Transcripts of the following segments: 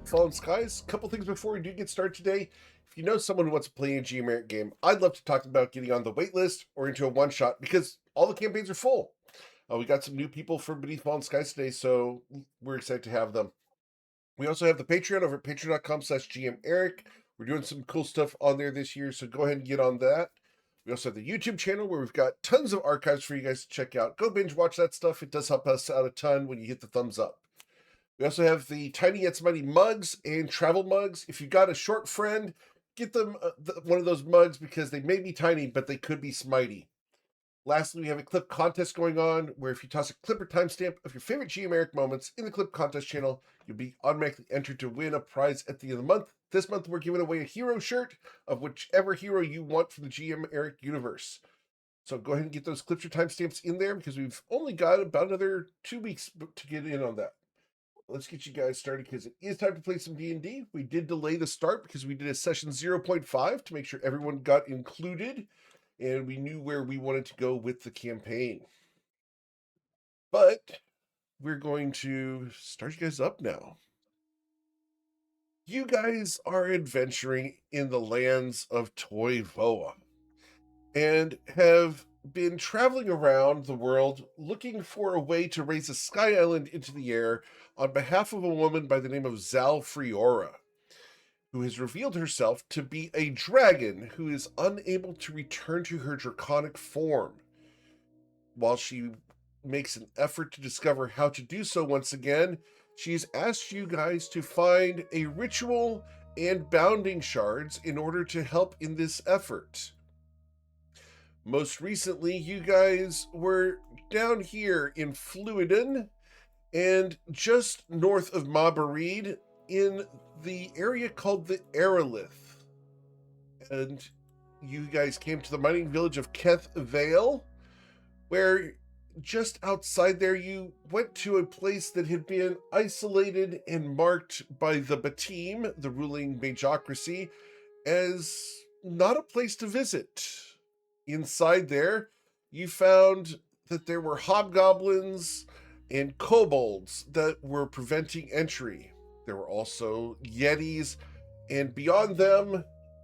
Fallen Skies. A couple things before we do get started today. If you know someone who wants to play a Geomeric game, I'd love to talk about getting on the waitlist or into a one-shot because all the campaigns are full. We got some new people for Beneath Fallen Skies today, so we're excited to have them. We also have the Patreon over at patreon.com/GMEric. We're doing some cool stuff on there this year, so go ahead and get on that. We also have the YouTube channel where we've got tons of archives for you guys to check out. Go binge watch that stuff. It does help us out a ton when you hit the thumbs up. We also have the Tiny Yet Mighty mugs and travel mugs. If you've got a short friend, get them one of those mugs because they may be tiny, but they could be smitey. Lastly, we have a clip contest going on where if you toss a clip or timestamp of your favorite Geomeric moments in the clip contest channel, you'll be automatically entered to win a prize at the end of the month. This month, we're giving away a hero shirt of whichever hero you want from the Geomeric universe. So go ahead and get those clips or timestamps in there because we've only got about another 2 weeks to get in on that. Let's get you guys started because it is time to play some D&D. We did delay the start because we did a session 0.5 to make sure everyone got included and we knew where we wanted to go with the campaign. But we're going to start you guys up now. You guys are adventuring in the lands of Toivoa and have been traveling around the world looking for a way to raise a sky island into the air on behalf of a woman by the name of Zal Friora, who has revealed herself to be a dragon who is unable to return to her draconic form. While she makes an effort to discover how to do so once again, she's asked you guys to find a ritual and bounding shards in order to help in this effort. Most recently, you guys were down here in Fluiden and just north of Mabarid in the area called the Aerolith. And you guys came to the mining village of Keth Vale, where just outside there you went to a place that had been isolated and marked by the Batim, the ruling magocracy, as not a place to visit. Inside there, you found that there were hobgoblins and kobolds that were preventing entry. There were also yetis, and beyond them,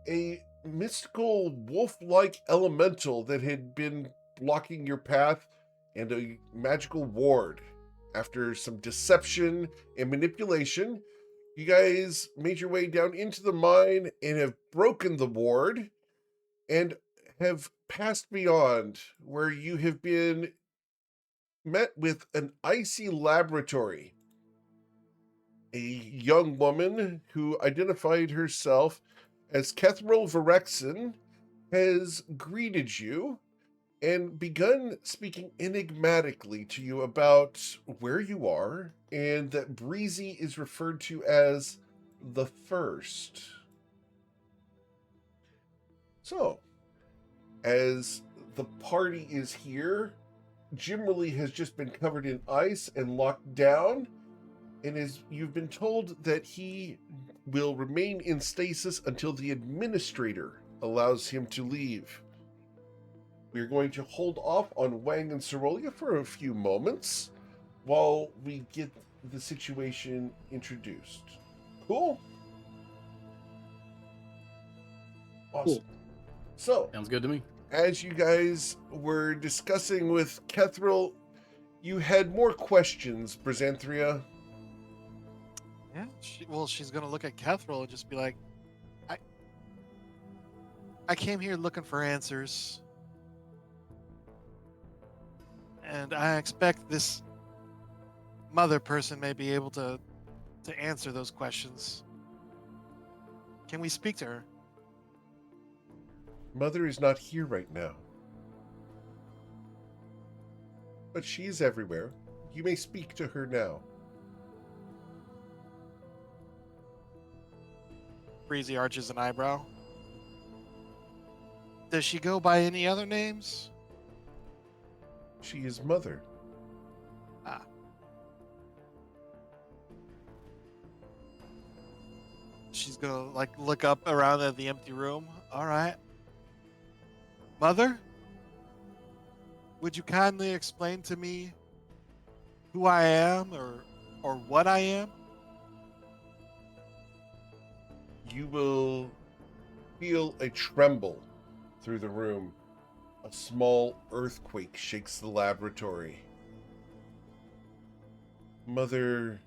a mystical wolf-like elemental that had been blocking your path and a magical ward. After some deception and manipulation, you guys made your way down into the mine and have broken the ward and have passed beyond, where you have been met with an icy laboratory. A young woman who identified herself as Kethril Varexin has greeted you and begun speaking enigmatically to you about where you are, and that Breezy is referred to as the First. So, as the party is here, Jimmerly has just been covered in ice and locked down, and you've been told that he will remain in stasis until the administrator allows him to leave. We're going to hold off on Wang and Cerolia for a few moments while we get the situation introduced. Cool? Awesome. Cool. So, Sounds good to me. as you guys were discussing with Kethril, you had more questions, Brizanthria. Yeah. She's gonna look at Kethril and just be like, I came here looking for answers. And I expect this mother person may be able to answer those questions. Can we speak to her? Mother is not here right now. But she's everywhere. You may speak to her now. Breezy arches an eyebrow. Does she go by any other names? She is Mother. Ah. She's gonna look up around at the empty room. All right. Mother, would you kindly explain to me who I am or what I am? you will feel a tremble through the room. A small earthquake shakes the laboratory. Mother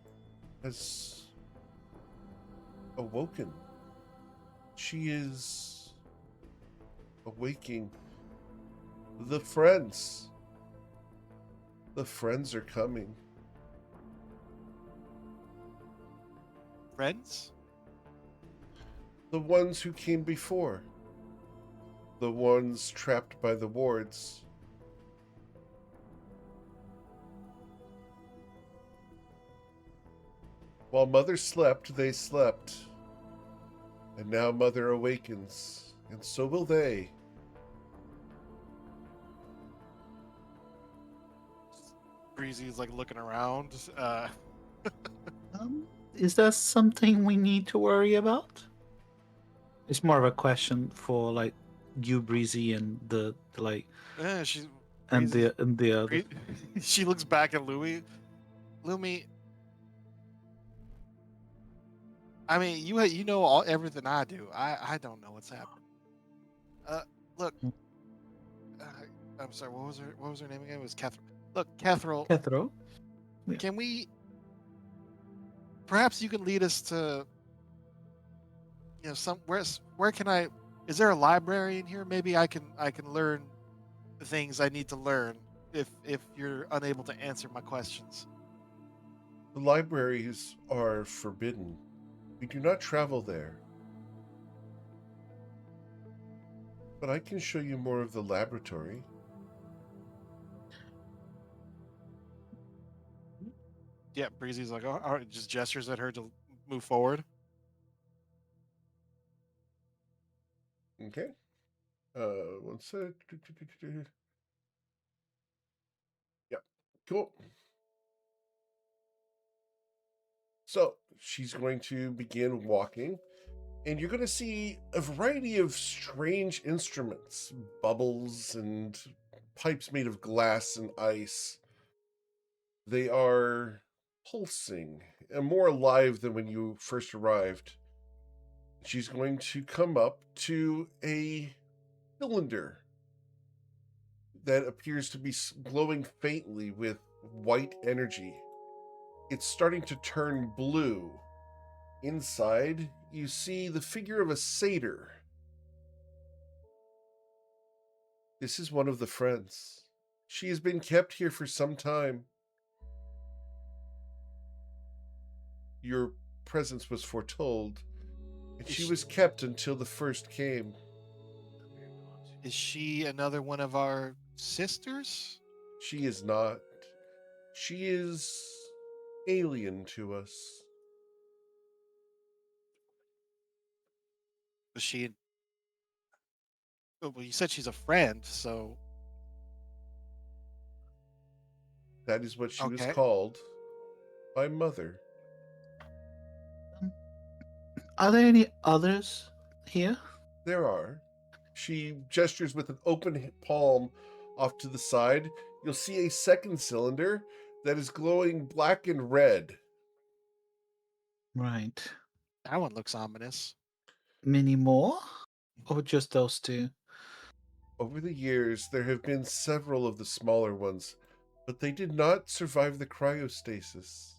has awoken. She is awaking. The friends. The friends are coming. Friends? The ones who came before. The ones trapped by the wards. While Mother slept, they slept. And now Mother awakens, and so will they. Breezy's like looking around. Is that something we need to worry about? It's more of a question for like you, Breezy, and the like, She's and Breezy's, the other. she looks back at Louie. Lumi, I mean, you know everything I do. I don't know what's happening. Look, I'm sorry. What was her name again? It was Catherine. Look, Catherine. Kethro? Yeah. Can we? Perhaps you can lead us to. Where can I? Is there a library in here? Maybe I can learn the things I need to learn if you're unable to answer my questions. The libraries are forbidden. We do not travel there. But I can show you more of the laboratory. Yeah, Breezy's like, all right, just gestures at her to move forward. Okay. One sec. Yeah. Cool. So she's going to begin walking, and you're going to see a variety of strange instruments, bubbles and pipes made of glass and ice. They are pulsing and more alive than when you first arrived. She's going to come up to a cylinder that appears to be glowing faintly with white energy. It's starting to turn blue. Inside, you see the figure of a satyr. This is one of the friends. She has been kept here for some time. Your presence was foretold, and she was kept until the first came. Is she another one of our sisters? She is not. She is alien to us. Was she? Well, you said she's a friend, so That is what she was okay. called by Mother. Are there any others here? There are. She gestures with an open palm off to the side. You'll see a second cylinder that is glowing black and red. Right. That one looks ominous. Many more? Or just those two? Over the years, there have been several of the smaller ones, but they did not survive the cryostasis.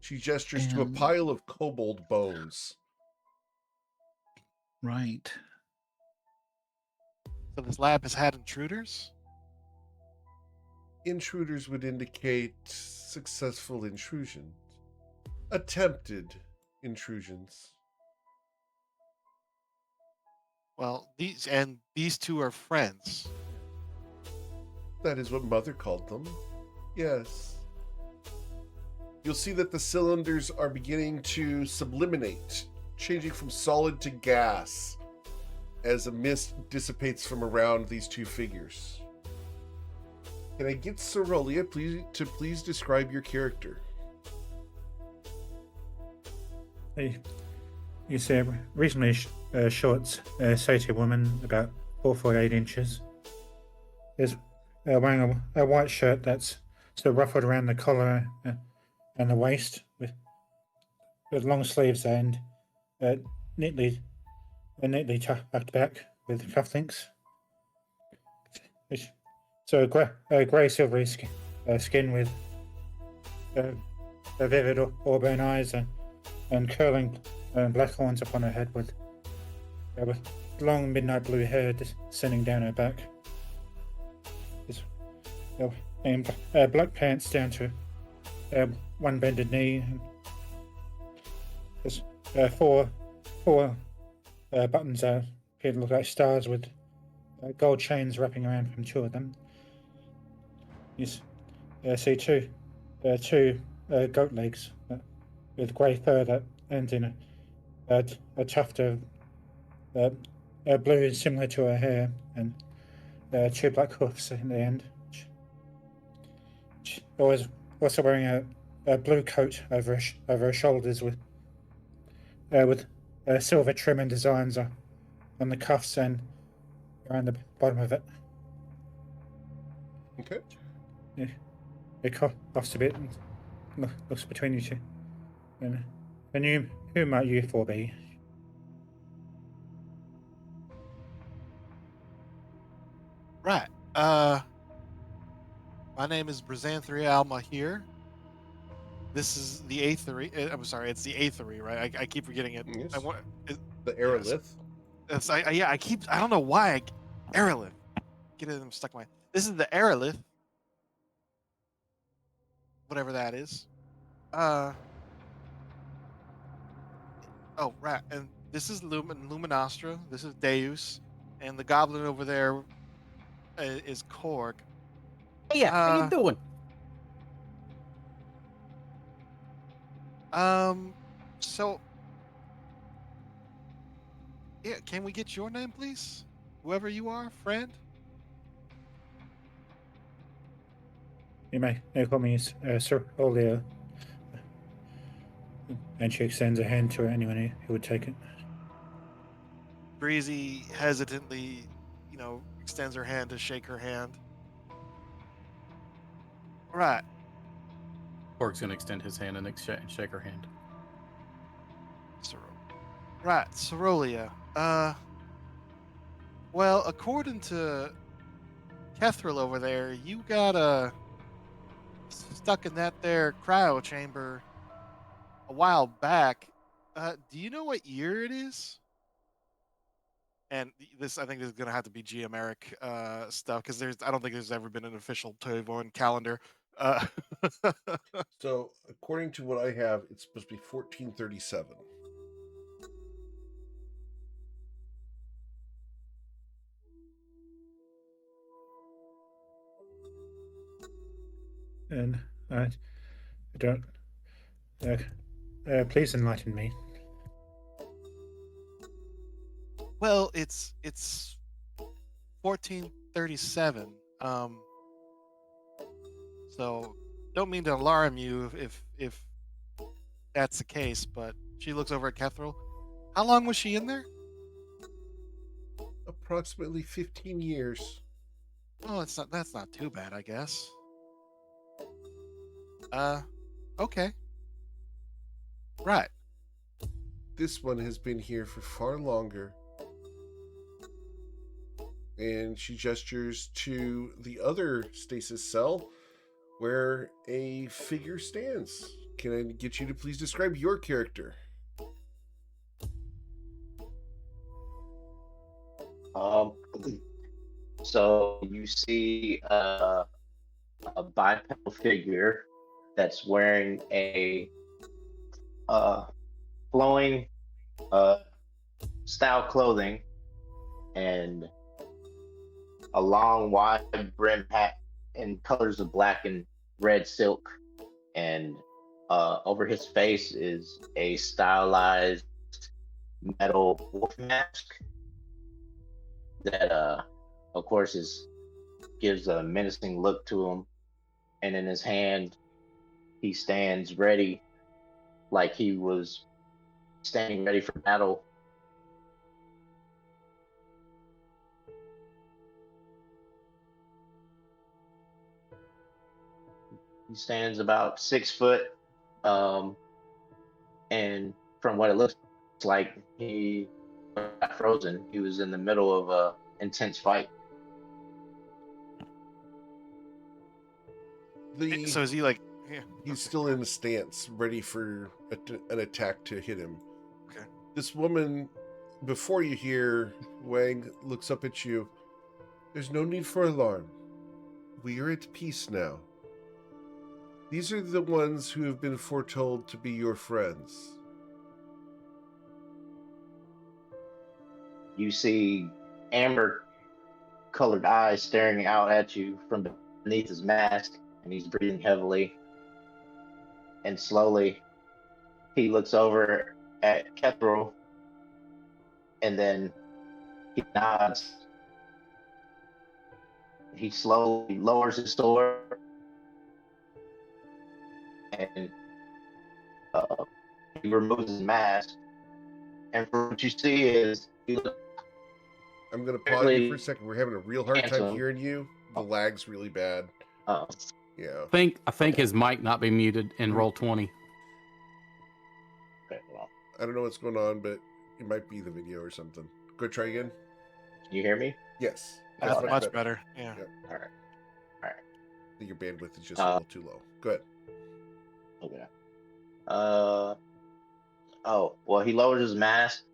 She gestures to a pile of kobold bones. Right. So this lab has had intruders? Intruders would indicate successful intrusions. Attempted intrusions. Well, these two are friends. That is what Mother called them. Yes. You'll see that the cylinders are beginning to subliminate, changing from solid to gas as a mist dissipates from around these two figures. Can I get Cerelia please describe your character? He's a reasonably short, satyr woman, about 4'8" inches. Is wearing a white shirt that's still ruffled around the collar and the waist with long sleeves and neatly tucked back with cufflinks. So grey silvery skin with uh, vivid auburn eyes and curling black horns upon her head with long midnight blue hair descending down her back. Uh, and black pants down to one bended knee. And there's four buttons appear to look like stars with gold chains wrapping around from two of them. You see two goat legs with grey fur that ends in a tuft of blue similar to her hair, and two black hoofs in the end. She was also wearing a blue coat over her shoulders with silver trim and designs on the cuffs and around the bottom of it. Okay. Yeah. It coughs a bit and looks between you two. And who might you four be? Right. My name is Brazanthria Alma here. This is the Aethery. I'm sorry, it's the Aethery, right? I keep forgetting it. Yes. I want The Aerolith. It's I don't know why Aerolith. Get it stuck in my. This is the Aerolith. Whatever that is. Oh right, and this is Luminostra. This is Deus, and the goblin over there is Korg. Hey, yeah, how you doing? So yeah, can we get your name, please? Whoever you are, friend. You may call me Sir Olio. And she extends a hand to anyone who would take it. Breezy hesitantly, extends her hand to shake her hand. Right. Korg's gonna extend his hand and shake her hand. Right, Cerolia. Well, according to Kethril over there, you got stuck in that there cryo chamber a while back. Do you know what year it is? And I think this is gonna have to be geomeric stuff because I don't think there's ever been an official Toivoan calendar. Uh, So, according to what I have, it's supposed to be 1437. And I don't. Please enlighten me. well, it's 1437. So don't mean to alarm you if that's the case, but she looks over at Kethril. How long was she in there? Approximately 15 years. Oh, that's not too bad, I guess. Okay. Right. This one has been here for far longer. And she gestures to the other stasis cell where a figure stands. Can I get you to please describe your character? So you see a bipedal figure that's wearing a flowing style clothing and a long wide brim hat in colors of black and red silk, and over his face is a stylized metal wolf mask that of course gives a menacing look to him, and in his hand he stands ready like he was standing ready for battle. He stands about 6 foot, and from what it looks like he got frozen. He was in the middle of a intense fight. So is he like? Yeah. He's Okay, still go in ahead. the stance, ready for an attack to hit him. Okay. This woman, before you hear, Wang looks up at you. There's no need for alarm. We are at peace now. These are the ones who have been foretold to be your friends. You see amber colored eyes staring out at you from beneath his mask, and he's breathing heavily. And slowly, he looks over at Kethro, and then he nods. He slowly lowers his sword, and uh, he removes his mask. And for what you see is he looks I'm going to pause you for a really second. We're having a real hard time handsome. hearing you. The lag's really bad. Uh, Yeah. I think his mic not be muted in roll 20. okay, well, I don't know what's going on, but it might be the video or something. Go try again. can you hear me? Yes. That's Okay. much better. Yeah. Yep. All right. I think your bandwidth is just a little too low. Go ahead. Okay. Oh, well, he lowers his mask,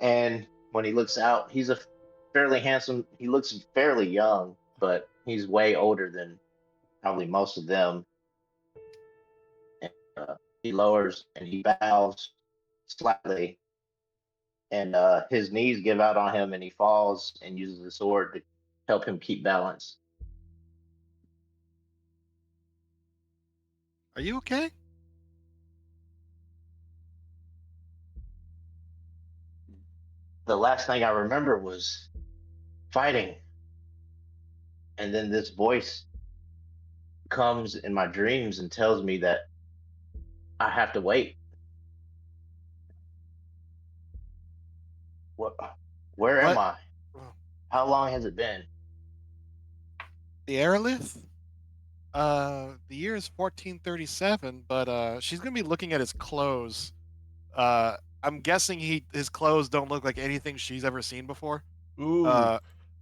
and when he looks out, he's a fairly handsome. He looks fairly young, but he's way older than probably most of them. And, he lowers and he bows slightly, and his knees give out on him, and he falls and uses the sword to help him keep balance. Are you okay? The last thing I remember was fighting, and then this voice comes in my dreams and tells me that I have to wait. What? Where am What? I? How long has it been? The Aerolith? The year is 1437, but she's gonna be looking at his clothes. I'm guessing his clothes don't look like anything she's ever seen before. Ooh.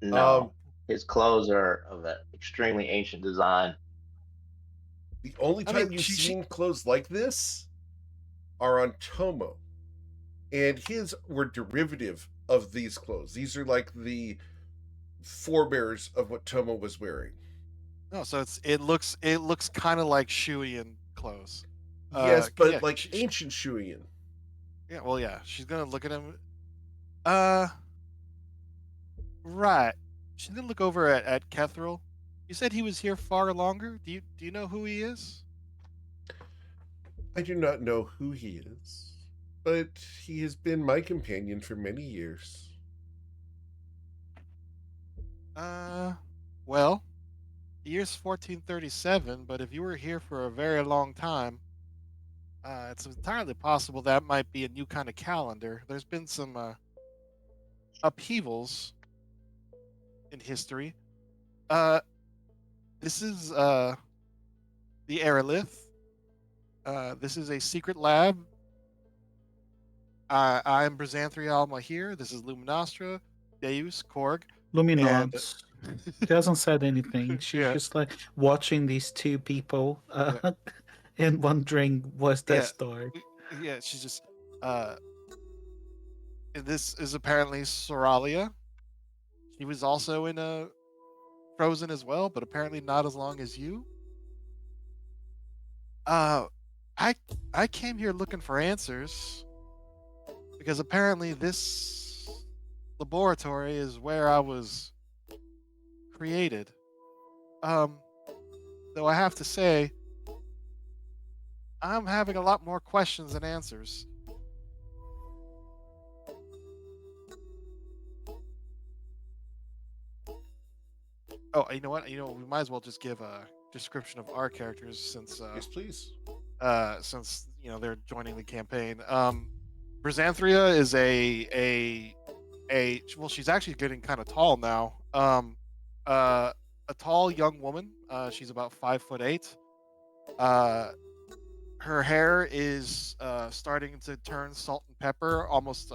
No, his clothes are of an extremely ancient design. The only I time mean, you've she- seen clothes like this are on Tomo. And his were derivative of these clothes. These are like the forebears of what Tomo was wearing. No, so it looks kind of like Shuian clothes. Yes, but yeah, like ancient Shuian. yeah, well, yeah, she's gonna look at him. Right. She's gonna look over at Kethril. You said he was here far longer. Do you know who he is? I do not know who he is, but he has been my companion for many years. Well, the year's 1437, but if you were here for a very long time, it's entirely possible that might be a new kind of calendar. There's been some upheavals in history. This is the Aerolith. This is a secret lab. I'm Brizanthria Alma here. This is Luminostra, Deus, Korg. Luminance. She hasn't said anything. She's Yeah. just like watching these two people and wondering what's their Yeah. story. Yeah, she's just and this is apparently Soralia. She was also in a Frozen as well, but apparently not as long as you. I came here looking for answers because apparently this laboratory is where I was created. Though I have to say, I'm having a lot more questions than answers. Oh, you know what? We might as well just give a description of our characters since Yes, please. they're joining the campaign. Brizanthria is a well, she's actually getting kind of tall now. A tall young woman. She's about 5'8". her hair is starting to turn salt and pepper, almost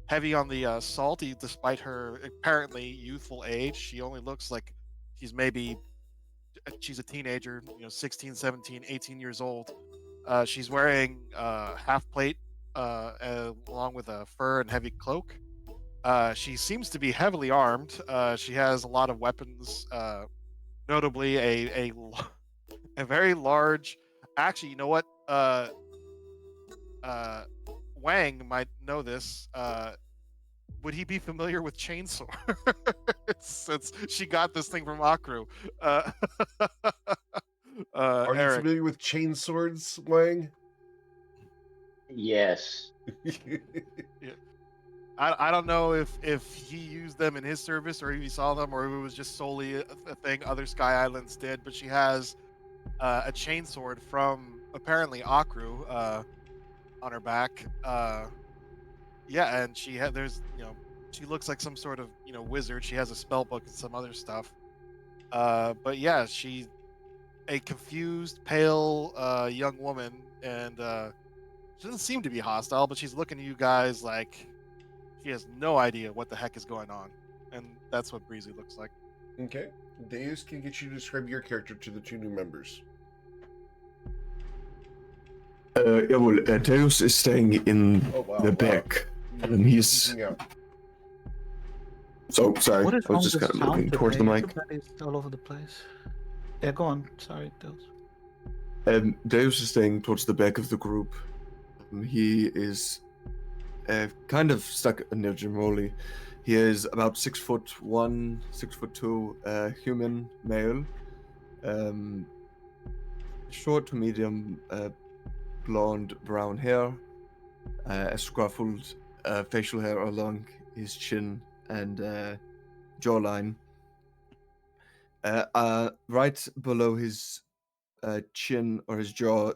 heavy on the salty, despite her apparently youthful age. She only looks like she's maybe she's a teenager, 16, 17, 18 years old. She's wearing half plate along with a fur and heavy cloak. She seems to be heavily armed. She has a lot of weapons, notably a very large. Actually, you know what? Uh, Wang might know this. Would he be familiar with chainsaw? Since she got this thing from Akru. Uh, Are you Eric. familiar with chain swords, Wang? Yes. Yeah. I don't know if he used them in his service or if he saw them or if it was just solely a thing other Sky Islands did. But she has a chainsword from apparently Akru on her back. Yeah, and she had she looks like some sort of wizard. She has a spell book and some other stuff. But yeah, she's a confused, pale young woman, and she doesn't seem to be hostile, but she's looking at you guys like she has no idea what the heck is going on, and that's what Breezy looks like. Okay. Deus can get you to describe your character to the two new members. Jawohl, Deus is staying in Oh, wow, the wow. back. You're He's. geeking out. So, sorry, What is I wrong was just with kind of looking sound towards the today? mic. Everybody's all over the place. Yeah, go on. Sorry, Dils. Deus is staying towards the back of the group. He is kind of stuck near Jamoli. He is about 6'1", 6'2", human male. Short to medium blonde brown hair, a scruffled facial hair along his chin and jawline. Right below his chin or his jaw,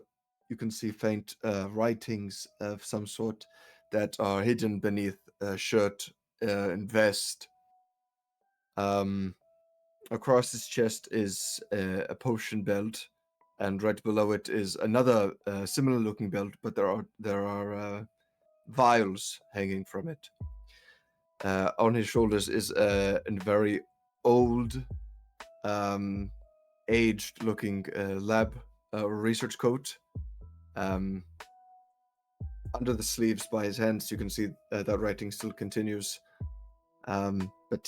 you can see faint writings of some sort that are hidden beneath a shirt and vest. Across his chest is a potion belt, and right below it is another similar-looking belt, but there are vials hanging from it. On his shoulders is a very old, aged-looking lab research coat. Under the sleeves by his hands, you can see that writing still continues. But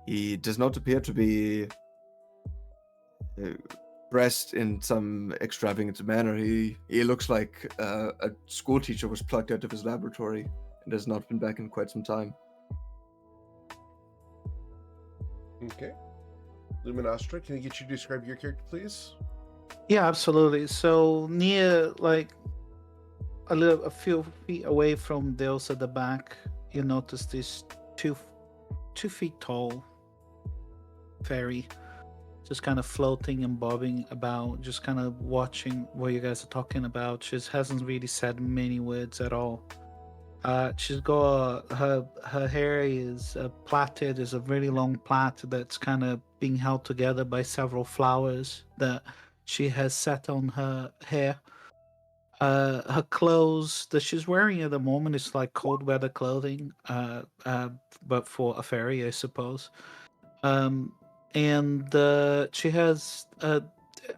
he does not appear to be dressed in some extravagant manner. He looks like a school teacher was plucked out of his laboratory and has not been back in quite some time. Okay. Luminostra, can I get you to describe your character, please? Yeah, absolutely. So near, like a few feet away from Dils at the back, you notice this 2 feet tall fairy just kind of floating and bobbing about, just kind of watching what you guys are talking about. She hasn't really said many words at all. She's got her hair is plaited. There's a very long plait that's kind of being held together by several flowers that she has set on her hair. Her clothes that she's wearing at the moment is like cold weather clothing, but for a fairy, I suppose. And she has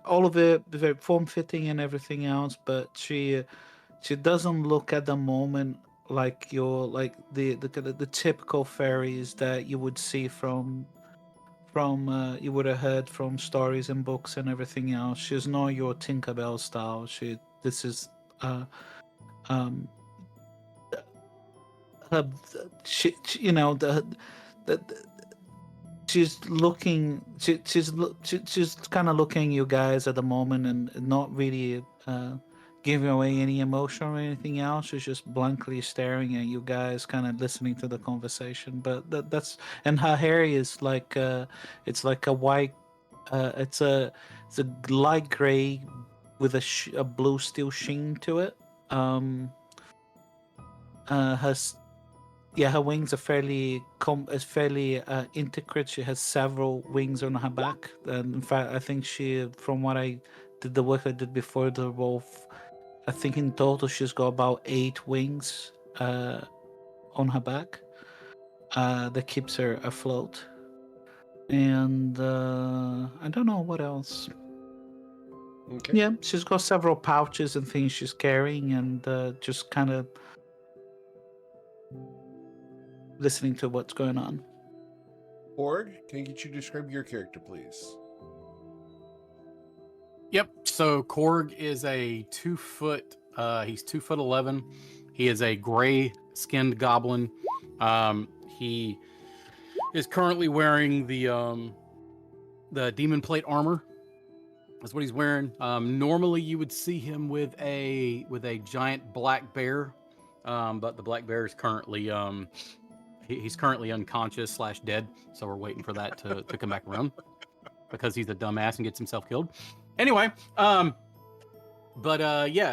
all of it very form fitting and everything else, but she doesn't look at the moment like the typical fairies that you would see from you would have heard from stories and books and everything else. She's not your Tinkerbell style. This is um her you know the she's looking she's kind of looking you guys at the moment and not really giving away any emotion or anything else. She's just blankly staring at you guys, kind of listening to the conversation. But that's and her hair is like it's like a white it's a light gray with a blue steel sheen to it. Her her wings are fairly intricate. She has several wings on her back, and in fact, I think she, from what I did the work I did before the wolf. I think in total she's got about 8 wings on her back that keeps her afloat. And I don't know what else. Okay. Yeah, she's got several pouches and things she's carrying, and just kind of listening to what's going on. Org, can I get you to describe your character, please? Yep. So Korg is a 2 foot. He's 2'11". He is a gray-skinned goblin. He is currently wearing the demon plate armor. That's what he's wearing. Normally, you would see him with a giant black bear, but the black bear is currently he's currently unconscious / dead. So we're waiting for that to come back around because he's a dumbass and gets himself killed. Anyway, yeah.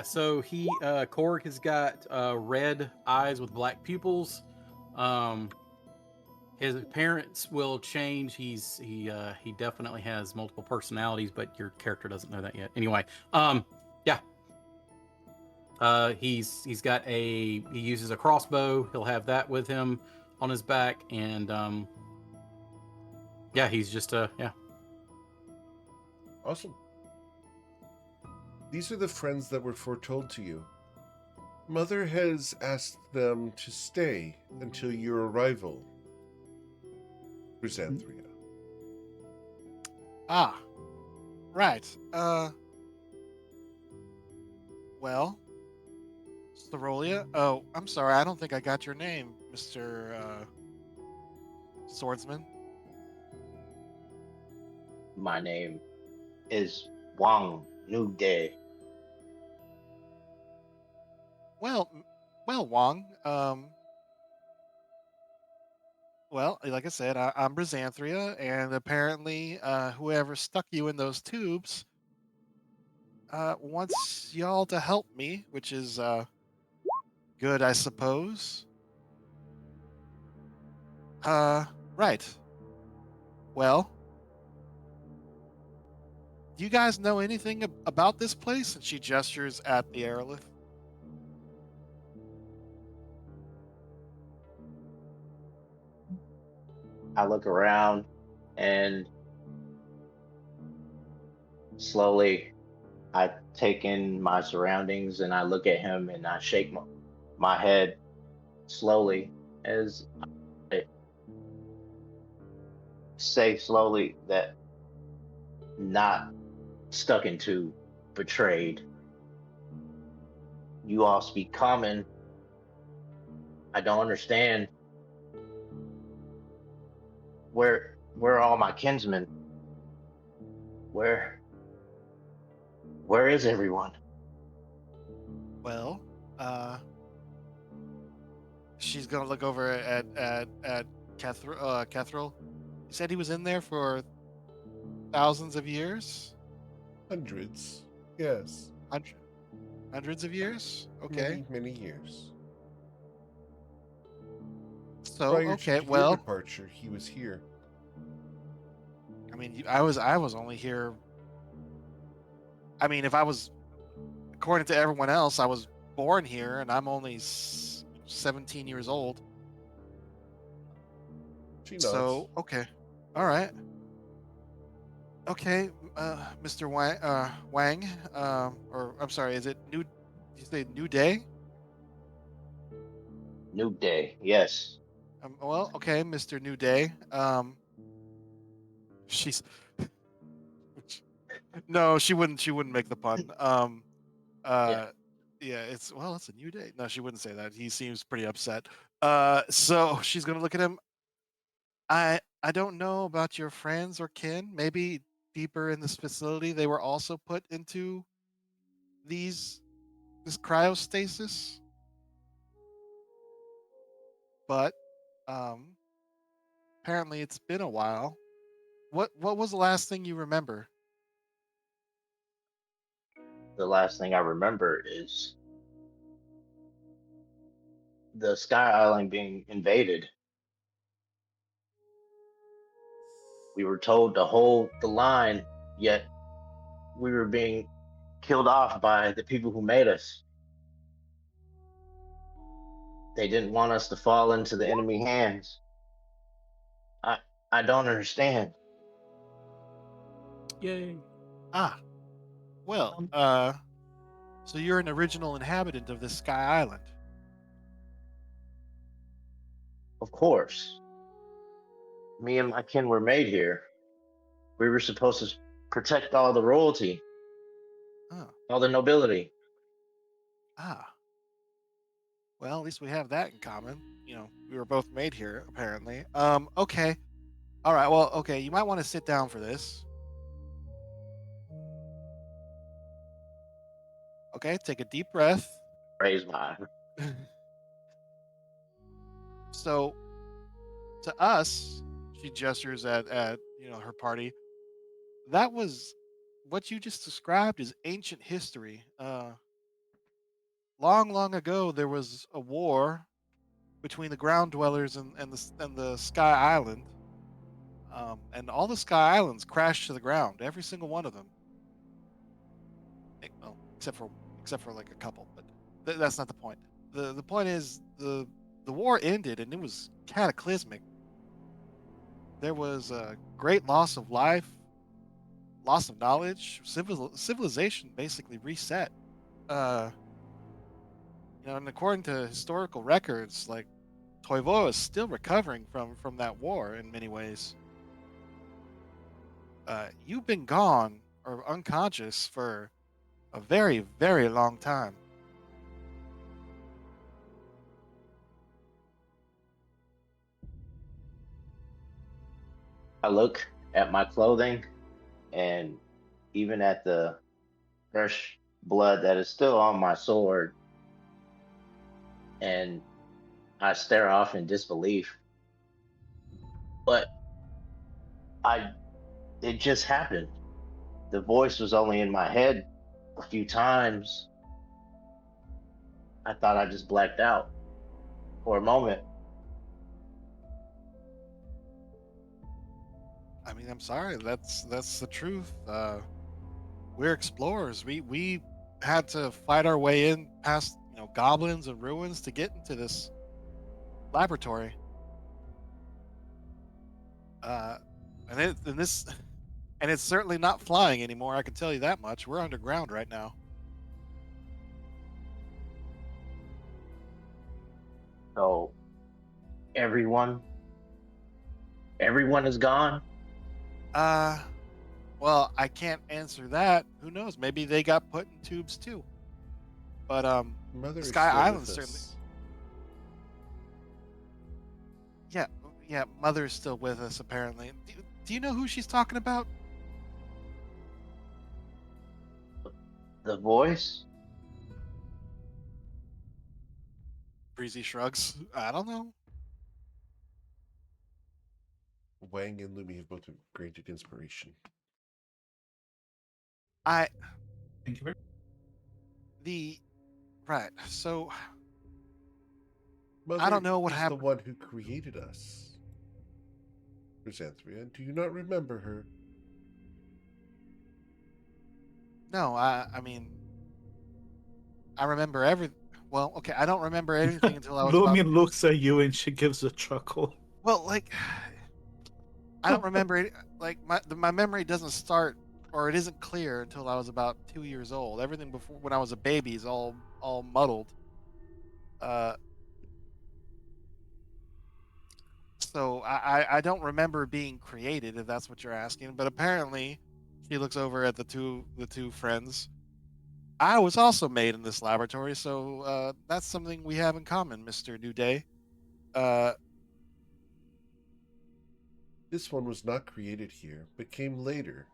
So Korg has got red eyes with black pupils. His appearance will change. He definitely has multiple personalities, but your character doesn't know that yet. Anyway, yeah. He uses a crossbow. He'll have that with him on his back, and yeah, he's just yeah. Awesome. These are the friends that were foretold to you. Mother has asked them to stay until your arrival, Chrysanthria. Ah, right. Well, Cerolia. Oh, I'm sorry. I don't think I got your name, Mr. Swordsman. My name is Wang New Day. Well, Wong. Well, like I said, I'm Brizanthria, and apparently, whoever stuck you in those tubes wants y'all to help me, which is good, I suppose. Right. Well, do you guys know anything about this place? And she gestures at the aerolith. I look around and slowly I take in my surroundings and I look at him and I shake my head slowly as I say slowly that not stuck into betrayed. You all speak common. I don't understand. Where are all my kinsmen? Where is everyone? Well, she's gonna look over at Catherall. You said he was in there for thousands of years? Hundreds. Yes. Hundreds of years? Okay. Many years. So, Prior okay, to your well, departure, he was here. I mean, I was only here. I mean, if I was, according to everyone else, I was born here, and I'm only 17 years old. She nods. So, okay, all right, okay, Mr. Wang, or I'm sorry, is it New? Did you say New Day? New Day, yes. Well, okay, Mr. New Day. She's no, she wouldn't. She wouldn't make the pun. Yeah. Yeah, it's a new day. No, she wouldn't say that. He seems pretty upset. So she's gonna look at him. I don't know about your friends or kin. Maybe deeper in this facility, they were also put into this cryostasis. But apparently, it's been a while. What was the last thing you remember? The last thing I remember is the Sky Island being invaded. We were told to hold the line, yet we were being killed off by the people who made us. They didn't want us to fall into the enemy hands. I I don't understand. Yay. Ah, well, Um, so you're an original inhabitant of this Sky Island. Of course, me and my kin were made here. We were supposed to protect all the royalty, Oh, all the nobility. ah. Well, at least we have that in common. You know, we were both made here, apparently. Okay. All right. Well, okay. You might want to sit down for this. Okay. Take a deep breath. Praise my. So, to us, she gestures at her party. That was what you just described is ancient history. Long, long ago, there was a war between the ground dwellers and the Sky Island. And all the Sky Islands crashed to the ground, every single one of them. Well, except for like a couple, but that's not the point. The point is the war ended and it was cataclysmic. There was a great loss of life, loss of knowledge, civilization basically reset. Uh, and according to historical records, like Toivoa is still recovering from that war in many ways. You've been gone or unconscious for a very, very long time. I look at my clothing and even at the fresh blood that is still on my sword, and I stare off in disbelief. But I, it just happened. The voice was only in my head a few times. I thought I just blacked out for a moment. I mean, I'm sorry. That's the truth. We're explorers. We had to fight our way in past goblins and ruins to get into this laboratory. Uh, and this and it's certainly not flying anymore. I can tell you that much. We're underground right now. So everyone, everyone is gone. Uh, well, I can't answer that. Who knows? Maybe they got put in tubes too. But Mother is Sky still Island with certainly. us. Yeah, yeah. Mother's still with us apparently. Do you know who she's talking about? The voice. Breezy shrugs. I don't know. Wang and Lumi have both been granted inspiration. I Thank you very the right. So Mother I don't know what is the happened. one who created us. Chrysanthemum, do you not remember her? No, I mean I remember every. Well, okay, I don't remember anything until I was about. Lumi looks at you and she gives a chuckle. Well, like I don't remember it. Like my memory doesn't start or it isn't clear until I was about 2 years old. Everything before when I was a baby is all muddled. Uh, so I don't remember being created if that's what you're asking. But apparently, she looks over at the two friends. I was also made in this laboratory, so that's something we have in common, Mister New Day. Uh, This one was not created here, but came later.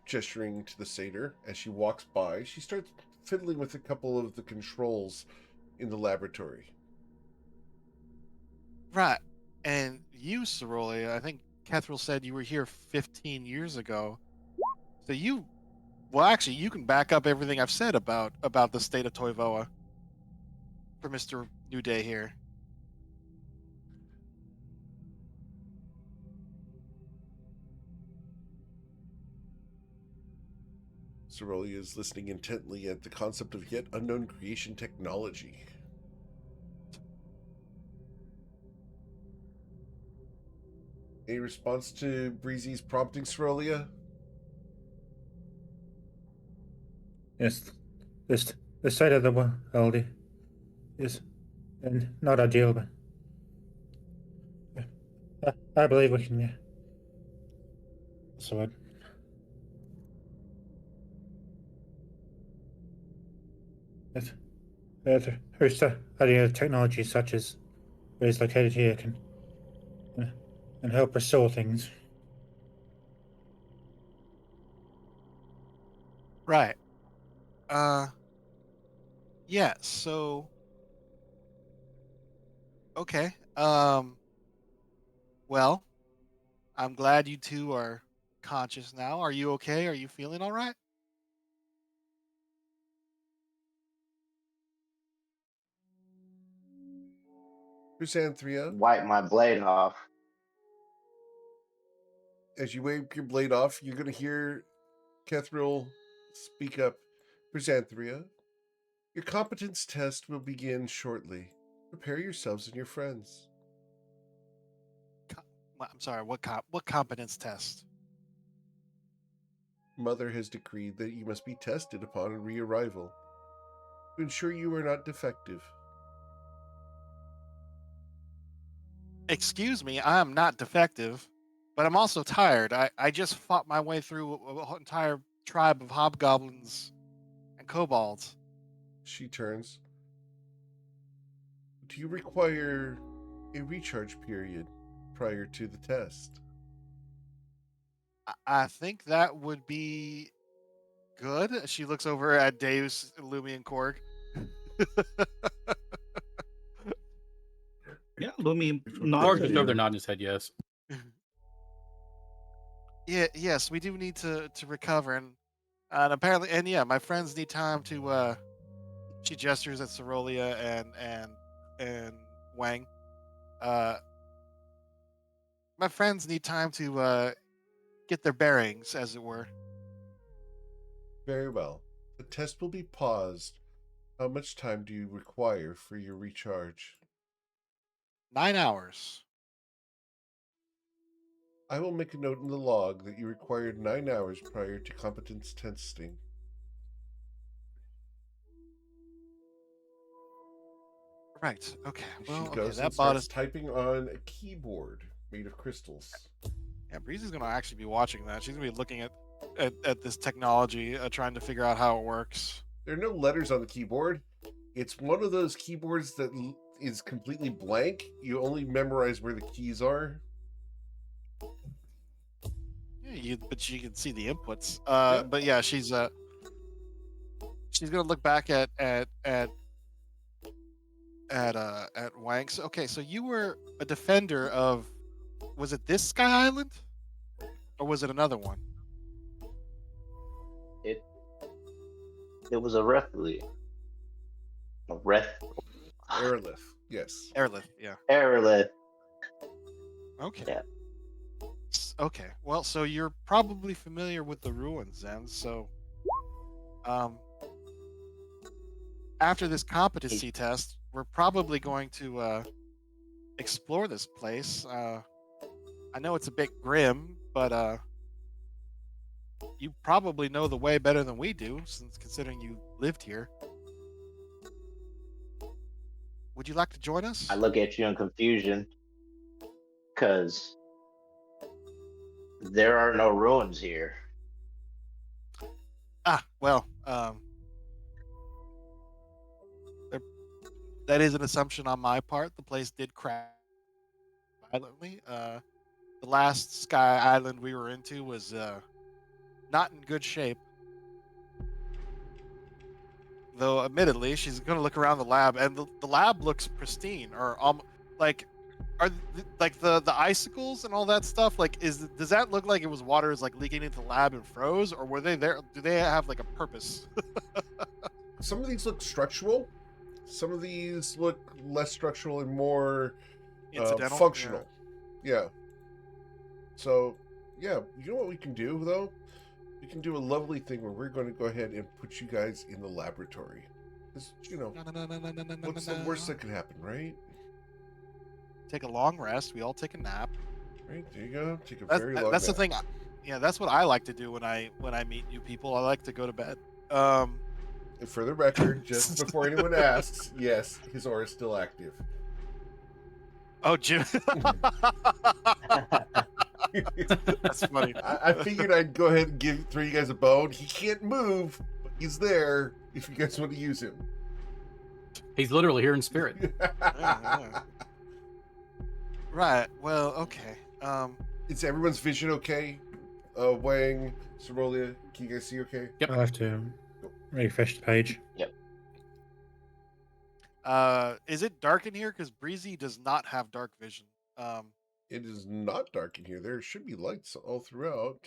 Gesturing to the satyr as she walks by, she starts fiddling with a couple of the controls in the laboratory. right. And you, Ceroli, I think Kethril said you were here 15 years ago. So well, actually, you can back up everything I've said about the state of Toivoa for Mister New Day here. Cerealia is listening intently at the concept of yet unknown creation technology. Any response to Breezy's prompting, Cerealia? Yes, the state of the world is not ideal, but I believe we can. What's the word? Through studying of technology such as is located here can and help restore things. Right. Yeah, so okay. Well, I'm glad you two are conscious now. Are you okay? Are you feeling all right? Chrysanthria, Wipe my blade off. as you wave your blade off, you're going to hear Kethril speak up. Chrysanthria, your competence test will begin shortly. Prepare yourselves and your friends. I'm sorry. What competence test? Mother has decreed that you must be tested upon re-arrival to ensure you are not defective. Excuse me, I am not defective, but I'm also tired. I just fought my way through an entire tribe of hobgoblins and kobolds. She turns. Do you require a recharge period prior to the test? I think that would be good. She looks over at Deus, Lumi, and Korg. Yeah, Lumi Clark nods. just over there nodding his head yes. Yes, we do need to recover, and apparently, and yeah, my friends need time to. She gestures at Cerolia and Wang. My friends need time to get their bearings, as it were. Very well. The test will be paused. How much time do you require for your recharge? 9 hours. I will make a note in the log that you required 9 hours prior to competence testing. Right. Okay. She Well, okay. goes and That bought starts us. typing on a keyboard made of crystals. Yeah, Breezy's gonna actually be watching that. She's gonna be looking at this technology, trying to figure out how it works. There are no letters on the keyboard. It's one of those keyboards that is completely blank. You only memorize where the keys are. Yeah, but you can see the inputs. Yeah. But yeah, she's gonna look back at Wanks. Okay, so you were a defender of, was it this Sky Island, or was it another one? It was a Rethley. A Reth. Aerolith, yes. Airlift. Yeah. Aerolith. Okay. Yeah. Okay. Well, so you're probably familiar with the ruins then. So, after this competency test, we're probably going to explore this place. I know it's a bit grim, but you probably know the way better than we do, since considering you lived here. Would you like to join us? I look at you in confusion because there are no ruins here. Well, that is an assumption on my part. The place did crash violently. The last Sky Island we were into was not in good shape. Though, admittedly, she's going to look around the lab, and the lab looks pristine, or like, are like the icicles and all that stuff. Like, does that look like it was water is like leaking into the lab and froze, or were they there? Do they have like a purpose? Some of these look structural. Some of these look less structural and more Incidental. functional. Yeah. So, yeah, you know what we can do though? we can do a lovely thing where we're going to go ahead and put you guys in the laboratory. Because, No, what's the worst that could happen, right? Take a long rest. We all take a nap. Right, there you go. Take a That's, very long that's the nap. thing. Yeah, that's what I like to do when I meet new people. I like to go to bed. And for the record, just before anyone asks, yes, his aura is still active. Oh, Jim. That's funny. I figured I'd go ahead and throw you guys a bone. He can't move, but he's there if you guys want to use him. He's literally here in spirit. Yeah. Right. Well, okay. Is everyone's vision okay? Wang, Cerolia, can you guys see okay? Yep. I'll have to refresh the page. Yep. Is it dark in here? Because Breezy does not have dark vision. It is not dark in here. There should be lights all throughout.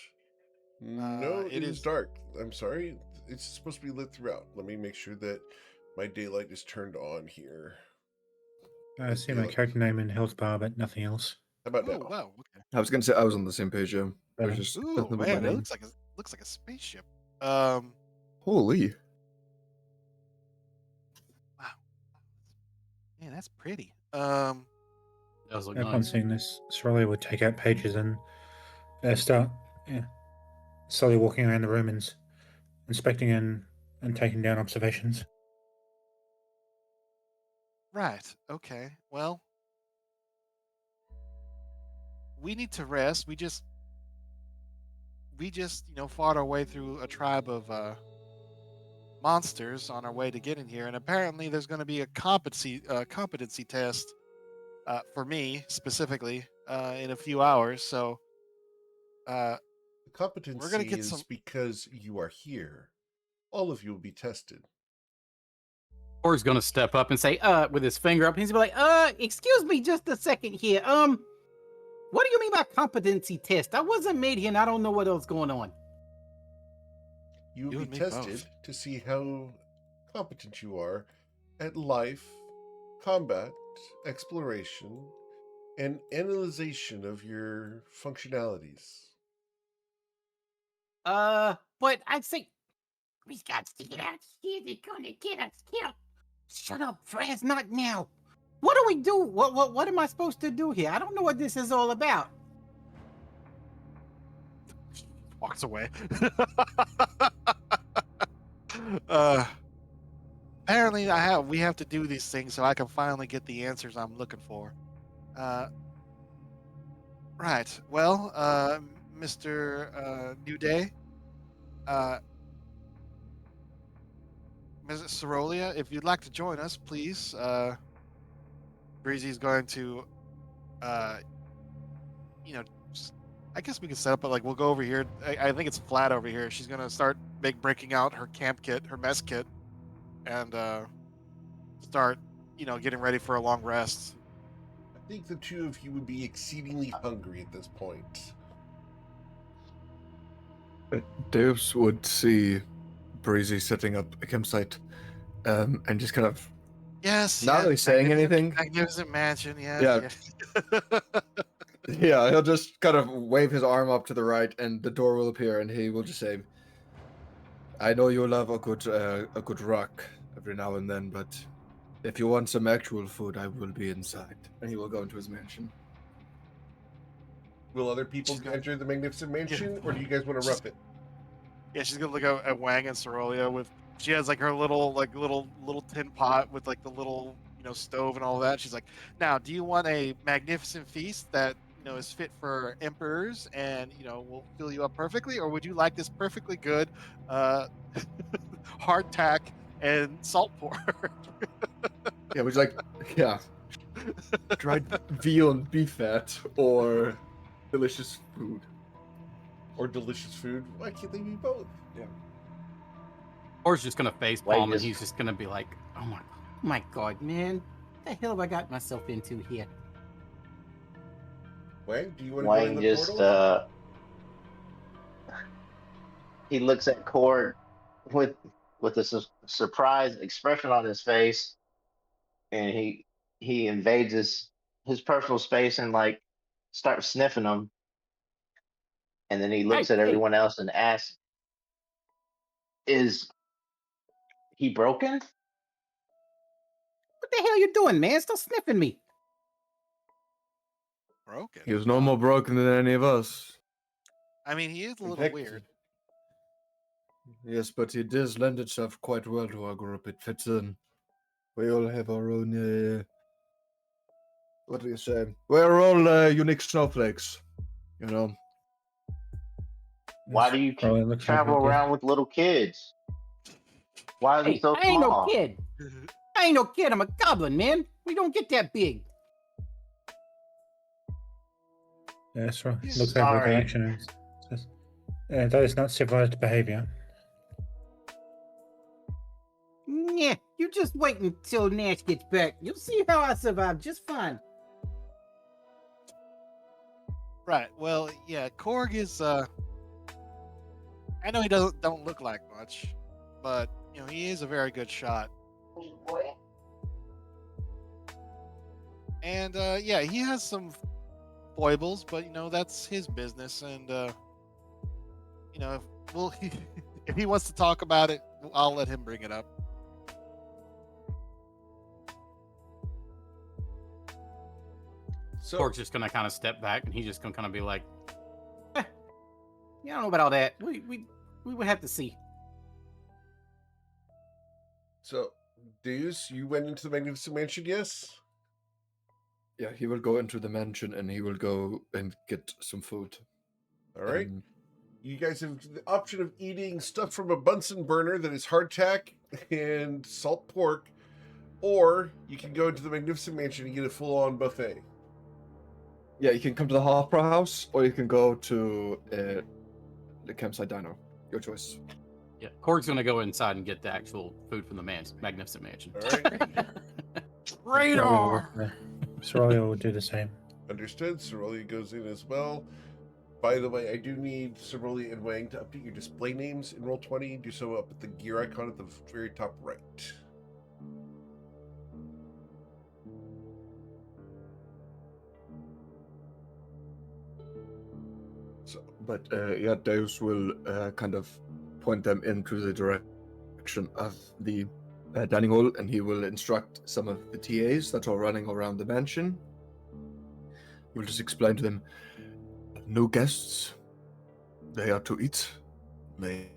No, it it is is- dark. I'm sorry. It's supposed to be lit throughout. Let me make sure that my daylight is turned on here. I see my character name in health bar, but nothing else. How about Oh now? wow. Okay. I was gonna say I was on the same page. Yeah, I was just Ooh nothing but my man, it name. looks like a spaceship. Holy! Wow. Man, that's pretty. That was look Upon nice. seeing this, Soraya would take out pages and start slowly walking around the room and inspecting and taking down observations. Right. Okay. Well, we need to rest. We just fought our way through a tribe of monsters on our way to getting here, and apparently there's going to be a competency test for me specifically in a few hours. So The competency we're gonna get is some. because you are here. All of you will be tested. Korg's gonna step up and say, with his finger up, he's gonna be like, excuse me just a second here. What do you mean by competency test? I wasn't made here and I don't know what else going on. You will You be and me tested both. to see how competent you are at life, combat, exploration, and analyzation of your functionalities. But I'd say we got to get out here. They're gonna get us killed. Shut up, Fraz, not now. What do we do? What am I supposed to do here? I don't know what this is all about. Walks away. Apparently, we have to do these things so I can finally get the answers I'm looking for. Right. Well, Mr. New Day, Mrs. Cerolia, if you'd like to join us, please. Breezy's going to, I guess we can set up, but we'll go over here. I think it's flat over here. She's gonna start breaking out her camp kit, her mess kit, and start, getting ready for a long rest. I think the two of you would be exceedingly hungry at this point. Deus would see Breezy setting up a campsite, and just kind of Yes. not really saying anything. Magnificent mansion. Yes. Yeah. Yeah, he'll just kind of wave his arm up to the right, and the door will appear, and he will just say, "I know you love a good rock every now and then, but if you want some actual food, I will be inside." And he will go into his mansion. Will other people enter the Magnificent Mansion, or do you guys want to rough it? Yeah, she's gonna look at Wang and Cerolia she has her little tin pot with the little stove and all that. She's like, now, do you want a magnificent feast that is fit for emperors and will fill you up perfectly, or would you like this perfectly good hardtack and salt pork? Yeah, which dried veal and beef fat, or delicious food. Or delicious food? Why can't they be both? Yeah. Korg's just gonna face palm and just- he's just gonna be like, oh my god, man. What the hell have I got myself into here? Wang, do you want to go in Wayne the just portal? he looks at Cord with a surprised expression on his face, and he invades his personal space and starts sniffing them, and then he looks Hey, at hey. everyone else and asks, Is he broken? What the hell you doing, man? Stop sniffing me. Broken. He was no more broken than any of us. I mean, he is a In little fact, weird. Yes, but it does lend itself quite well to our group. It fits in. We all have our own. What do you say? We're all unique snowflakes. You know. Why Yes. do you Oh, it looks like travel it, yeah. around with little kids? Why is he Hey, so I ain't no small? kid. I ain't no kid. I'm a goblin, man. We don't get that big. Yes, right. Yeah. Looks over the Sorry. collection and says, that is not civilized behavior. Yeah, you just wait until Nash gets back. You'll see how I survive just fine. Right. Well, yeah. Korg is. I know he don't look like much, but he is a very good shot. And yeah, he has some foibles, but that's his business. And if he wants to talk about it, I'll let him bring it up. So, Cork's just gonna kind of step back, and he's just gonna kind of be like, yeah, I don't know about all that. We would have to see. so Deus, you went into the Magnificent Mansion, yes? Yeah, he will go into the mansion and he will go and get some food. All right. Um, You guys have the option of eating stuff from a Bunsen burner that is hardtack and salt pork, or you can go into the Magnificent Mansion and get a full-on buffet. yeah, you can come to the Opera House or you can go to the campsite diner. Your choice. Yeah, Korg's gonna go inside and get the actual food from the magnificent mansion. All right. Radar. Soraya will do the same. Understood. Cerelia goes in as well. By the way, I do need Cerelia and Wang to update your display names in Roll20. Do so up at the gear icon at the very top right. So, But yeah, Deus will kind of point them into the direction of the dining hall, and he will instruct some of the TAs that are running around the mansion. He will just explain to them, no guests, they are to eat, they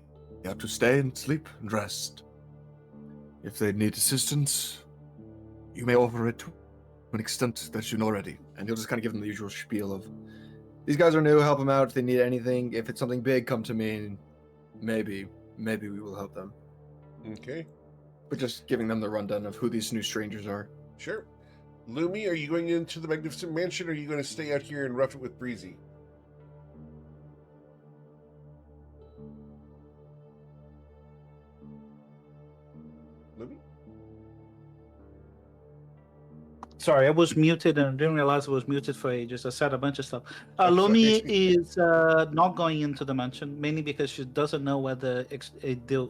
are to stay and sleep and rest. If they need assistance, you may offer it to an extent that you know already. And he'll just kind of give them the usual spiel of, these guys are new, help them out if they need anything. If it's something big, come to me, and maybe we will help them. okay. But just giving them the rundown of who these new strangers are. Sure. Lumi, are you going into the Magnificent Mansion, or are you going to stay out here and rough it with Breezy? Lumi? Sorry, I was muted and I didn't realize I was muted for ages. I said a bunch of stuff. That's Lumi fine. is not going into the mansion, mainly because she doesn't know whether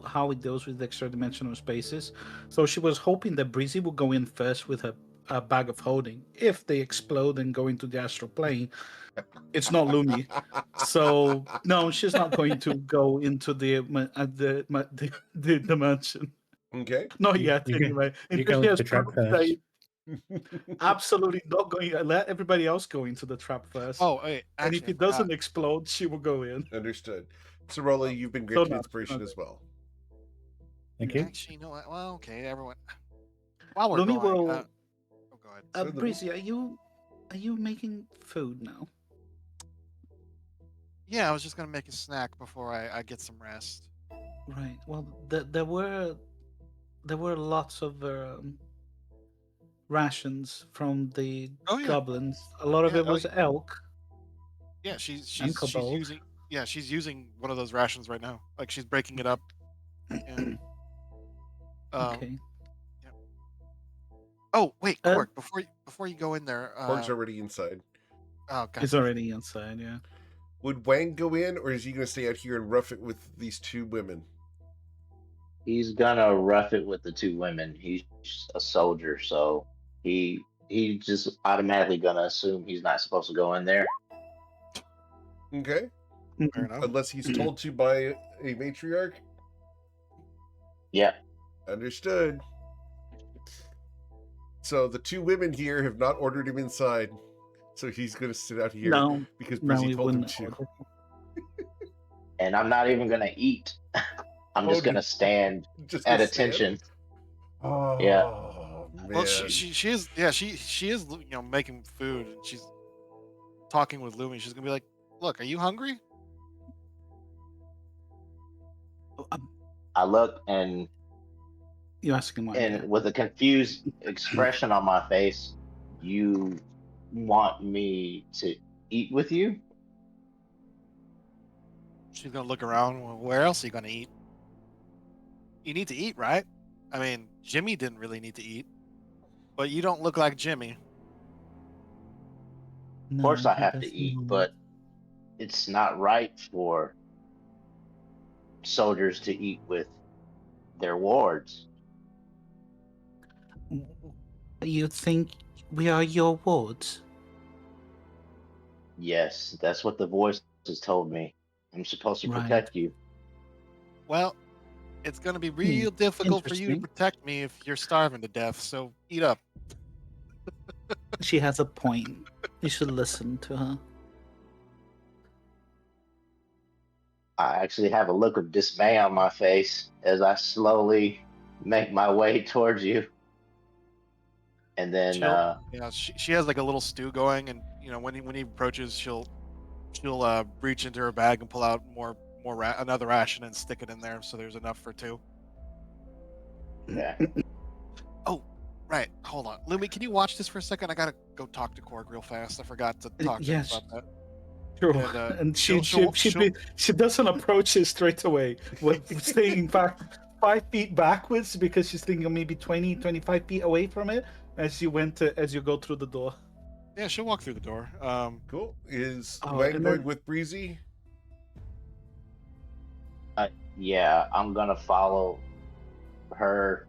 how it deals with extra dimensional spaces. So she was hoping that Breezy would go in first with a bag of holding. If they explode and go into the astral plane, it's not Lumi. So no, she's not going to go into the mansion. Okay. Not You- yet, you go- anyway. you Until go she into has the trap proof that first. absolutely not going. Let everybody else go into the trap first. Oh, wait. and Actually, if it doesn't explode, she will go in. Understood. Cerola, you've been So granted no, inspiration no. as well. Thank you. Actually, you know what? Well, okay, everyone. While we're Lumi going, will. oh, go ahead. So Lumi- Breezy, are you making food now? Yeah, I was just gonna make a snack before I get some rest. Right. Well, there were lots of rations from the Oh, yeah. goblins. A lot of Yeah, it oh, was elk. Yeah, she's kobold. using she's using one of those rations right now. Like she's breaking it up. And, Okay. Oh wait, Uh, Cork, before you go in there. Korg's already inside. Oh god. He's already inside. Yeah. Would Wang go in, or is he going to stay out here and rough it with these two women? He's gonna rough it with the two women. He's a soldier, so he just automatically gonna assume he's not supposed to go in there. Okay. Fair enough. Unless he's told to by a matriarch. Yeah. Understood. So the two women here have not ordered him inside. So he's going to sit out here No, because no, Brizzy we told him wouldn't. to. And I'm not even gonna eat. I'm Oh, just gonna stand Just at gonna stand? attention. Yeah. Oh, man. Well, she is she is making food, and she's talking with Lumi. She's gonna be like, "Look, are you hungry?" I look and You asking why? Yeah. with a confused expression on my face, you want me to eat with you? She's gonna look around. Well, where else are you gonna eat? You need to eat, right? I mean, Jimmy didn't really need to eat, but you don't look like Jimmy. Of course I he have to doesn't eat, know. but it's not right for soldiers to eat with their wards. You think we are your wards? Yes, that's what the voice has told me. I'm supposed to Right. protect you. Well, it's gonna be real difficult for you to Interesting. protect me if you're starving to death. So eat up. She has a point. You should listen to her. I actually have a look of dismay on my face as I slowly make my way towards you. And then She has like a little stew going, and when he approaches, she'll reach into her bag and pull out another ration and stick it in there, so there's enough for two. yeah. Oh, right. Hold on, Lumi. Can you watch this for a second? I gotta go talk to Korg real fast. I forgot to talk to him yes. about that. Sure. And, And she she'll- she doesn't approach it straight away. Staying back 5 feet backwards because she's thinking maybe 20, 25 feet away from it as you go through the door. Yeah, she'll walk through the door. Cool. Is Oh, Wang and going then- with Breezy? Yeah, I'm gonna follow her.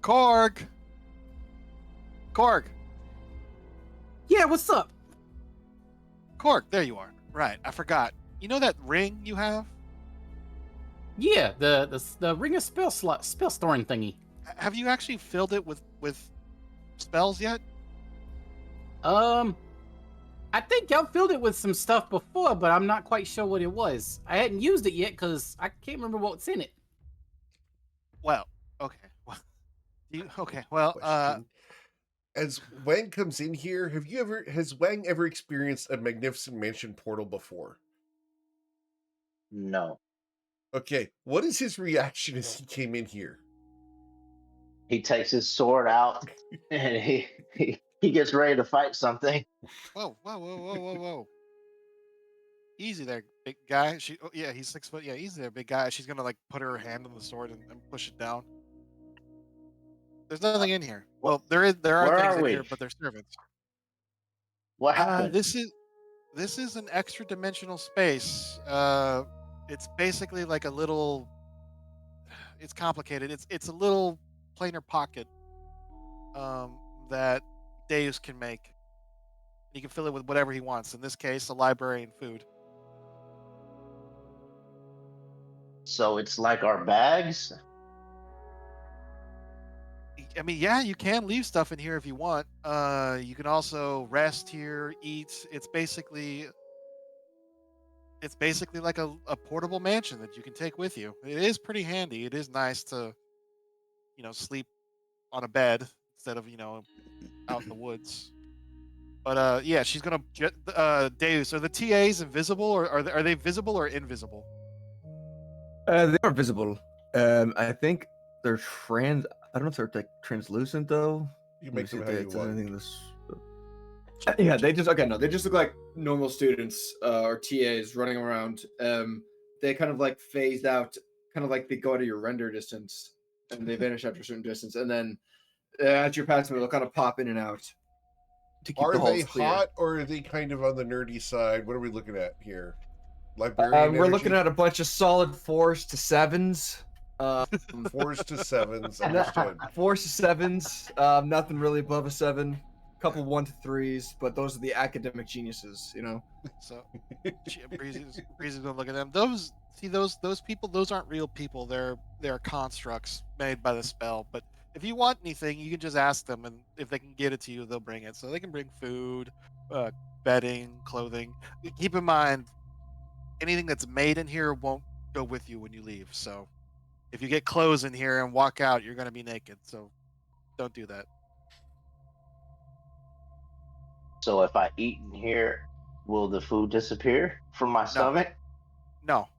Korg. Yeah, what's up? Korg, there you are. Right, I forgot. You know that ring you have? Yeah, the ring of spell storing thingy. Have you actually filled it with spells yet? I think I filled it with some stuff before, but I'm not quite sure what it was. I hadn't used it yet because I can't remember what's in it. Well, okay. Well, Question. As Wang comes in here, has Wang ever experienced a Magnificent Mansion portal before? No. Okay, what is his reaction as he came in here? He takes his sword out and he gets ready to fight something. Whoa. Easy there, big guy. He's 6 foot. Yeah, easy there, big guy. She's gonna like put her hand on the sword and push it down. There's nothing in here. Well, there are Where things are in we? here, but they're servants. What happened? This is an extra dimensional space. It's basically like a little. It's complicated. It's a little planar pocket that Deus can make. He can fill it with whatever he wants. In this case, a library and food. So it's like our bags? I mean, yeah, you can leave stuff in here if you want. You can also rest here, eat. It's basically like a portable mansion that you can take with you. It is pretty handy. It is nice to, sleep on a bed instead of, out in the woods. But yeah, she's gonna Deus. Are the TAs invisible, or are they visible or invisible? They are visible. I think they're I don't know if they're like translucent though. You Let me make see them if how they- you if there's want. anything in this. Yeah, they just look like normal students or TAs running around. They kind of like phased out, kind of like they go out of your render distance and they vanish after a certain distance, and then as you're passing them, they'll kind of pop in and out to keep Are the halls they clear. hot or are they kind of on the nerdy side? What are we looking at here? Librarian We're looking energy? at a bunch of solid 4s to 7s. 4s to 7s. Understood. 4s to 7s. Nothing really above a 7. couple 1 to 3s, but those are the academic geniuses, So Breezy's gonna look at them. Those people, those aren't real people. They're constructs made by the spell. But if you want anything, you can just ask them, and if they can get it to you, they'll bring it. So they can bring food, bedding, clothing. Keep in mind, anything that's made in here won't go with you when you leave. So if you get clothes in here and walk out, you're gonna be naked. So don't do that. So if I eat in here, will the food disappear from my No, stomach? no,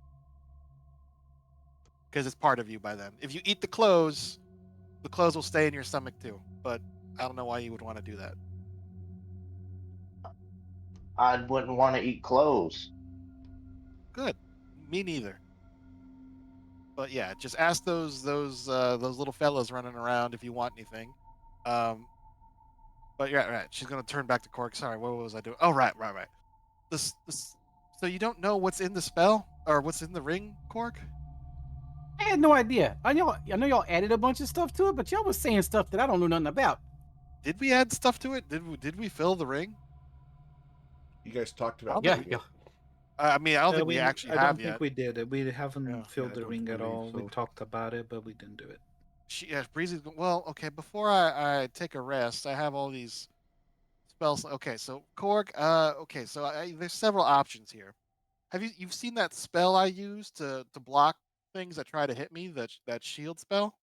because it's part of you by then. If you eat the clothes will stay in your stomach too. But I don't know why you would want to do that. I wouldn't want to eat clothes. Good. Me neither. But yeah, just ask those little fellas running around if you want anything. But yeah, right. She's gonna turn back to Cork. Sorry, what was I doing? Oh, right. This. So you don't know what's in the spell or what's in the ring, Cork? I had no idea. I know y'all added a bunch of stuff to it, but y'all was saying stuff that I don't know nothing about. Did we add stuff to it? Did we fill the ring? You guys talked about Yeah, doing it. yeah. I mean, I don't think we actually I don't have think yet. we did it. We haven't Yeah. filled I the don't ring at believe all. We so. talked about it, but we didn't do it. Breezy's well. Okay, before I take a rest, I have all these spells. Okay, so Korg. Okay, so there's several options here. You've seen that spell I use to block things that try to hit me? That shield spell.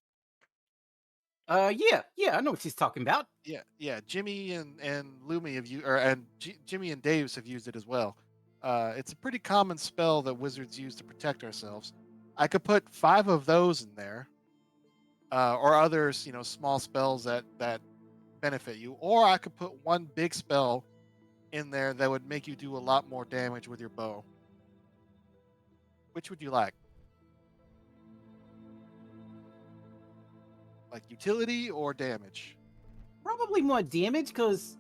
Yeah, I know what she's talking about. Yeah. Jimmy and Lumi have you or and Jimmy and Daves have used it as well. It's a pretty common spell that wizards use to protect ourselves. I could put 5 of those in there, or others, small spells that benefit you, or I could put one big spell in there that would make you do a lot more damage with your bow. Which would you like? Like utility or damage? Probably more damage because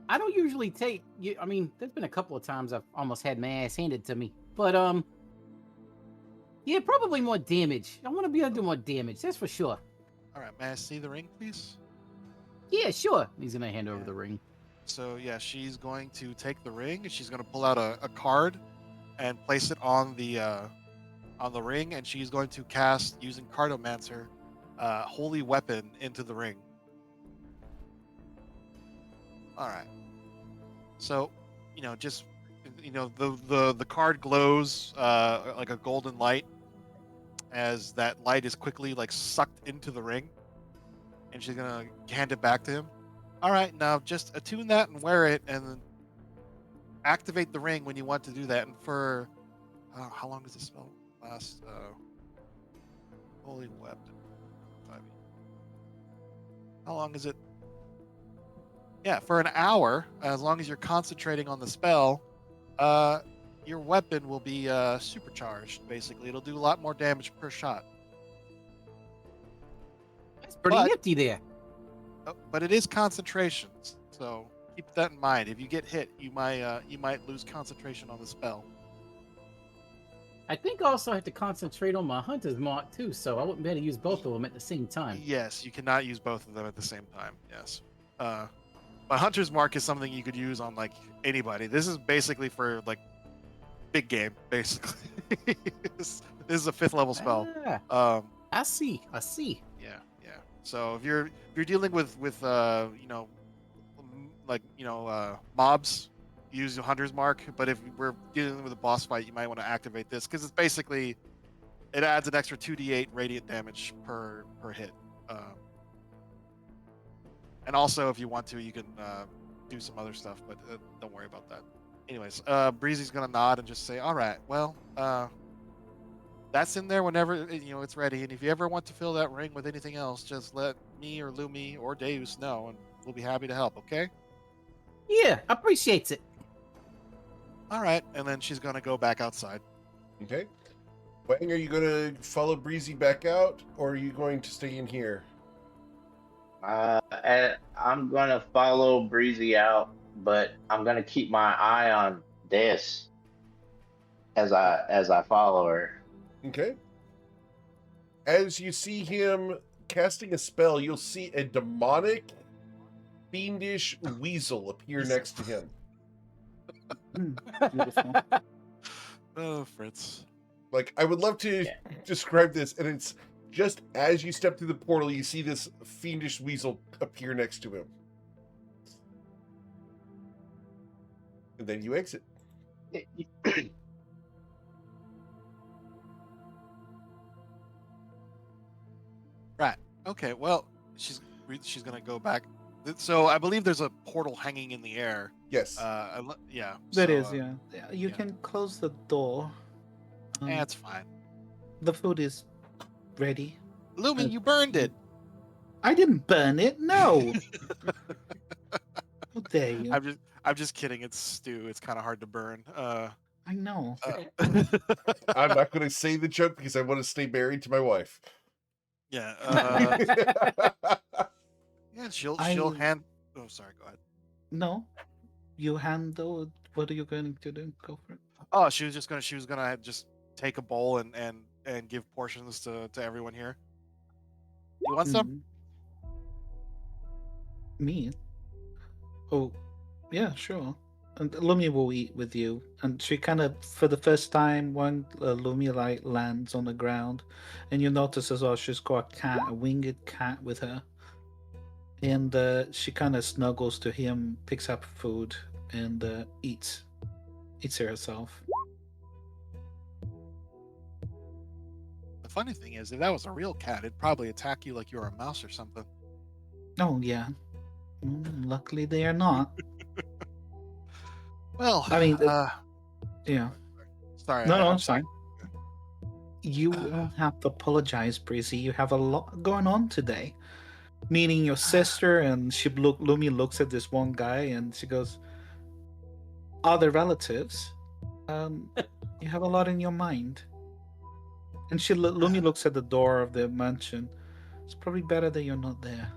I don't usually take. I mean, there's been a couple of times I've almost had my ass handed to me, but yeah, probably more damage. I want to be able to do more damage. That's for sure. All right, may I see the ring, please? Yeah, sure. He's gonna hand over the ring. So yeah, she's going to take the ring and she's going to pull out a card and place it on the ring, and she's going to cast using Cartomancer, Holy Weapon into the ring. All right. So, just the card glows like a golden light as that light is quickly like sucked into the ring, and she's gonna hand it back to him. All right, now just attune that and wear it, and then activate the ring when you want to do that. And for how long does this spell last? Holy Weapon. How long is it? Yeah, for an hour, as long as you're concentrating on the spell, your weapon will be supercharged, basically. It'll do a lot more damage per shot. That's pretty But- nifty there. But it is concentration, so keep that in mind. If you get hit, you might lose concentration on the spell. I think I also have to concentrate on my hunter's mark too, so I wouldn't be able to use both of them at the same time. Yes, you cannot use both of them at the same time. Yes. But Hunter's Mark is something you could use on like anybody. This is basically for like big game, basically. this is a 5th level spell. Ah, I see. Yeah. So if you're dealing with mobs, use Hunter's Mark. But if we're dealing with a boss fight, you might want to activate this because it's basically it adds an extra 2d8 radiant damage per hit. And also, if you want to, you can do some other stuff, but don't worry about that. Anyways, Breezy's gonna nod and just say, "All right, well, that's in there whenever it's ready. And if you ever want to fill that ring with anything else, just let me or Lumi or Deus know, and we'll be happy to help. Okay? Yeah, appreciates it. All right." And then she's gonna go back outside. Okay. Wang, are you going to follow Breezy back out, or are you going to stay in here? And I'm gonna follow Breezy out, but I'm gonna keep my eye on Des as I follow her. Okay. As you see him casting a spell, you'll see a demonic fiendish weasel appear next to him. Beautiful. Oh, Fritz. Like, I would love to Yeah. describe this, and it's just as you step through the portal, you see this fiendish weasel appear next to him. And then you exit. Right. Okay. Well, she's gonna go back. So I believe there's a portal hanging in the air. Yes. Yeah. That so, is, yeah. Yeah, you yeah. can close the door. That's fine. The food is ready. Lumi, you burned it. I didn't burn it. No. How dare you? I'm just kidding. It's stew. It's kind of hard to burn. I know. I'm not going to say the joke because I want to stay married to my wife. Yeah. Yeah. She'll I- hand. Oh, sorry. Go ahead. No. You handle. What are you going to do? Go for it. Oh, she was gonna just take a bowl and give portions to everyone here. You want some? Mm. Me? Oh, yeah, sure. And Lumi will eat with you. And she kind of, for the first time, when Lumi like lands on the ground, and you notice as well she's got a cat, a winged cat with her. And she kind of snuggles to him, picks up food, and eats it herself. The funny thing is, if that was a real cat, it'd probably attack you like you were a mouse or something. Oh yeah. Luckily they are not. Well, I mean, yeah. sorry. No, I'm it's sorry. fine. You won't have to apologize, Breezy. You have a lot going on today. Meeting your sister, and Lumi looks at this one guy, and she goes, "Other relatives? You have a lot in your mind." And Lumi looks at the door of the mansion. It's probably better that you're not there.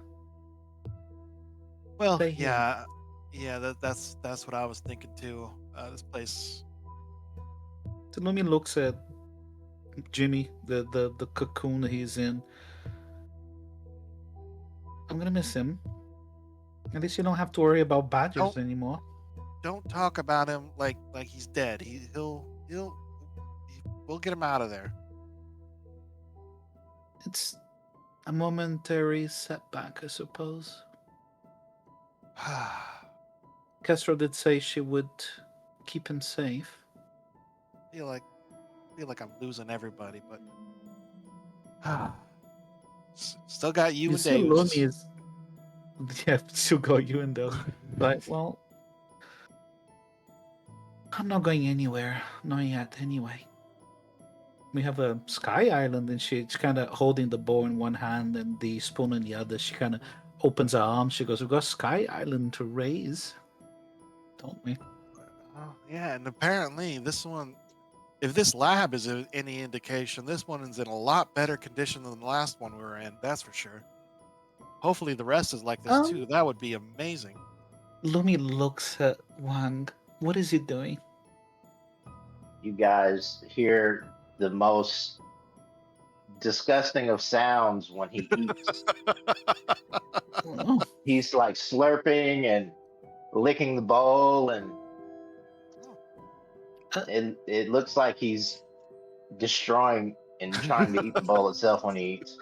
Well, Stay here. yeah. That's what I was thinking too. This place. So Lumi looks at Jimmy, the cocoon that he's in. I'm gonna miss him. At least you don't have to worry about badgers anymore. Don't talk about him like he's dead. We'll get him out of there. It's a momentary setback, I suppose. Castro did say she would keep him safe. feel like I'm losing everybody, but still got you and see Davis. Lumi is... Yeah, still got you and those. But, well, I'm not going anywhere. Not yet, anyway. We have a sky island, and she's kind of holding the bowl in one hand and the spoon in the other. She kind of opens her arms. She goes, "We've got sky island to raise, don't we?" Oh, yeah, and apparently this one, if this lab is any indication, this one is in a lot better condition than the last one we were in. That's for sure. Hopefully the rest is like this too. That would be amazing. Lumi looks at Wang. What is he doing? You guys hear the most disgusting of sounds when he eats. Oh, He's like slurping and licking the bowl, and it looks like he's destroying and trying to eat the bowl itself when he eats.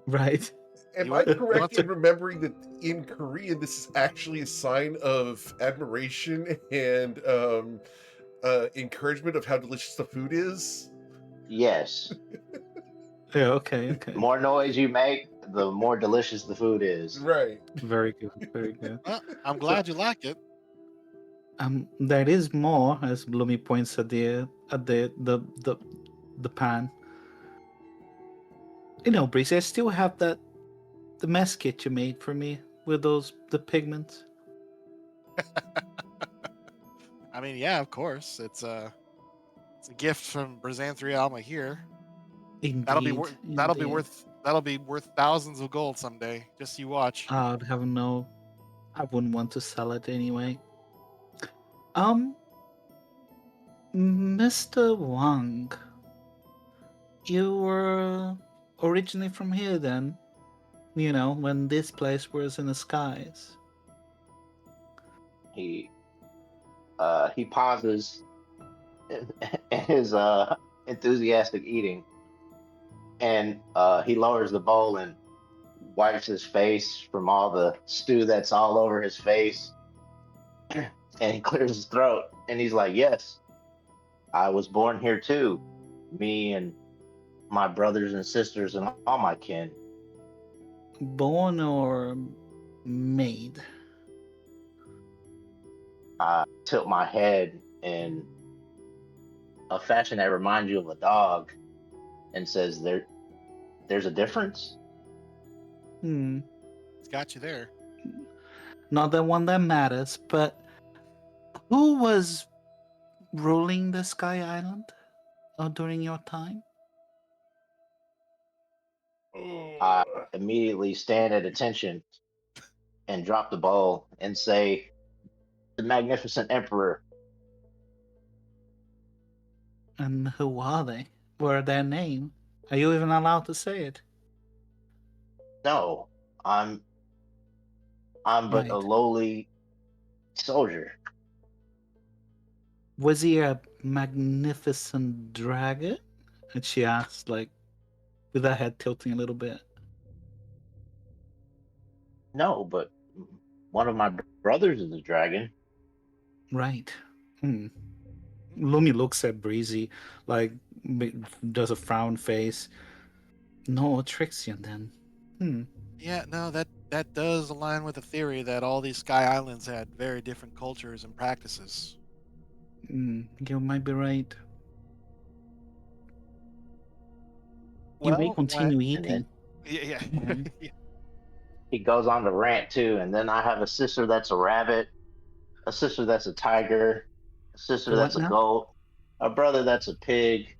right. Am You I want- correct in remembering that in Korean this is actually a sign of admiration and encouragement of how delicious the food is? Yes. Yeah, okay. The more noise you make, the more delicious the food is. Right. Very good, very good. Well, I'm glad you like it. There is more, as Lumi points at the pan. You know, Breezy, I still have the mess kit you made for me with the pigments. I mean, yeah, of course. It's a gift from Brazanthri Alma here. Indeed, That'll be indeed. worth thousands of gold someday. Just you watch. I wouldn't want to sell it anyway. Mr. Wang, you were originally from here then? You know, when this place was in the skies. He pauses in his enthusiastic eating, and he lowers the bowl and wipes his face from all the stew that's all over his face, and he clears his throat, and he's like, "Yes, I was born here too. Me and my brothers and sisters and all my kin." Born or made? I tilt my head in a fashion that reminds you of a dog and says, there's a difference?" Hmm. It's got you there. Not the one that matters, but who was ruling the Sky Island during your time? I immediately stand at attention and drop the bowl and say, "The Magnificent Emperor." And who are they? What are their name? Are you even allowed to say it? No, I'm but a Right. lowly soldier. Was he a magnificent dragon? And she asked, like, with her head tilting a little bit. No, but one of my brothers is a dragon. Right. Hmm. Lumi looks at Breezy, like, does a frown face. No, Trixian then. Hmm. Yeah, no, that does align with the theory that all these Sky Islands had very different cultures and practices. You might be right. You may Well, continue And then eating. yeah. Mhm. he goes on to rant too. And then I have a sister that's a rabbit, a sister that's a tiger, a sister The what that's a now? goat, a brother that's a pig.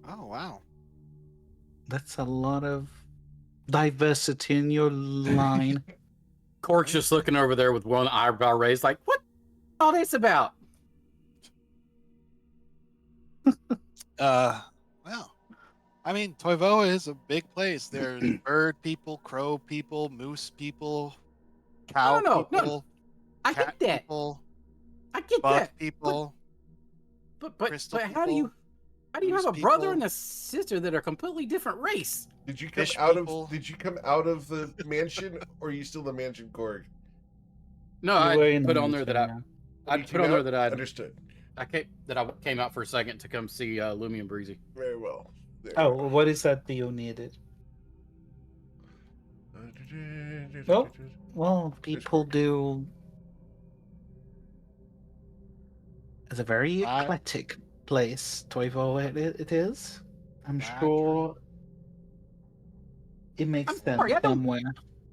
Oh wow. That's a lot of diversity in your line. Cork's just looking over there with one eyebrow raised, like, what all this about? Well, I mean, Toivoa is a big place. There's bird people, crow people, moose people, cow No. people, I cat get that. people, I get bug that. people, But crystal how do people, you moose have a brother people. and a sister that are completely different race? Did you come Fish out people. of? Did you come out of the mansion, or are you still the mansion, Korg? No, You were I in the put on there that mansion, I yeah. Oh, you put came on there out? that I Understood. came out for a second to come see Lumi and Breezy. Very well. There Oh, you what is that you needed? go. Well, people do. It's a very Right. eclectic place, Toivo. It is. I'm Right, sure it makes I'm sense sorry, I don't somewhere.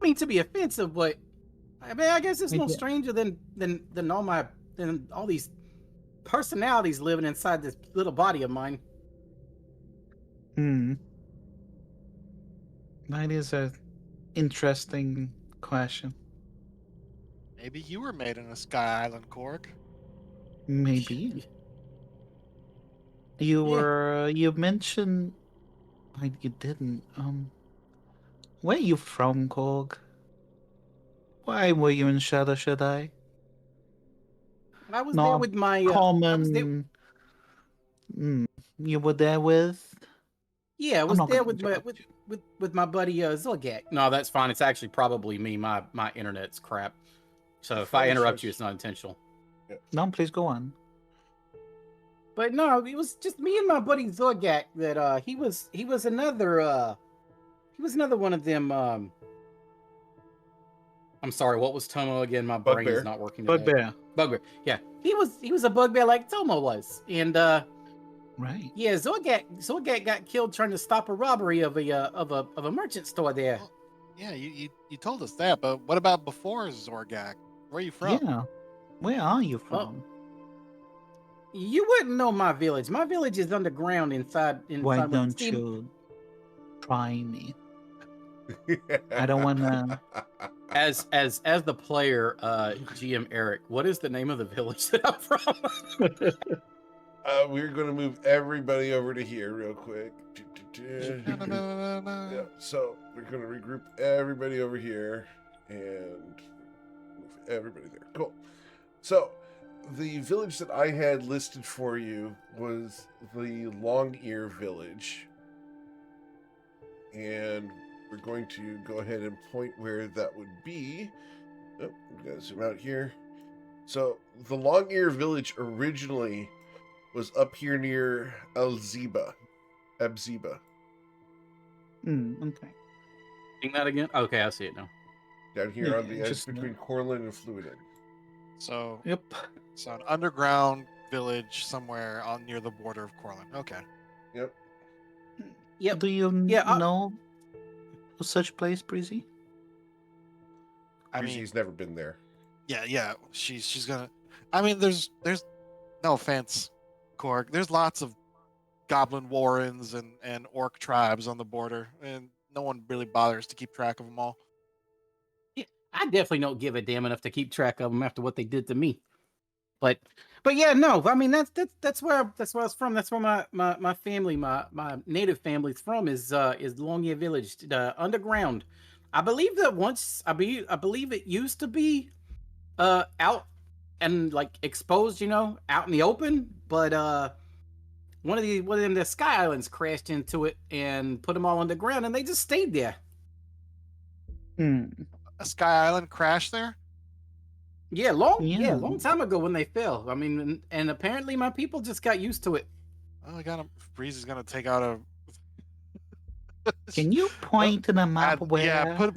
mean to be offensive, but I mean, I guess it's no Maybe- stranger than all these personalities living inside this little body of mine. That is a interesting question. Maybe you were made in a Sky Island, Korg. Maybe you Yeah. were. You mentioned. You didn't. Where you from, Korg? Why were you in Shadow Shaddai? I was there Not with my I was there. common. You were there with. Yeah, I I'm was not there gonna with my interrupt you. with my buddy Zolgak. No, that's fine. It's actually probably me. My internet's crap. So if I interrupt you, it's not intentional. No, please go on. But no, it was just me and my buddy Zolgak that he was another one of them I'm sorry, what was Tomo again? My brain Bugbear. is not working today. Bugbear. Bugbear. Yeah. He was a bugbear like Tomo was. And Right. yeah, Zolgak got killed trying to stop a robbery of a merchant store there. Well, yeah, you told us that, but what about before Zorgak? Where are you from? Yeah. Where are you Well, from? You wouldn't know my village. My village is underground inside. Why with don't steam- you try me? I don't wanna. As the player, GM Eric, what is the name of the village that I'm from? We're going to move everybody over to here real quick. No. Yeah, so we're going to regroup everybody over here and move everybody there. Cool. So, the village that I had listed for you was the Long Ear Village. And we're going to go ahead and point where that would be. Oh, I'm going to zoom out here. So, the Long Ear Village originally was up here near Abziba. Okay. Seeing that again? Okay, I see it now. Down here Yeah, on the edge just between Corlin and Fluiden. So Yep. it's an underground village somewhere on near the border of Corlin. Okay. Yep. Yep. Do you Yeah, know of such place, Breezy? I mean, Breezy's never been there. yeah. She's gonna. I mean, there's no offense, Korg. There's lots of goblin warrens and orc tribes on the border, and no one really bothers to keep track of them all. I definitely don't give a damn enough to keep track of them after what they did to me. But yeah, no. I mean, that's where I was from. That's where my family, my native family's from is Longyear Village, the underground. I believe that once I believe it used to be out and like exposed, out in the open. But one of them the Sky Islands crashed into it and put them all underground, and they just stayed there. A Sky Island crashed there. Yeah, long Yeah. time ago when they fell. I mean, and apparently my people just got used to it. Oh, I got him. Breeze is gonna take out a. Can you point to the map where? Yeah, put.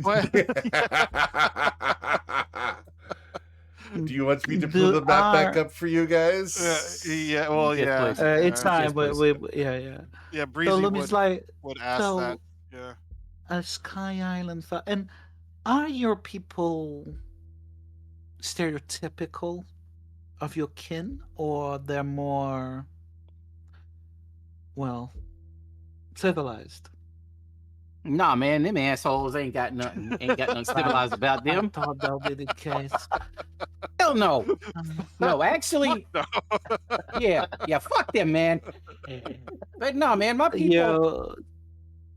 Do you want me to pull the map back up for you guys? Yeah. Well, Yes, yeah. please. It's fine, yes, but please. yeah. Yeah, Breezy So Lumi's like would ask so- that. Yeah. a Sky Island, and are your people stereotypical of your kin, or they're more, well, civilized? Nah, man, them assholes ain't got nothing civilized about I them. thought that would be the case. Hell no. No, actually, No. yeah, fuck them, man. But no, man, my people. Yo,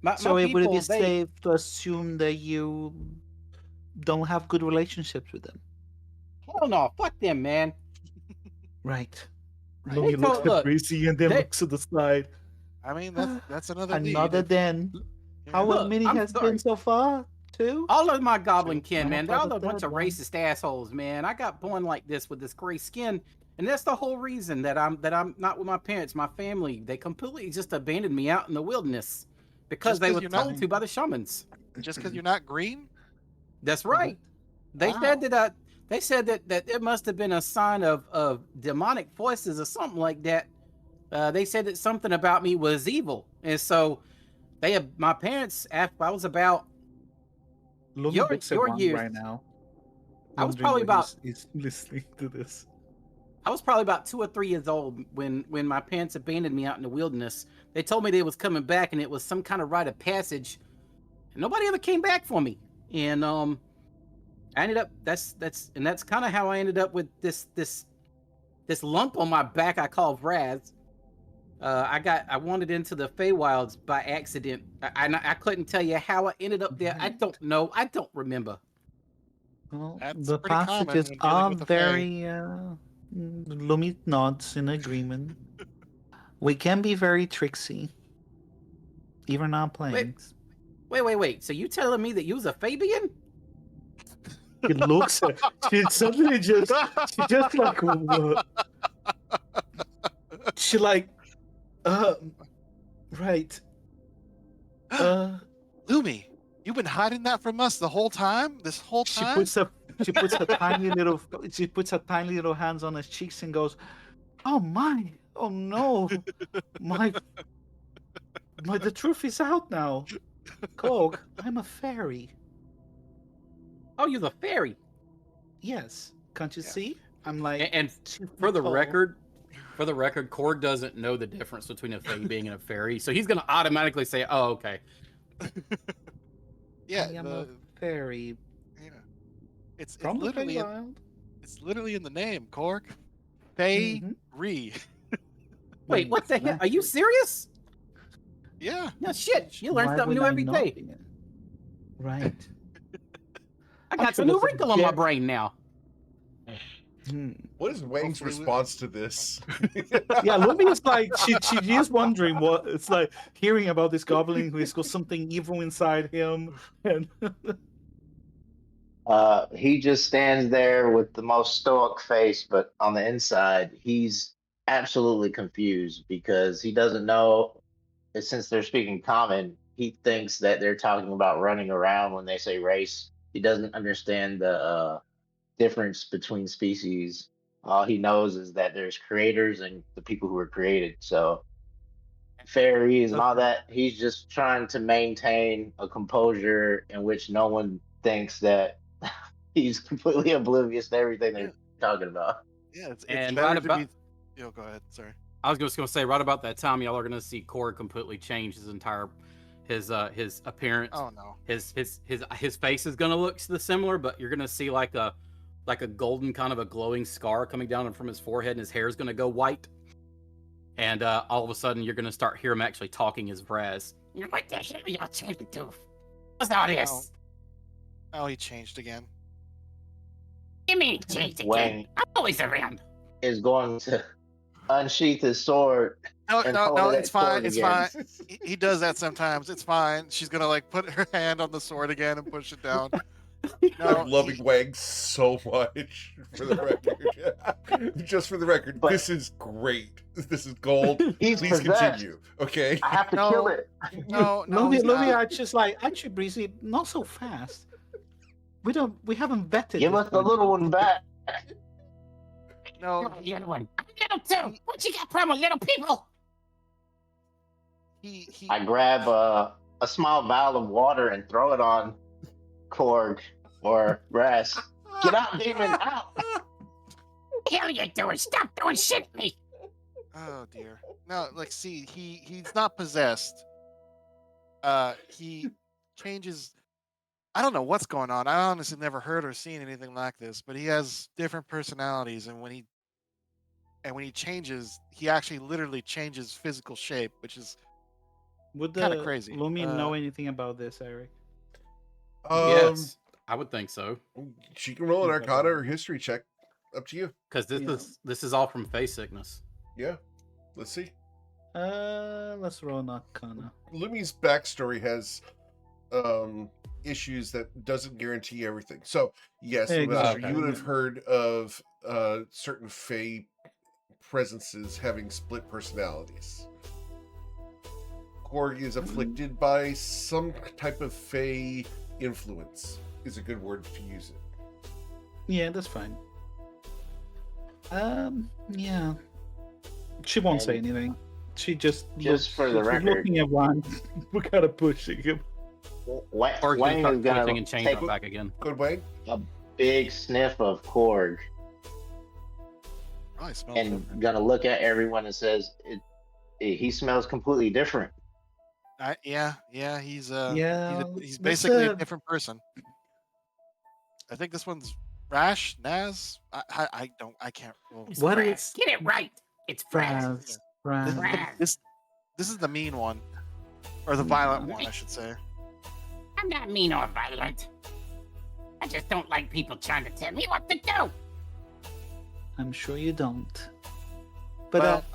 my so would it people, be they- safe to assume that you don't have good relationships with them? Hell no, fuck them, man. Right. They told- look, Breezy and then they- looks to the side. I mean, that's another lead. Another den. How Look, many I'm has sorry. been so far? 2? all of my goblin True. kin, man, they're all a bunch of One. racist assholes, man. I got born like this with this gray skin, and that's the whole reason that I'm not with my parents, my family. They completely just abandoned me out in the wilderness because Just they 'cause were you're not- told to by the shamans. Just because you're not green. That's right. They said that they said that it must have been a sign of demonic forces or something like that. They said that something about me was evil, and so my parents. After I was about, Lumi Your- looks at your one years- right now. I was wondering probably what about he's listening to this. I was probably about 2 or 3 years old when my parents abandoned me out in the wilderness. They told me they was coming back, and it was some kind of rite of passage. And nobody ever came back for me, and I ended up that's kind of how I ended up with this lump on my back I call Vraz. I wandered into the Feywilds by accident. I couldn't tell you how I ended up there. I don't know. I don't remember. Well, That's the pretty common passages when dealing are with the Fae. very. Lumi nods in agreement. We can be very tricksy, even our planes. Wait. So you telling me that you was a Fabian? She looks at. She suddenly just like what? She like, right. Lumi, you've been hiding that from us the whole time. This whole She time. puts her tiny little hands on his cheeks and goes, "Oh my, oh no, my, the truth is out now. Cog, I'm a fairy. Oh, you're the fairy. Yes, can't you Yeah. see? I'm like, And for the record, Cord doesn't know the difference between a Fae being and a fairy, so he's gonna automatically say, "Oh, okay." Yeah. I am a fairy Yeah. It's from the literally Feywild." it's literally in the name, Korg. Fae Mhm. Re. Wait, what the hell? Are you serious? Yeah. No shit. You learn Why something would new I every not day. be? Right. I I'm got sure some new that's a wrinkle on my very- brain now. Hmm. What is Wang's Hopefully we- response to this? Yeah, Lumi is like she is wondering what it's like hearing about this goblin who's got something evil inside him, and He just stands there with the most stoic face, but on the inside, he's absolutely confused because he doesn't know. Since they're speaking common, he thinks that they're talking about running around when they say race. He doesn't understand the difference between species. All he knows is that there's creators and the people who were created. So fairies and all that. He's just trying to maintain a composure in which no one thinks that he's completely oblivious to everything they're talking about. Yeah, it's And better right to about- be. Yo, go ahead. Sorry. I was just gonna say, right about that time, y'all are gonna see Korg completely change his entire his appearance. Oh no. His face is gonna look similar, but you're gonna see like a golden kind of a glowing scar coming down from his forehead, and his hair is gonna go white. And all of a sudden, you're gonna start hear him actually talking his Vraz. What the hell are y'all trying to do? What's all this? Oh, he changed again. You mean changed again? Wang I'm always around. is going to unsheath his sword. No, And no, hold no. it It's at fine. Korg It's again. fine. He does that sometimes. It's fine. She's gonna like put her hand on the sword again and push it down. No, I'm loving Wang so much. For the record, just for the record, But- this is great. This is gold. He's Please possessed. continue. Okay. I have to No. kill it. no, no. he's Lumi not. are just like actually Breezy, not so fast. We haven't vetted. Give this us the one. little one back. No, The other one. I'm little too. What you got problem with little people? he. I grab a small vial of water and throw it on Korg or Brass. Get out, demon, out! What the hell you doing? Stop throwing shit at me. Oh dear. No, like see, he's not possessed. He changes. I don't know what's going on. I honestly never heard or seen anything like this, but he has different personalities, and when he changes, he actually literally changes physical shape, which is Would kinda the crazy. Lumi know anything about this, Eric? Yes, I would think so. She can roll an Arcana or history check. Up to you. Because this is all from face sickness. Yeah. Let's see. Let's roll an Arcana. Lumi's backstory has issues that doesn't guarantee everything. So yes, Exactly. Master, you would have heard of certain Fey presences having split personalities. Korg is afflicted by some type of Fey influence, is a good word to use it. Yeah, that's fine. Yeah. She won't say And- anything. She just for the she's record. looking at one. We're kind of pushing him. Or Wang start is gonna twitching and change take them back again. Good Wang? a big sniff of Korg probably smells and different. gonna look at everyone and says, he smells completely different. Yeah, he's Yeah, he's that's basically a a- different person. I think this one's Rash Naz. I can't. Well, What is Get it right. It's Fraz? this, Fraz. this is the mean one, or the violent one, I should say. I'm not mean or violent. I just don't like people trying to tell me what to do. I'm sure you don't. But Well,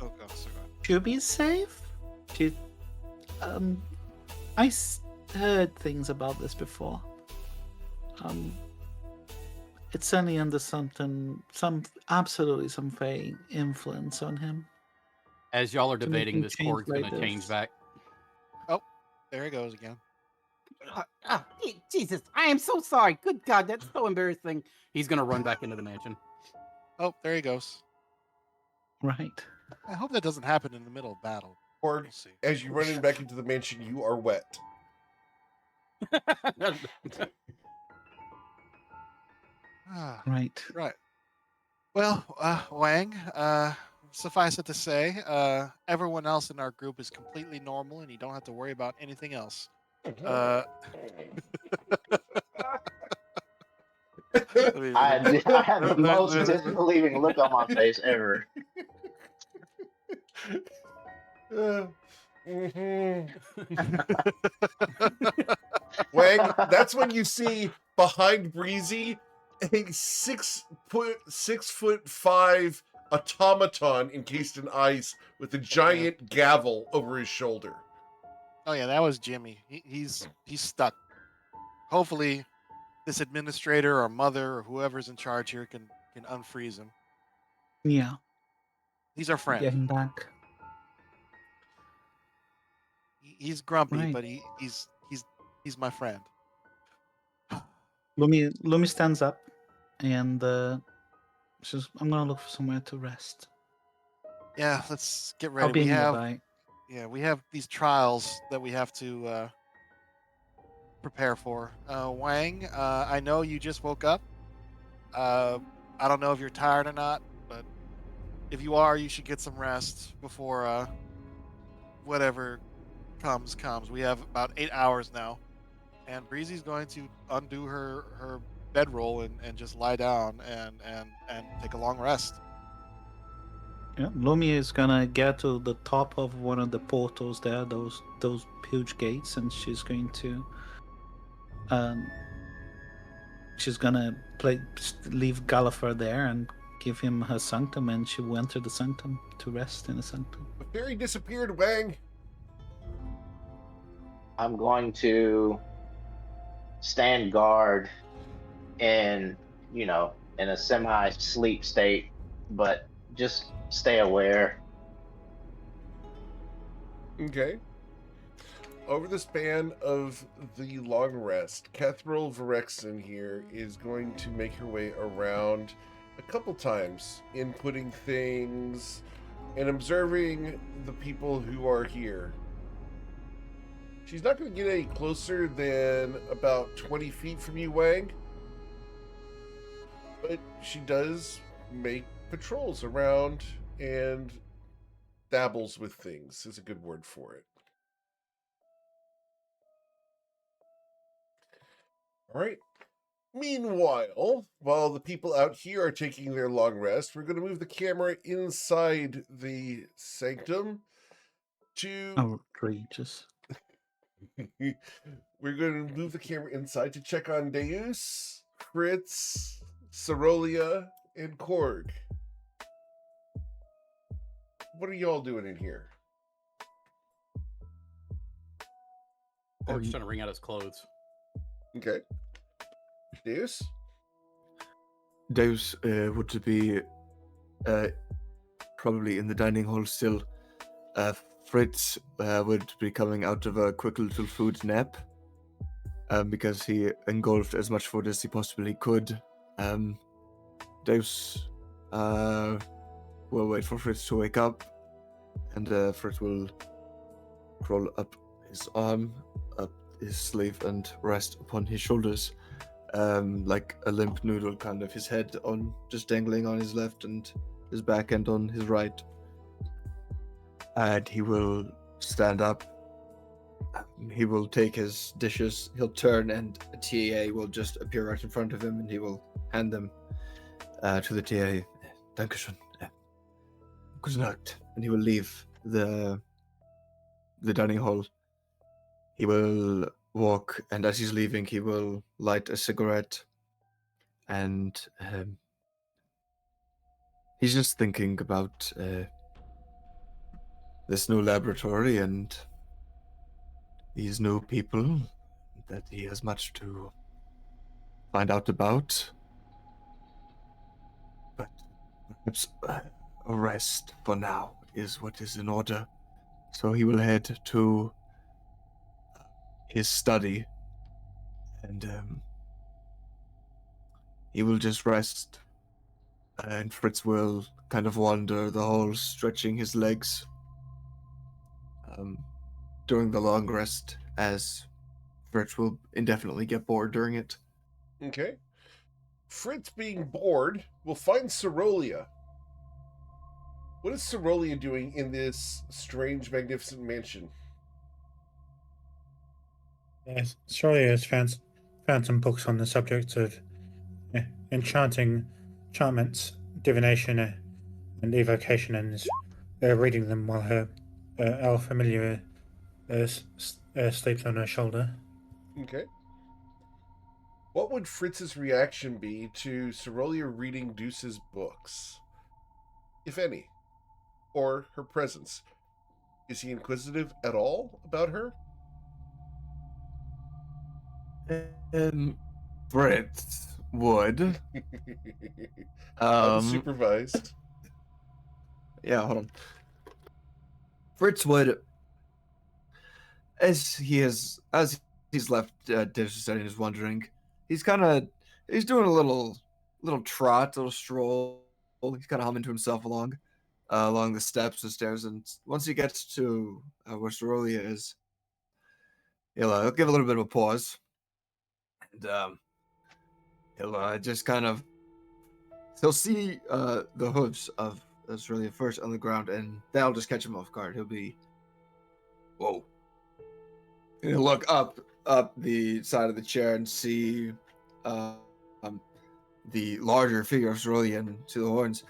oh god, so god. to be safe, I heard things about this before. It's certainly under some Fey influence on him. As y'all are To make debating, him this change Korg's like gonna change this. back. There he goes again. Oh, Jesus, I am so sorry. Good God, that's so embarrassing. He's gonna run back into the mansion. Oh, there he goes. Right. I hope that doesn't happen in the middle of battle. Korg, We'll see. as you run in back into the mansion, you are wet. Ah, Right. right. Well, Wang, suffice it to say, everyone else in our group is completely normal, and you don't have to worry about anything else. I mean, I have the most disbelieving look on my face ever. Mhm. Wang, that's when you see behind Breezy a 6 6'5" automaton encased in ice with a giant gavel over his shoulder. Oh yeah, that was Jimmy. He's stuck. Hopefully, this administrator or mother or whoever's in charge here can unfreeze him. Yeah, He's our friend. get him back. He's grumpy, Right. but he's my friend. Lumi stands up, and says, "I'm gonna look for somewhere to rest. Yeah, let's get I'll ready. be We have nearby." we have these trials that we have to prepare for. Wang, I know you just woke up. I don't know if you're tired or not, but if you are, you should get some rest before whatever comes. We have about 8 hours now, and Breezy's going to undo her bedroll and just lie down and take a long rest. Yeah, Lumi is gonna get to the top of one of the portals there, those huge gates, and she's going to leave Gallifrey there and give him her sanctum, and she will enter the sanctum to rest in the sanctum. The fairy disappeared, Wang. I'm going to stand guard in, in a semi-sleep state, but just stay aware. Okay. Over the span of the long rest, Kethril Varexen here is going to make her way around a couple times, inputting things and observing the people who are here. She's not going to get any closer than about 20 feet from you, Wang, but she does make patrols around and dabbles with things, is a good word for it. All right. Meanwhile, while the people out here are taking their long rest, we're going to move the camera inside the sanctum to... Outrageous. We're going to move the camera inside to check on Deus, Fritz, Cerolia, and Korg. What are y'all doing in here? Korg's trying to wring out his clothes. Okay. Deus? Deus would be probably in the dining hall still. Fritz would be coming out of a quick little food nap because he engulfed as much food as he possibly could. Deus will wait for Fritz to wake up, and Fritz will crawl up his arm, up his sleeve, and rest upon his shoulders. Like a limp noodle, kind of his head on just dangling on his left and his back end on his right. And he will stand up. He will take his dishes. He'll turn, and a TA will just appear right in front of him, and he will hand them to the TA. Dankeschön. Good night. And he will leave the dining hall. He will walk, and as he's leaving, he will light a cigarette, and he's just thinking about this new laboratory and these new people that he has much to find out about. But perhaps a rest for now is what is in order. So he will head to his study, and he will just rest, and Fritz will kind of wander the halls, stretching his legs during the long rest, as Fritz will indefinitely get bored during it. Okay. Fritz, being bored, will find Cerolia. What is Cerolia doing in this magnificent mansion? Yes, Shirley has found some books on the subject of enchantments, divination, and evocation, and is reading them while her elf familiar sleeps on her shoulder. Okay. What would Fritz's reaction be to Cerolia reading Deuce's books, if any, or her presence? Is he inquisitive at all about her? Fritz would. Unsupervised. Yeah, hold on. Fritz would, as he's left dishes and he's wondering, he's doing a little trot, a little stroll. He's kind of humming to himself along the steps and stairs, and once he gets to where Cerolia is, he'll give a little bit of a pause, and he'll just kind of he'll see the hooves of Cerolia first on the ground, and that'll just catch him off guard. He'll be, whoa. And he'll look up the side of the chair and see um, the larger figure of Cerolia and see the horns.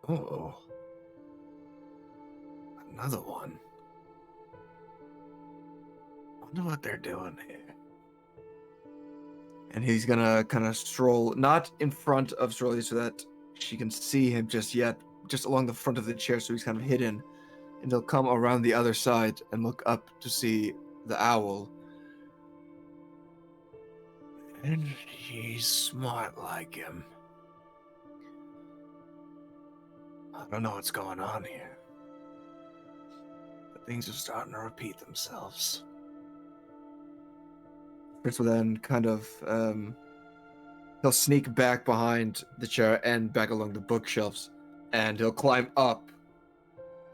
Oh, another one. Wonder what they're doing here. And he's gonna kind of stroll, not in front of Cerolia so that she can see him just yet, just along the front of the chair, so he's kind of hidden. And he'll come around the other side and look up to see the owl. And she's smart like him. I don't know what's going on here, but things are starting to repeat themselves. Fritz will then kind of, he'll sneak back behind the chair and back along the bookshelves, and he'll climb up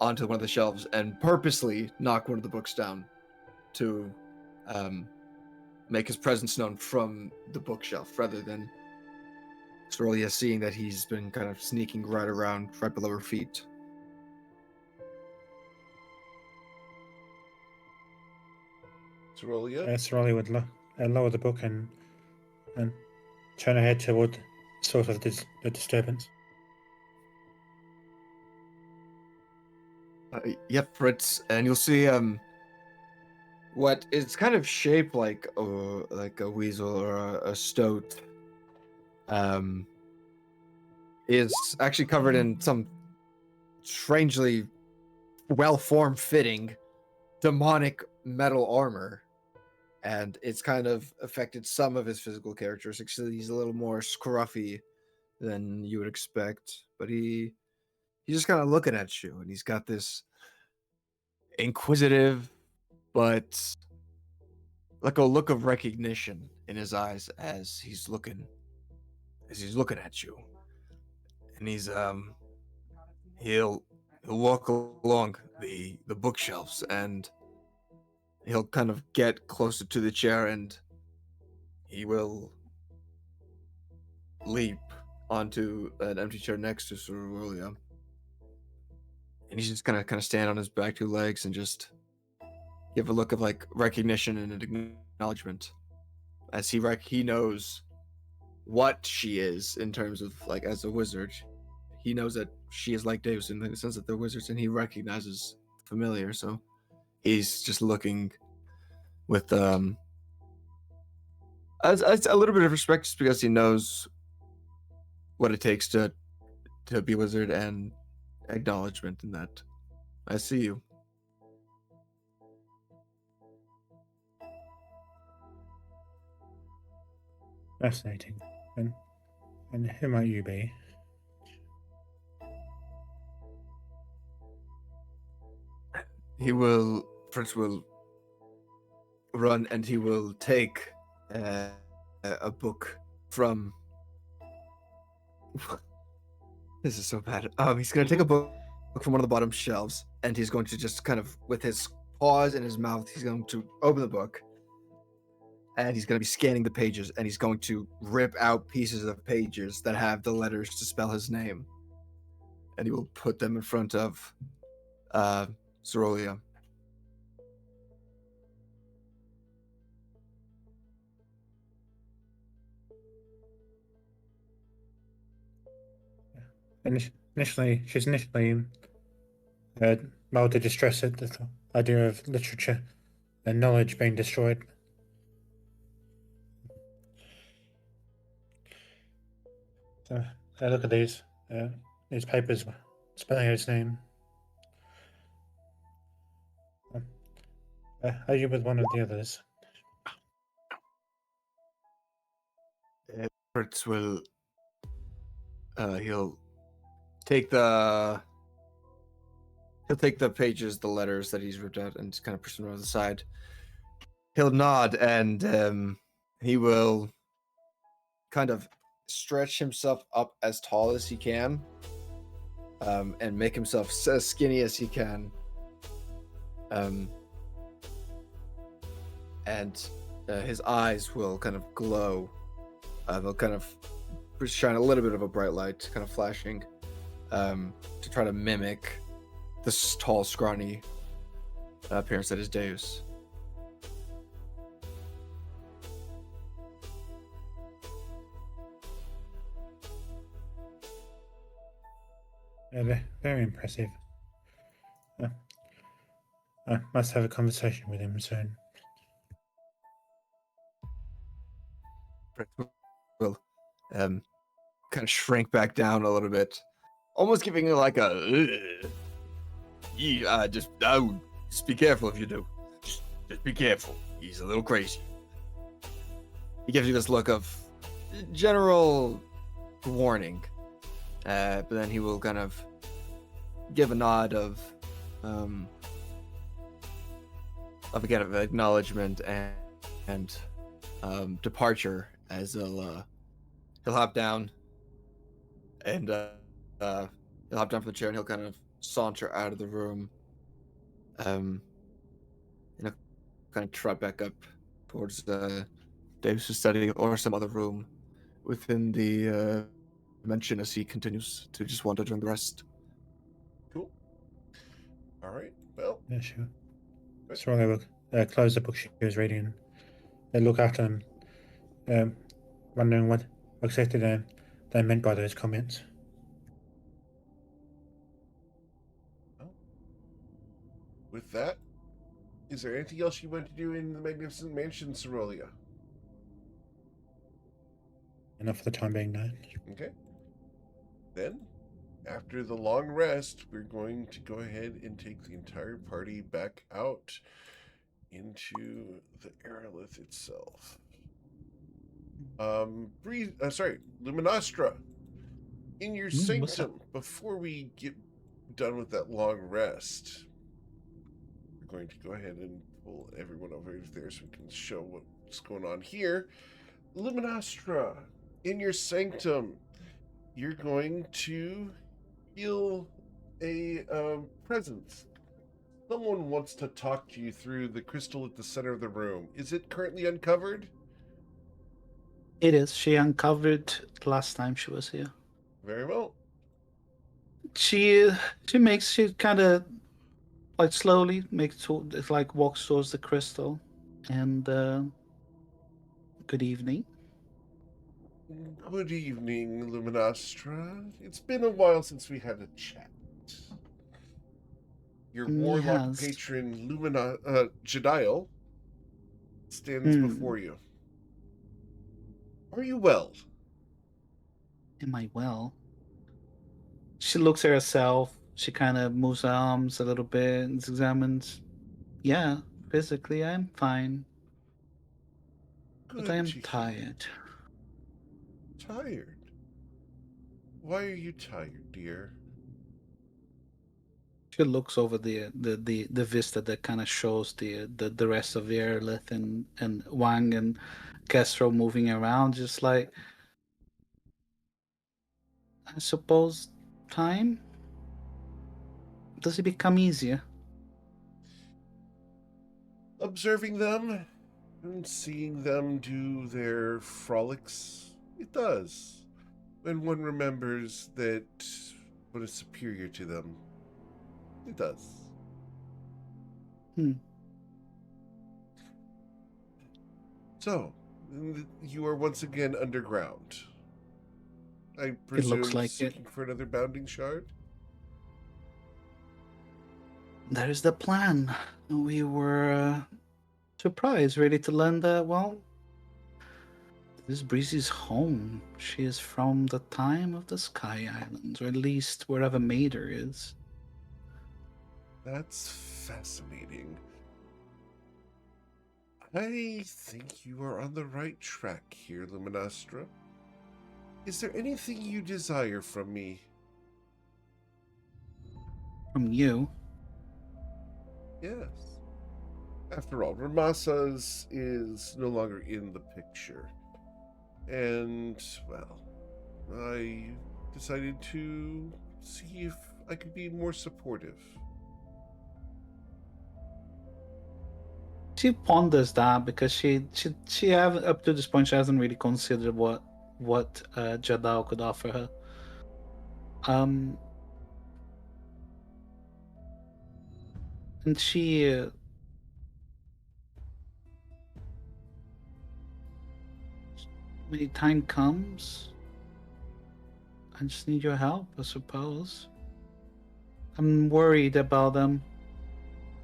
onto one of the shelves and purposely knock one of the books down to make his presence known from the bookshelf, rather than Cerolia seeing that he's been kind of sneaking right around, right below her feet. Cerolia? Cerolia would lower the book and turn her head toward sort of the disturbance. Yep, Fritz, and you'll see what is kind of shaped like a weasel or a stoat. Is actually covered in some strangely well-formed fitting demonic metal armor, and it's kind of affected some of his physical characteristics. So he's a little more scruffy than you would expect, but he's just kind of looking at you, and he's got this inquisitive but like a look of recognition in his eyes as he's looking at you. And he'll walk along the bookshelves, and he'll kind of get closer to the chair, and he will leap onto an empty chair next to Cerolia. And he's just gonna kind of stand on his back two legs and just give a look of like recognition and acknowledgement, as he knows what she is in terms of like as a wizard. He knows that she is like Deus in the sense that they're wizards, and he recognizes familiar. So he's just looking with as a little bit of respect, just because he knows what it takes to be a wizard, and acknowledgement in that. I see you. Fascinating. And who might you be? Fritz will run, and he will take a book from. This is so bad. He's gonna take a book from one of the bottom shelves, and he's going to just kind of, with his paws in his mouth, he's going to open the book, and he's going to be scanning the pages, and he's going to rip out pieces of pages that have the letters to spell his name, and he will put them in front of Cerolia. She's initially mildly distressed at the idea of literature and knowledge being destroyed. So look at these papers spelling out his name. Are you with one of the others? Fritz will. He'll take the. He'll take the pages, the letters that he's ripped out, and just kind of push them around the side. He'll nod, and he will kind of stretch himself up as tall as he can, and make himself as skinny as he can. And his eyes will kind of glow. They'll kind of shine a little bit of a bright light, kind of flashing, to try to mimic this tall, scrawny appearance that is Deus. Very impressive. I must have a conversation with him soon. Fritz will kind of shrink back down a little bit, almost giving you like a just be careful if you do. Just be careful. He's a little crazy. He gives you this look of general warning, but then he will kind of give a nod of again of acknowledgement and departure as he'll hop down and he'll hop down from the chair and he'll kind of saunter out of the room, kind of trot back up towards Davis's study or some other room within the mansion as he continues to just wander during the rest. Cool. All right. Well, Yeah, sure. So I will close the book she was reading and look at him, wondering what exactly they meant by those comments. with that, is there anything else you want to do in the Magnificent Mansion, Cerulia? Enough for the time being, no. Okay. Then, after the long rest, we're going to go ahead and take the entire party back out into the Aerolith itself. Luminostra, in your What's up? sanctum, before we get done with that long rest, we're going to go ahead and pull everyone over there so we can show what's going on here. Luminostra, in your sanctum, you're going to feel a presence. Someone wants to talk to you through the crystal at the center of the room. Is it currently uncovered? It is. She uncovered last time she was here. Very well. She kind of like slowly walks towards the crystal, and good evening. Good evening, Luminostra. It's been a while since we had a chat. Your warlock Yes. patron, Jediel, stands before you. Are you well? Am I well? She looks at herself. She kind of moves her arms a little bit and examines. Yeah, physically I'm fine, but I am to hear. tired. Tired? Why are you tired, dear? She looks over the vista that kind of shows the rest of the Aerolith and Wang and Castro moving around, just like, I suppose time? Does it become easier? Observing them and seeing them do their frolics, it does. When one remembers that what is superior to them, it does. So, you are once again underground. I presume looks like seeking for another bounding shard? That is the plan. We were surprised, ready to lend This Breezy's home. She is from the time of the Sky Islands, or at least wherever Mater is. That's fascinating. I think you are on the right track here, Luminastra. Is there anything you desire from me? From you? Yes. After all, Ramasas is no longer in the picture. And, well, I decided to see if I could be more supportive. She ponders that because she have up to this point she hasn't really considered what Jadao could offer her. And she when the time comes, I just need your help, I suppose. I'm worried about them.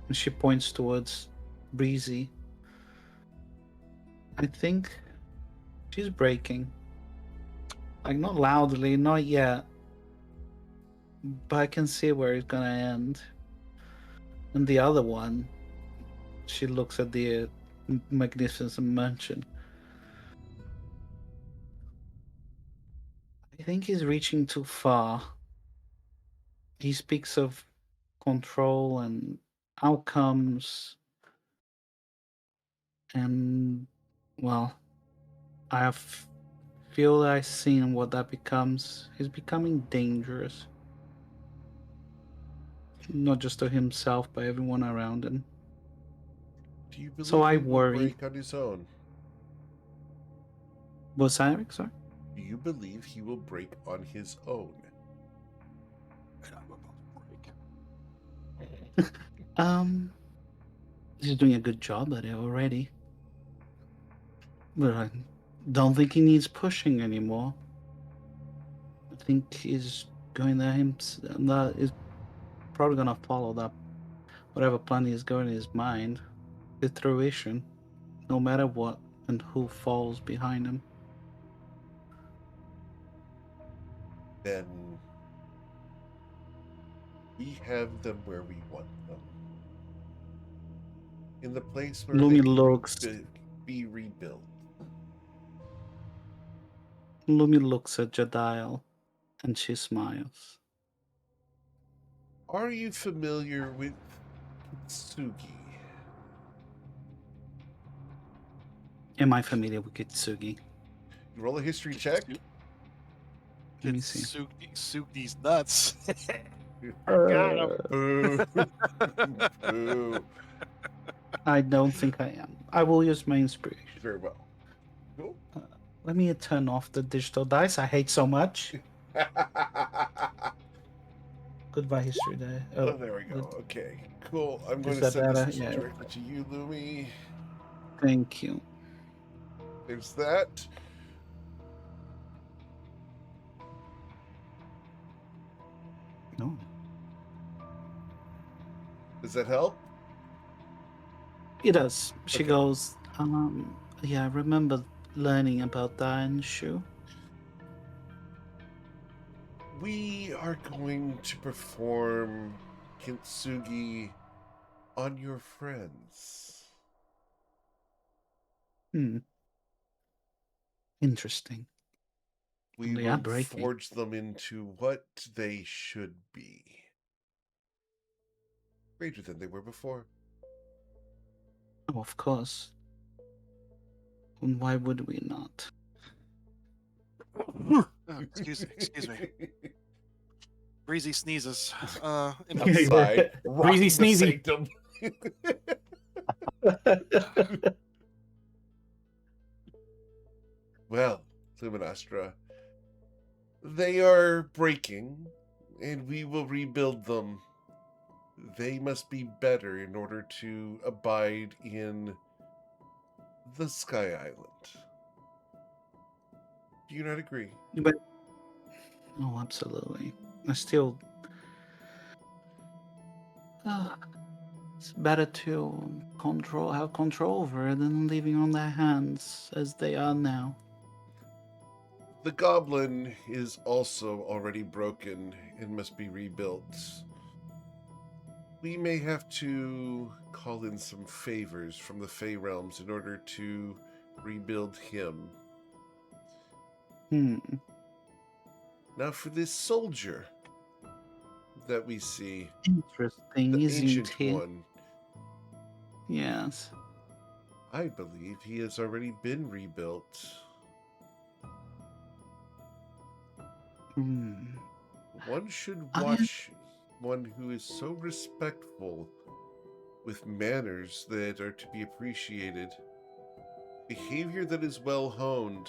And she points towards Breezy. I think she's breaking. Like, not loudly, not yet. But I can see where it's gonna end. And the other one, she looks at the magnificent mansion. I think he's reaching too far. He speaks of control and outcomes. And, well, feel I've seen what that becomes. He's becoming dangerous. Not just to himself, but everyone around him. Do you believe So I he will worry. break on his own? Was Eric, sorry? Do you believe he will break on his own? And I'm about to break. He's doing a good job at it already. But I don't think he needs pushing anymore. I think he's going there himself. That is probably gonna follow that whatever plan he's going in his mind to fruition, no matter what and who falls behind him. Then we have them where we want them. In the place where Lumi they can looks. be rebuilt. Lumi looks at Jadiel, and she smiles. Are you familiar with Kitsugi? Am I familiar with Kitsugi? Roll a history check. Let me see. Souk these nuts. Got him. Boo. Boo. I don't think I am. I will use my inspiration. Very well. Cool. Let me turn off the digital dice I hate so much. Goodbye, history day. Oh, there we go. Okay, cool. I'm going Is to that send better? this Yeah. directly to you, Lumi. Thank you. There's that. No. Does that help? It does. She Okay. goes, yeah, I remember learning about that in Shu. We are going to perform Kintsugi on your friends. Interesting. We They are will breaking. forge them into what they should be. Greater than they were before. Oh, of course. And why would we not? Oh, excuse me. Breezy sneezes. Outside, rocking the sneezing. sanctum. Well, Luminastra, they are breaking, and we will rebuild them. They must be better in order to abide in the Sky Island. Do you not agree? But oh, absolutely. I still. It's better to have control over it than leaving on their hands as they are now. The goblin is also already broken and must be rebuilt. We may have to call in some favors from the Fey realms in order to rebuild him. Hmm. Now, for this soldier that we see, Interesting, the isn't ancient he? one, Yes. I believe he has already been rebuilt. Hmm. One should I watch one who is so respectful, with manners that are to be appreciated, behavior that is well honed,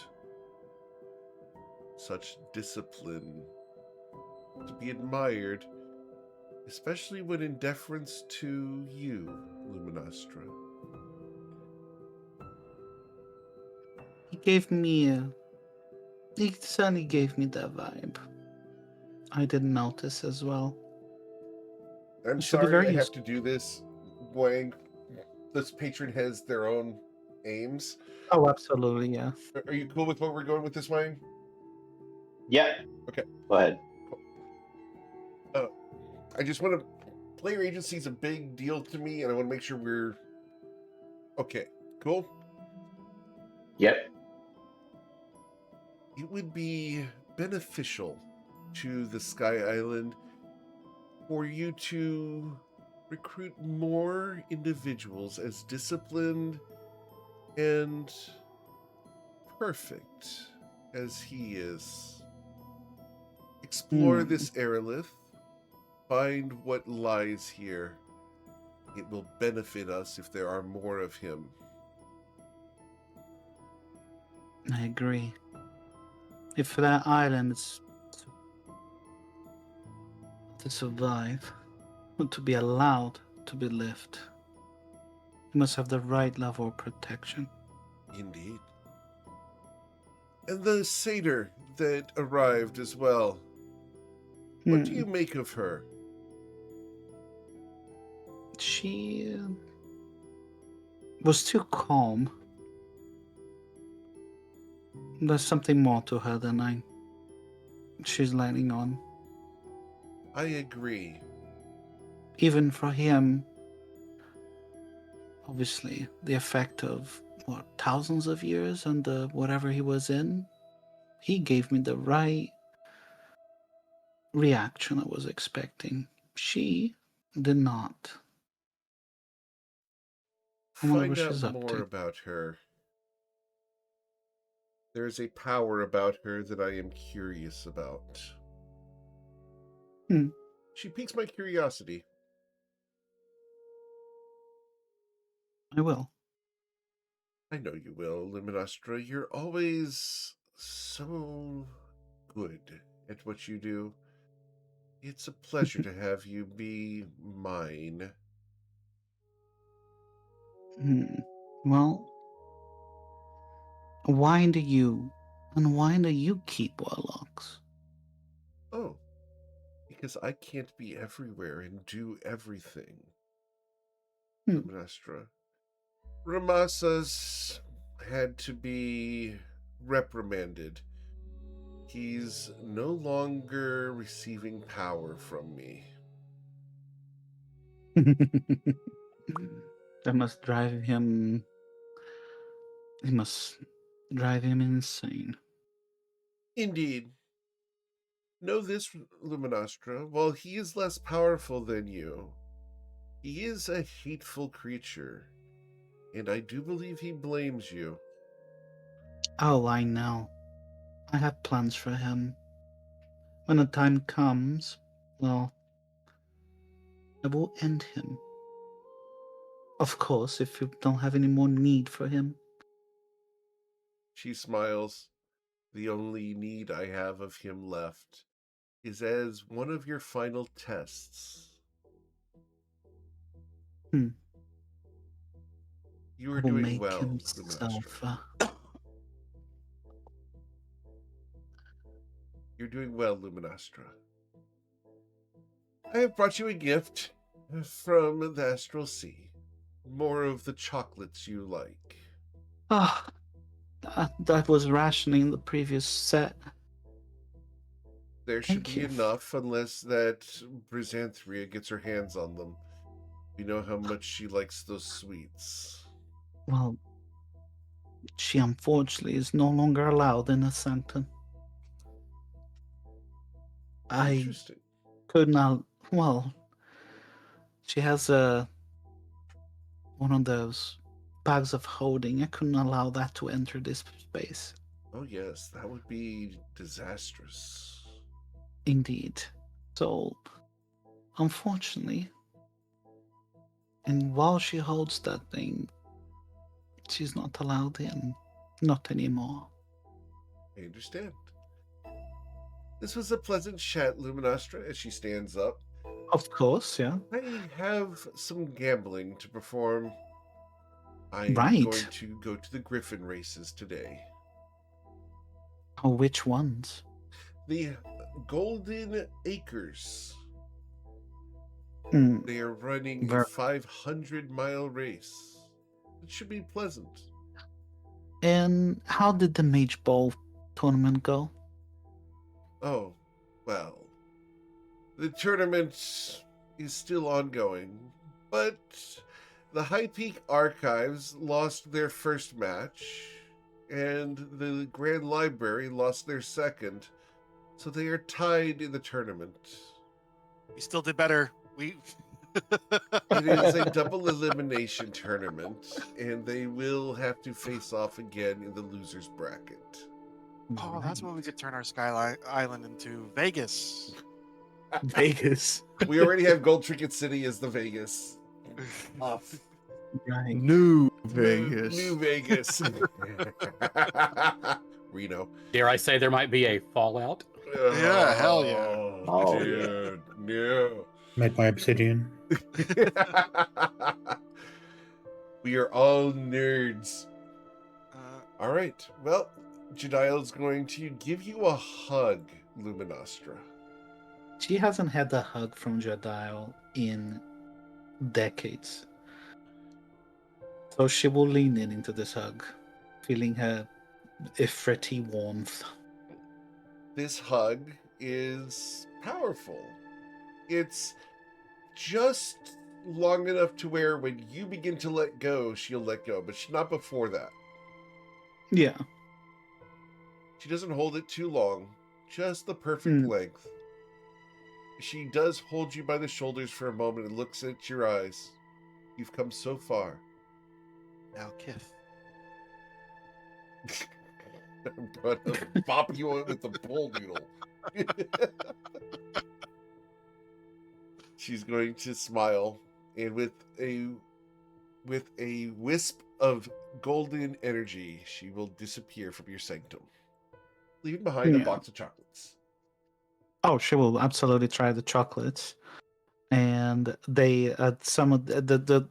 such discipline to be admired, especially when in deference to you, Luminostra. he gave me a. He certainly gave me that vibe. I didn't notice as well. I'm It should be sorry very I have to useful. do this, Wang. This patron has their own aims. Oh, absolutely, yeah. Are you cool with where we're going with this, Wang? Yep. Okay. Go ahead. I just want to. Player agency is a big deal to me, and I want to make sure we're okay. Cool. Yep. It would be beneficial to the Sky Island for you to recruit more individuals as disciplined and perfect as he is. Explore this aerolith, find what lies here. It will benefit us if there are more of him. I agree. If that island is to survive, or to be allowed to be lived, you must have the right level of protection. Indeed. And the satyr that arrived as well. What do you make of her? She was too calm. There's something more to her than she's letting on. I agree. Even for him, obviously, the effect of what, thousands of years under whatever he was in, he gave me the right reaction I was expecting. She did not. I wonder what Find out she's up more to. about her. There is a power about her that I am curious about. Hmm. She piques my curiosity. I will. I know you will, Luminostra. You're always so good at what you do. It's a pleasure to have you be mine. Well, why do you keep warlocks? Oh, because I can't be everywhere and do everything, Luminostra. Ramasas had to be reprimanded. He's no longer receiving power from me. That must drive him. It must drive him insane. Indeed. Know this, Luminostra, while he is less powerful than you, he is a hateful creature, and I do believe he blames you. Oh, I know. I have plans for him. When the time comes, well, I will end him. Of course, if you don't have any more need for him. She smiles. The only need I have of him left is as one of your final tests. You I are will doing make well, himself. Luminostra. You're doing well, Luminostra. I have brought you a gift from the Astral Sea. More of the chocolates you like. Ah, That was rationing the previous set. There should Thank be you. enough unless that Brysanthria gets her hands on them. You know how much she likes those sweets. Well, she unfortunately is no longer allowed in the sanctum. I Interesting. could not. Well, she has one of those bags of holding. I couldn't allow that to enter this space. Oh yes, that would be disastrous. Indeed. So, unfortunately, and while she holds that thing, she's not allowed in. Not anymore. I understand. This was a pleasant chat, Luminostra, as she stands up. Of course, yeah. I have some gambling to perform. I am Right. going to go to the Griffin races today. Oh, which ones? The Golden Acres. Hmm. They are running a Ver- 500-mile race. It should be pleasant. And how did the Mage Ball tournament go? Oh, well. The tournament is still ongoing, but the High Peak Archives lost their first match, and the Grand Library lost their second, so they are tied in the tournament. We still did better. We. It is a double elimination tournament, and they will have to face off again in the loser's bracket. Oh, that's when we could turn our Skyline Island into Vegas. Vegas. We already have Gold Trinket City as the Vegas. Off. Right. New Vegas. New Vegas. Reno. Dare I say there might be a fallout? Yeah, hell yeah. Oh, dude, no. Made by Obsidian. We are all nerds. All right. Well, Jedile's going to give you a hug, Luminostra. She hasn't had a hug from Jediel in decades. So she will lean into this hug, feeling her Ifriti warmth. This hug is powerful. It's just long enough to where when you begin to let go, she'll let go, but not before that. Yeah. She doesn't hold it too long, just the perfect length. She does hold you by the shoulders for a moment and looks at your eyes. You've come so far. Now, Kith. I'm gonna bop you with the bull noodle. She's going to smile, and with a wisp of golden energy, she will disappear from your sanctum, leaving behind a box of chocolates. Oh, she will absolutely try the chocolates, and they some of the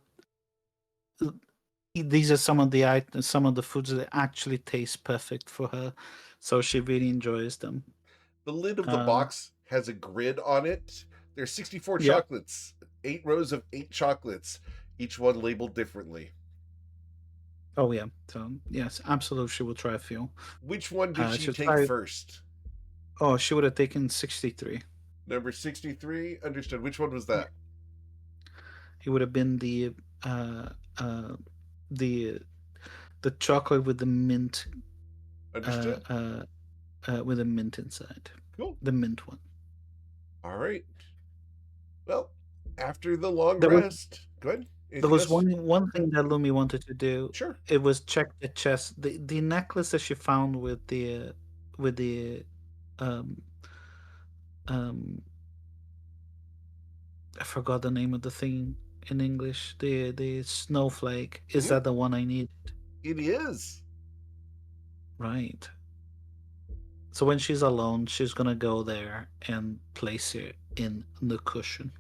these are some of the items, some of the foods that actually taste perfect for her, so she really enjoys them. The lid of the box has a grid on it. There's 64 Yeah. chocolates, 8 rows of 8 chocolates, each one labeled differently. Oh yeah, so yes, absolutely, she will try a few. Which one did she she'll take try- first? Oh, she would have taken 63. Number 63. Understood. Which one was that? It would have been the chocolate with the mint. Understood. With a mint inside. Cool. The mint one. All right. Well, after the long There was- rest, go ahead. There was Anything else? one thing that Lumi wanted to do. Sure. It was check the chest. The necklace that she found with the I forgot the name of the thing in English. The snowflake. Is that the one I need? It is. Right. So when she's alone, she's gonna go there and place it in the cushion.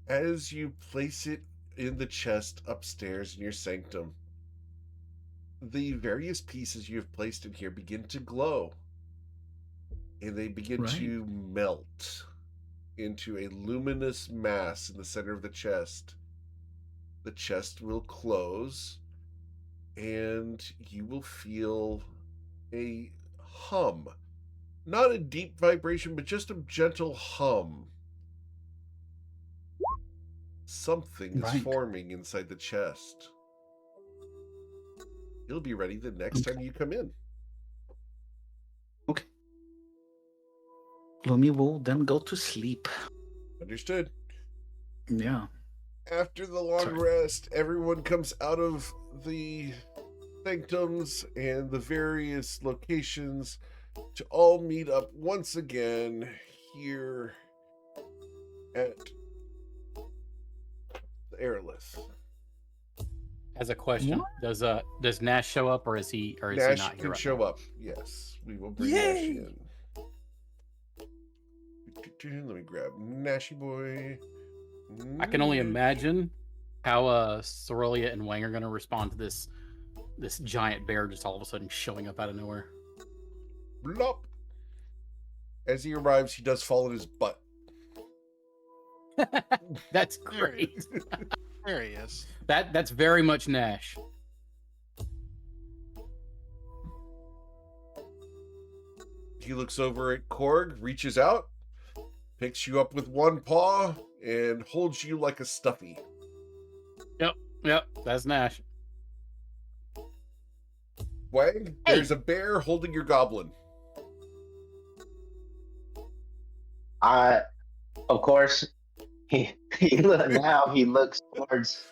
As you place it in the chest upstairs in your sanctum, the various pieces you have placed in here begin to glow. And they begin Right. to melt into a luminous mass in the center of the chest. The chest will close, and you will feel a hum. Not a deep vibration, but just a gentle hum. Something is Right. forming inside the chest. You'll be ready the next time you come in. Okay. Lumi will then go to sleep. Understood. Yeah. After the long Sorry. rest, everyone comes out of the sanctums and the various locations to all meet up once again here at the Airlith. As a question, does Nash show up, or is he Nash not here can right show now? up. Yes, we will bring Nash in. Let me grab Nashy boy. I can only imagine how Sorelia and Wang are going to respond to this giant bear just all of a sudden showing up out of nowhere. Blop. As he arrives, he does fall in his butt. That's There he great. There he is. That's very much Nash. He looks over at Korg, reaches out, picks you up with one paw, and holds you like a stuffy. Yep, that's Nash. Wang, there's a bear holding your goblin. Of course, he now he looks towards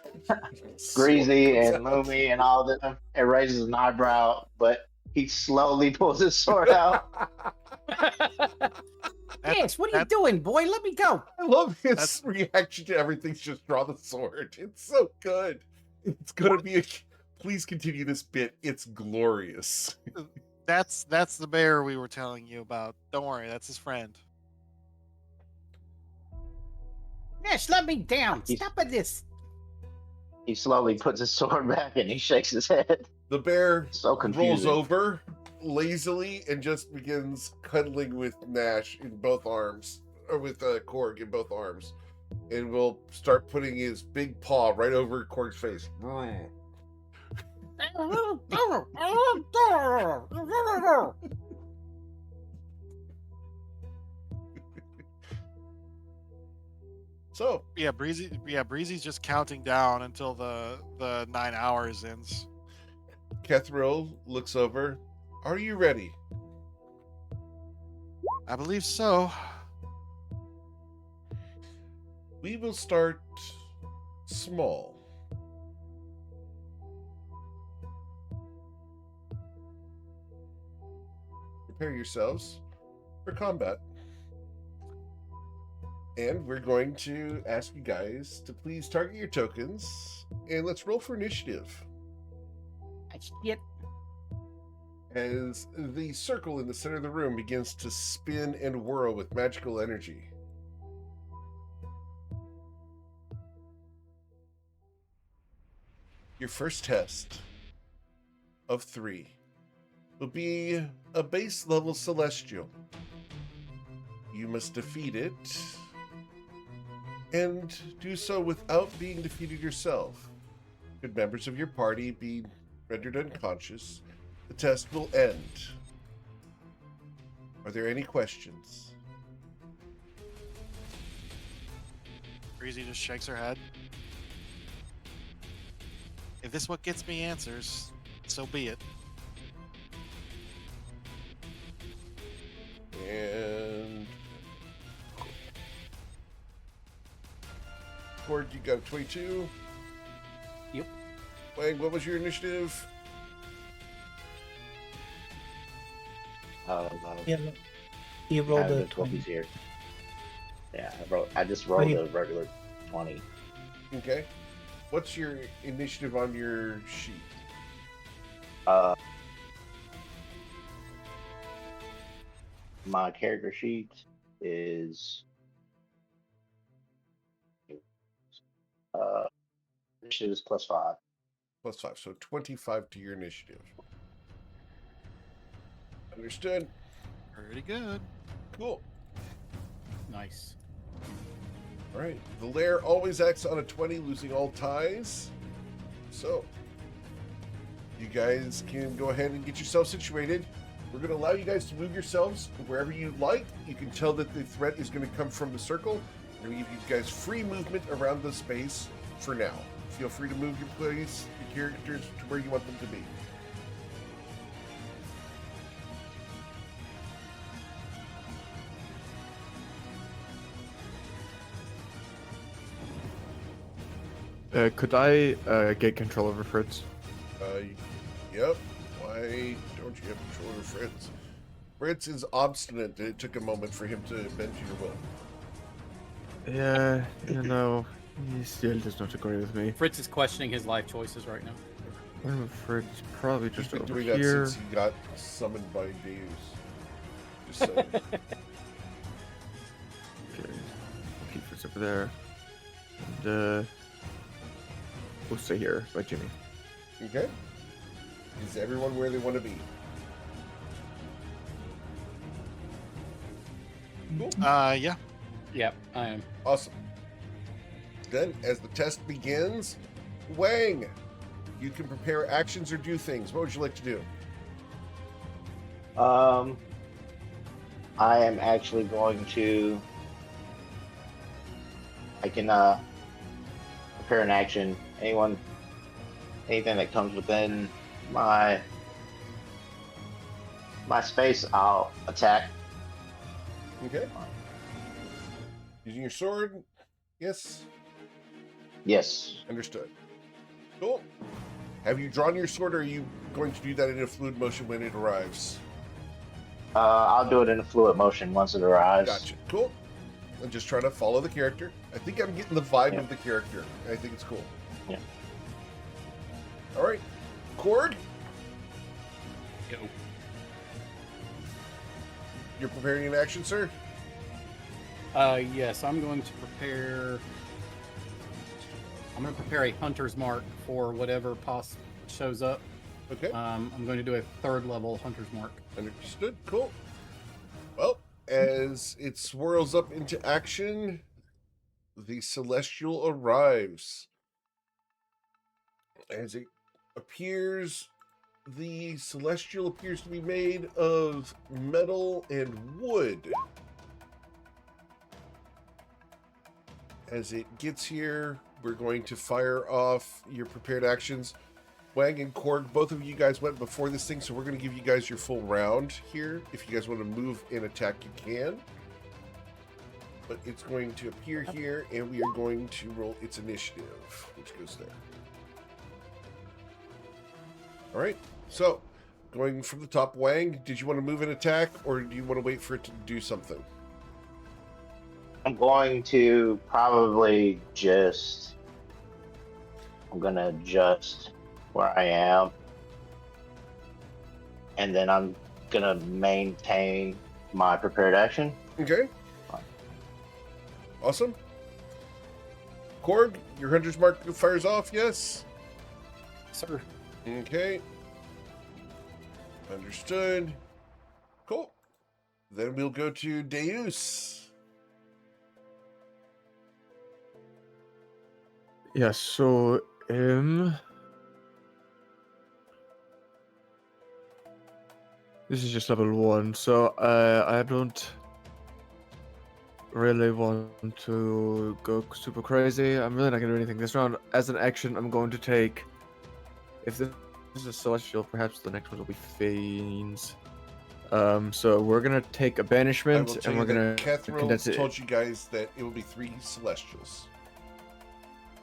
Greasy and Lumi and all them and raises an eyebrow, but he slowly pulls his sword out. Yes, what are you doing, boy? Let me go. I love his That's- reaction to everything's just draw the sword. It's so good. It's gonna be a. Please continue this bit. It's glorious. That's the bear we were telling you about. Don't worry, that's his friend. Nash, let me down. He's- Stop at this. He slowly puts his sword back and he shakes his head. The bear So rolls confusing. over lazily and just begins cuddling with Nash in both arms, or with Korg in both arms, and will start putting his big paw right over Korg's face. So, Breezy's just counting down until the 9 hours ends. Kethriel looks over. Are you ready? I believe so. We will start small. Prepare yourselves for combat. And we're going to ask you guys to please target your tokens, and let's roll for initiative. Shit. As the circle in the center of the room begins to spin and whirl with magical energy. Your first test of 3 will be a base level celestial. You must defeat it and do so without being defeated yourself. Could members of your party be rendered unconscious, the test will end. Are there any questions? Breezy just shakes her head. If this what gets me answers, so be it. And Cord, you got a 22. Yep. Wang, what was your initiative? Yeah, look, you rolled a 20. Here. Yeah, I just rolled you- a regular 20. Okay. What's your initiative on your sheet? My character sheet is initiative is +5. +5, so 25 to your initiative. Understood. Pretty good. Cool. Nice. All right. The lair always acts on a 20, losing all ties. So, You guys can go ahead and get yourselves situated. We're going to allow you guys to move yourselves wherever you like. You can tell that the threat is going to come from the circle. We're going to give you guys free movement around the space for now. Feel free to move your characters to where you want them to be. Could I get control over Fritz? Yep. Why don't you have control over Fritz? Fritz is obstinate. It took a moment for him to bend to your will. Yeah, he still does not agree with me. Fritz is questioning his life choices right now. I'm Fritz probably He's just been over doing here. that since he got summoned by Deus. Just saying. Okay, I'll keep Fritz over there. And we'll stay here by Jimmy. Okay. Is everyone where they want to be? Cool. Yeah. Yep, I am. Awesome. Then, as the test begins, Wang, you can prepare actions or do things. What would you like to do? I am actually going to. I can prepare an action. Anything that comes within my space, I'll attack. Okay. Using your sword? Yes. Yes. Understood. Cool. Have you drawn your sword, or are you going to do that in a fluid motion when it arrives? I'll do it in a fluid motion once it arrives. Gotcha. Cool. I'm just trying to follow the character. I think I'm getting the vibe Yeah. of the character. I think it's cool. Yeah. All right. Cord, Yo. you're preparing an action, sir? Yes, I'm going to prepare. I'm going to prepare a hunter's mark for whatever shows up. Okay. I'm going to do a 3rd level hunter's mark. Understood. Cool. Well, as it swirls up into action, the Celestial arrives. As it appears, the Celestial appears to be made of metal and wood. As it gets here, we're going to fire off your prepared actions. Wang and Korg, both of you guys went before this thing, so we're going to give you guys your full round here. If you guys want to move and attack, you can. But it's going to appear here, and we are going to roll its initiative, which goes there. All right, so going from the top, Wang, did you want to move and attack, or do you want to wait for it to do something? I'm going to probably just. I'm gonna adjust where I am, and then I'm gonna maintain my prepared action. Okay. Awesome. Korg, your hunter's mark fires off, yes? Sir. Okay. Understood. Cool. Then we'll go to Deus. Yeah, so this is just level 1, so I don't really want to go super crazy. I'm really not gonna do anything this round. As an action, I'm going to take, if this is a celestial, perhaps the next one will be fiends. So we're gonna take a I will banishment, tell and you we're gonna that condense Kethril it. told you guys that it will be 3 Celestials.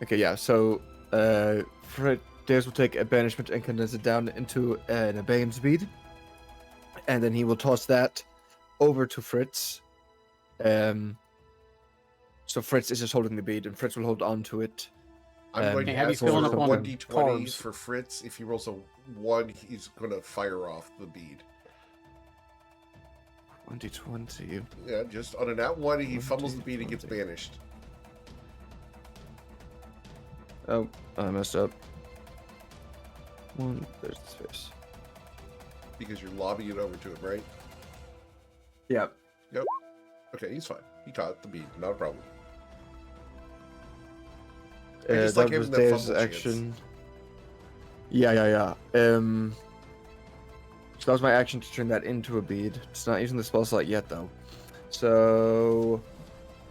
Okay, yeah, so Deus will take a banishment and condense it down into an abeyance bead. And then he will toss that over to Fritz. So Fritz is just holding the bead, and Fritz will hold on to it. I'm going to have you ask filling for up on 1d20 carbs? for Fritz. If he rolls a 1, he's going to fire off the bead. 1d20. Yeah, just on a nat 1, he fumbles the bead and gets 1d20. banished. Oh, I messed up. There's the space. Because you're lobbing it over to him, right? Yeah. Okay, he's fine. He caught the bead, not a problem. I just like That having was that Deus' fumble chance. action. Yeah. So that was my action to turn that into a bead. It's not using the spell slot yet, though. So,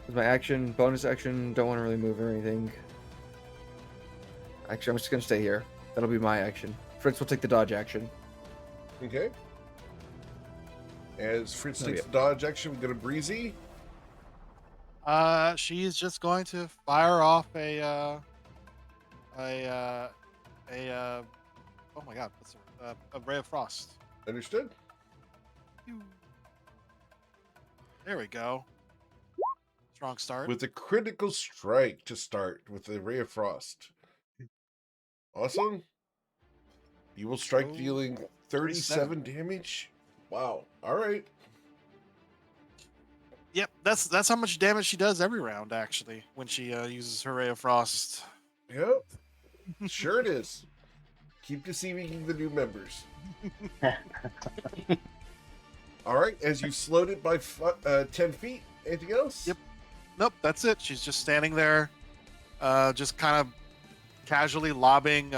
that's my action, bonus action. Don't want to really move or anything. Actually, I'm just gonna stay here. That'll be my action. Fritz will take the dodge action. Okay. As Fritz Oh, takes yeah. the dodge action, we go to Breezy. She's just going to fire off oh my god, what's a ray of frost. Understood? There we go. Strong start. With a critical strike to start with the Ray of Frost. Awesome. You will strike, So, dealing 37 damage. Wow. All right. Yep, that's how much damage she does every round, actually, when she uses her ray of frost. Yep. Sure it is. Keep deceiving the new members. All right. As you slowed it by 10 feet. Anything else? Yep. Nope, that's it. She's just standing there, just kind of casually lobbing.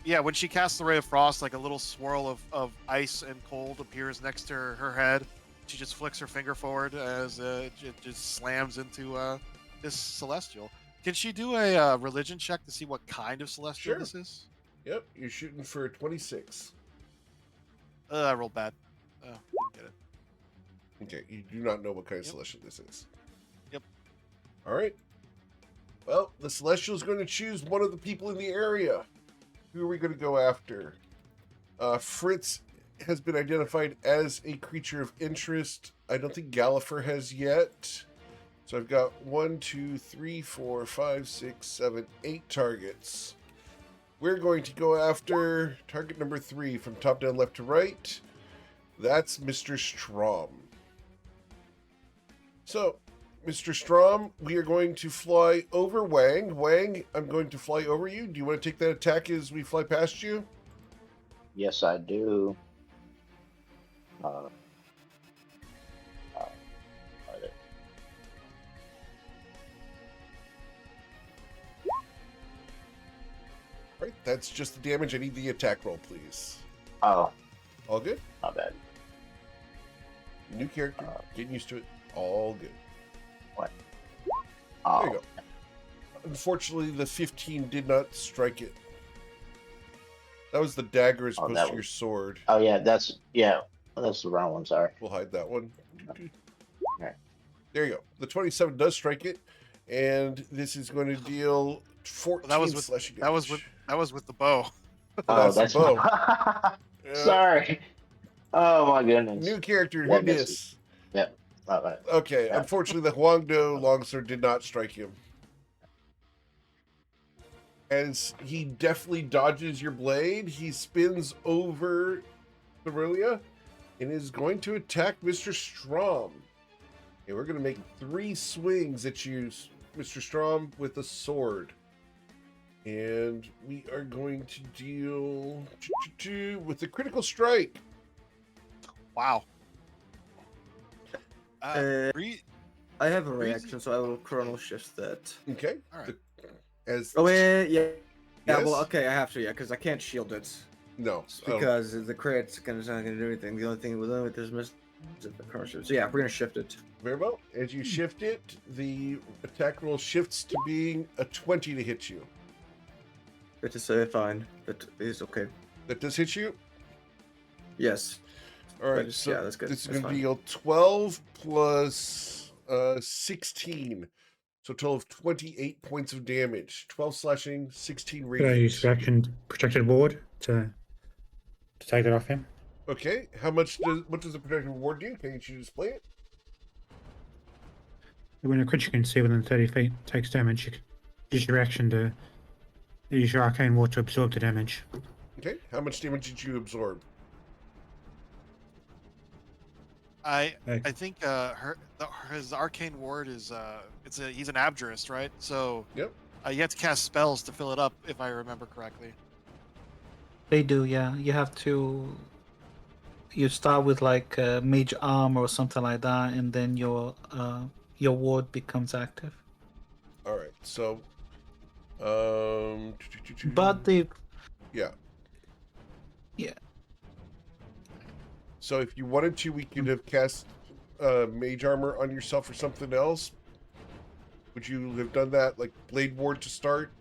Yeah, when she casts the ray of frost, like a little swirl of ice and cold appears next to her head. She just flicks her finger forward as it just slams into this celestial. Can she do a religion check to see what kind of celestial Sure. this is? Yep. You're shooting for a 26. I rolled bad. Didn't get it. Okay. You do not know what kind of Yep. celestial this is. Yep. All right. Well, the celestial is going to choose one of the people in the area. Who are we going to go after? Fritz has been identified as a creature of interest. I don't think Gallifrey has yet. So I've got 1, 2, 3, 4, 5, 6, 7, 8 targets. We're going to go after target number 3 from top down, left to right. That's Mr. Strom. So, Mr. Strom, we are going to fly over Wang. Wang, I'm going to fly over you. Do you want to take that attack as we fly past you? Yes, I do. Uh, Right, that's just the damage. I need the attack roll, please. oh, All good? not bad. New character, getting used to it. All good. What? There Oh, you go. Unfortunately, the 15 did not strike it. That was the dagger as Oh, opposed that to your was- sword. oh yeah, that's the wrong one. Sorry. We'll hide that one. Alright. There you go. The 27 does strike it, and this is going to deal 14 That was with slashing that was damage. with the bow. Oh, That's the bow. Yeah. Sorry. Oh my goodness. New character, That who misses. dis? Not bad. Okay, Yeah. unfortunately, the Huangdo longsword did not strike him. As he deftly dodges your blade, he spins over Cerulia and is going to attack Mr. Strom. And we're going to make 3 swings at you, Mr. Strom, with a sword. And we are going to deal with a critical strike. Wow. Uh, Bree- I have a Breezy- reaction, so I will chrono shift that. Okay. All right. As Oh, yeah. Yeah, well, Yes? okay, I have to, yeah, because I can't shield it. No. It's because the crit's it's not going to do anything. The only thing with it is miss the chrono shift. So, yeah, we're going to shift it. Very well. As you shift it, the attack roll shifts to being a 20 to hit you. It is fine. That is okay. That does hit you? Yes. All right. But, So yeah, that's good. this is That's going to fine. deal 12 plus 16. So a total of 28 points of damage. 12 slashing, 16 Could I use radiant. reaction protected ward to take that off him? Okay. What does the protective ward do? Can you display it? When a creature can see within 30 feet takes damage, you can use your reaction to use your arcane ward to absorb the damage. Okay. How much damage did you absorb? I Okay. think his arcane ward is he's an abjurist, right? So Yep. you have to cast spells to fill it up, if I remember correctly. They do, yeah. You have to. You start with like mage arm or something like that, and then your ward becomes active. All right. So, But Yeah. Yeah. So if you wanted to, we could have cast mage armor on yourself or something else. Would you have done that, like Blade Ward to start?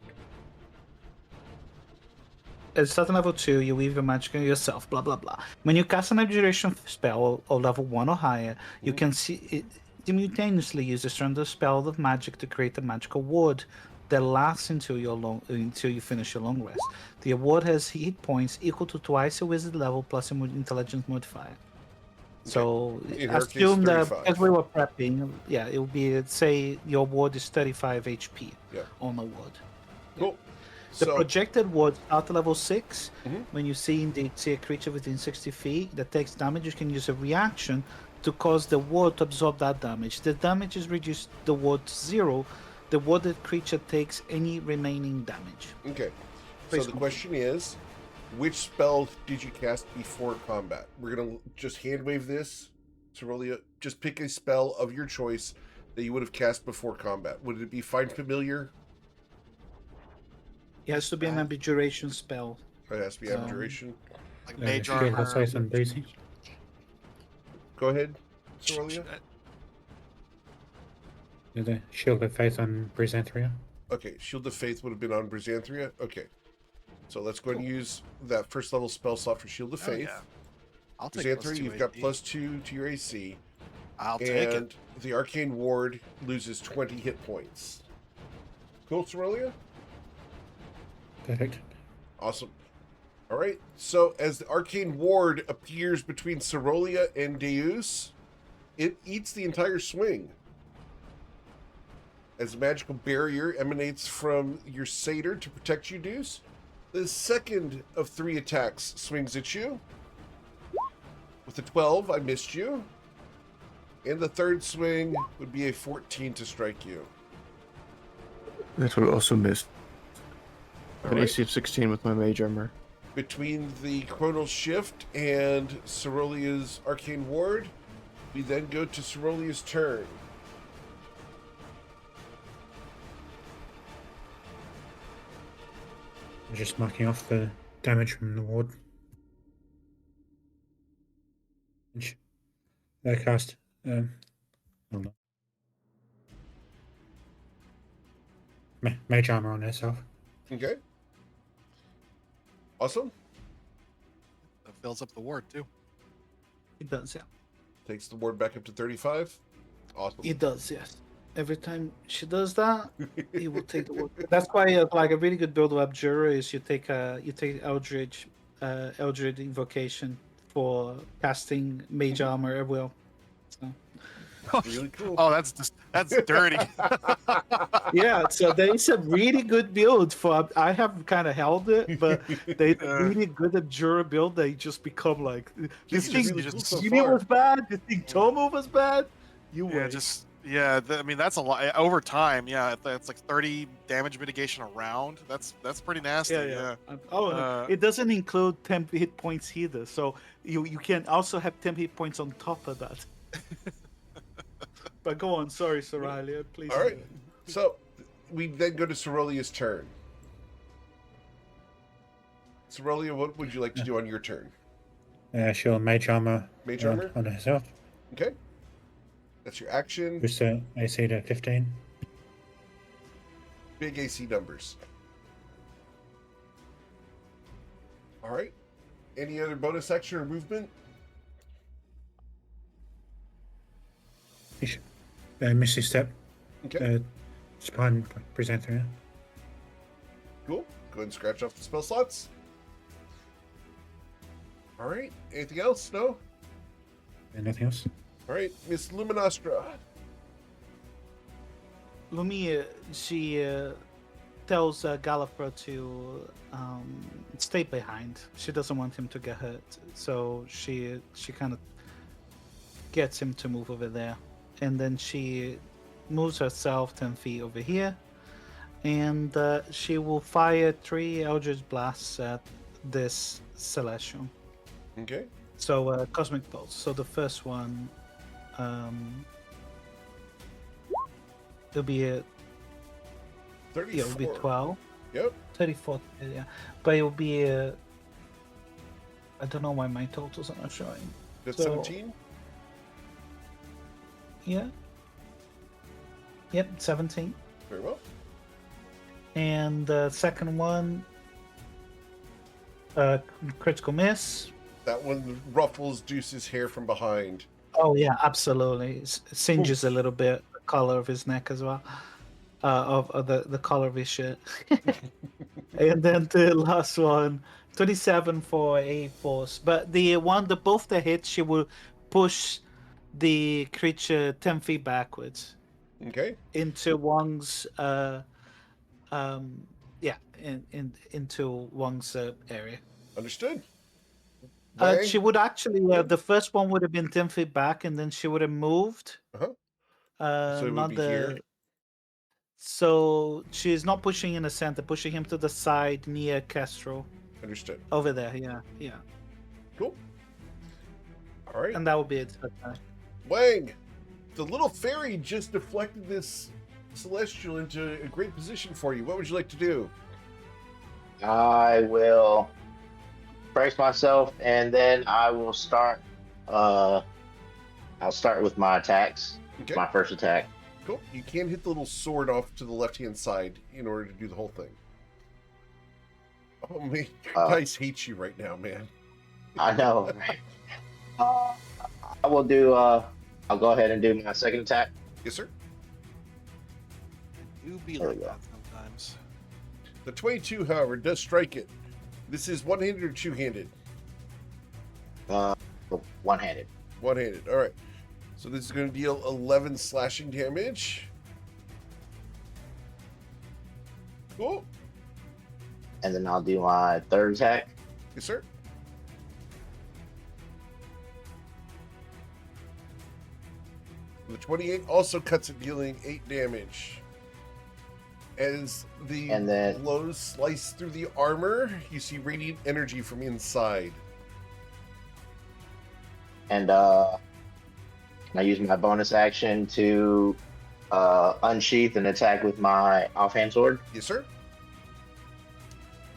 At starting level 2, you weave your magic on yourself, blah blah blah. When you cast an abjuration spell or level 1 or higher, you can simultaneously use the strength of spell of magic to create a magical ward that lasts until you finish your long rest. The award has hit points equal to twice your wizard level plus your intelligence modifier. So In her case, assume that 35. as we were prepping, yeah, it would be, say your ward is 35 HP on a ward. Cool. The So, projected ward at level 6, Mhm. when you see a creature within 60 feet that takes damage, you can use a reaction to cause the ward to absorb that damage. The damage is reduced the ward to 0. The warded creature takes any remaining damage. okay. So the question is, which spell did you cast before combat? We're going to just hand wave this. Cerelia, just pick a spell of your choice that you would have cast before combat. Would it be Find Familiar? It has to be an abjuration spell. It has to be Abjuration. Like mage Shield of armor. Faith and Breezy. Go ahead, Cerelia. The Shield of Faith on Brisantria. Okay, Shield of Faith would have been on Brisantria. Okay. So let's go ahead and use that first level spell slot for Shield of Oh, Faith. yeah. I'll take Brisantria, +2 you've got AP. +2 to your AC. I'll take it. And the Arcane Ward loses 20 hit points. Cool, Cerelia? Perfect. Awesome. All right. So as the Arcane Ward appears between Cerelia and Deus, it eats the entire swing. As a magical barrier emanates from your satyr to protect you, Deus, the second of 3 attacks swings at you. With a 12, I missed you. And the third swing would be a 14 to strike you. That will also miss. All An right. AC of 16 with my mage armor. Between the Chronal Shift and Cerolia's Arcane Ward, we then go to Cerolia's turn. I'm just marking off the damage from the ward. They cast. Hold on. Mage armor on herself. Okay. Awesome. That fills up the ward too. It does, yeah. Takes the ward back up to 35. Awesome. It does, yes. Every time she does that, it will take the ward. That's why, like a really good build of Abjurer is you take Eldritch Invocation for casting Mage Armor at will. So. Really cool. Oh, that's dirty. Yeah, so there is a really good build for. I have kind of held it, but they really good Abjurer build. They just become like this It's thing. really cool so Jimmy far. was bad. This thing Tomo was bad. You Yeah, wait. I mean that's a lot over time. Yeah, it's like 30 damage mitigation around. That's pretty nasty. Yeah. Oh, Uh, it doesn't include 10 hit points either. So you can also have 10 hit points on top of that. But go on, sorry, Soralia, please. All right. So we then go to Cerolia's turn. Cerelia, what would you like to do on your turn? She'll mage armor. Mage armor? on herself. Okay. That's your action. Boost the AC to 15. Big AC numbers. All right. Any other bonus action or movement? Misty Step. Okay. Just behind Brisantria. Cool. Go ahead and scratch off the spell slots. All right. Anything else? No? And nothing else. All right. Miss Luminostra. Lumia, she tells Gallifrey to stay behind. She doesn't want him to get hurt, so she kind of gets him to move over there, and then she moves herself 10 feet over here, and she will fire 3 Eldritch Blasts at this Celestial. Okay. So Cosmic Pulse. So the first one, it'll be a 34. yeah, it'll be 12. Yep. 34, yeah. But it will be I don't know why my totals are not showing. That's So- 17. Yeah. Yep, 17. Very well. And the second one, critical miss. That one ruffles Deuce's hair from behind. Oh yeah, absolutely. It singes a little bit the color of his neck as well, of the color of his shirt. And then the last one, 27 for a force. But the one that both the hits, she will push the creature 10 feet backwards Okay. into Wang's into Wang's area. Understood. She would actually the first one would have been 10 feet back, and then she would have moved. So it would be here? So she's not pushing in the center, pushing him to the side near Kestrel. Understood. Over there, yeah. Cool. All right. And that would be it. Wang, the little fairy just deflected this celestial into a great position for you. What would you like to do? I will brace myself, and then I will start. I'll start with my attacks. Okay. My first attack. Cool. You can hit the little sword off to the left-hand side in order to do the whole thing. Oh, man, your dice hate you right now, man. I know. I will do. I'll go ahead and do my second attack. Yes, sir. You be There like we go. that sometimes. The 22, however, does strike it. This is one-handed or two-handed? One-handed. One-handed. All right. So this is going to deal 11 slashing damage. Cool. And then I'll do my third attack. Yes, sir. The 28 also cuts it, dealing 8 damage. As the And then- blows slice through the armor, you see radiant energy from inside. And I use my bonus action to unsheath and attack with my offhand sword. Yes, sir.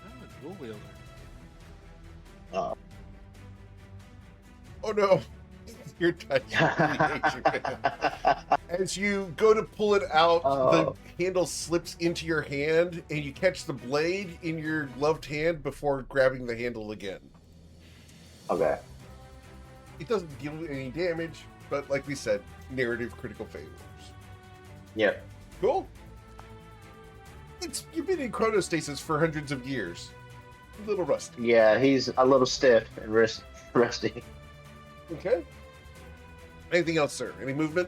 I'm a dual wielder. Oh no. Your dice really hate you, man. As you go to pull it out, Oh. the handle slips into your hand, and you catch the blade in your gloved hand before grabbing the handle again. Okay. It doesn't deal any damage, but like we said, narrative critical failures. Yep. Cool. You've been in chronostasis for hundreds of years. A little rusty. Yeah, he's a little stiff and rusty. Okay. Anything else, sir? Any movement?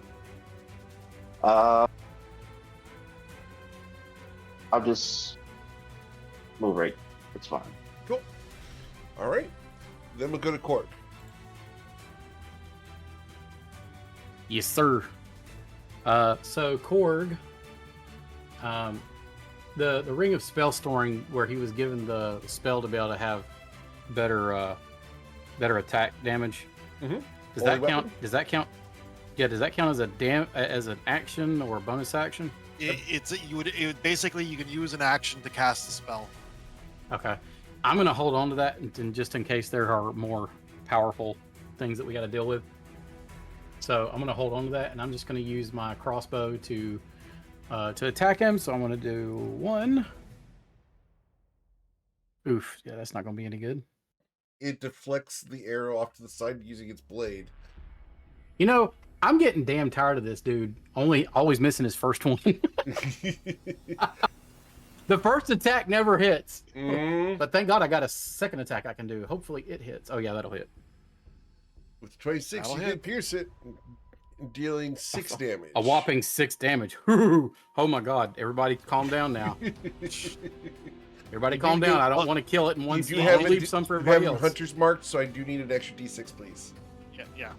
I'll just move right. It's fine. Cool. All right. Then we'll go to Cork. Yes, sir. So Korg, the ring of spell storing, where he was given the spell to be able to have better attack damage. Mhm. Does Holy that count? weapon? Does that count? Yeah, does that count as as an action or a bonus action? It would basically you can use an action to cast a spell. Okay, I'm gonna hold on to that and just in case there are more powerful things that we got to deal with. So I'm gonna hold on to that, and I'm just gonna use my crossbow to attack him. So I'm gonna do 1. Oof, yeah, that's not gonna be any good. It deflects the arrow off to the side using its blade. You know, I'm getting damn tired of this dude. Always missing his first one. The first attack never hits. But thank God I got a second attack I can do. Hopefully it hits. Oh yeah, that'll hit. With 26, That'll you hit. did pierce it, dealing 6 damage. A whopping 6 damage. Oh my God! Everybody, calm down now. Everybody, calm down. I don't want to kill it in one You do swing. have I'll it- leave some for you have everybody else. hunter's mark, so I do need an extra d6, please. Yeah.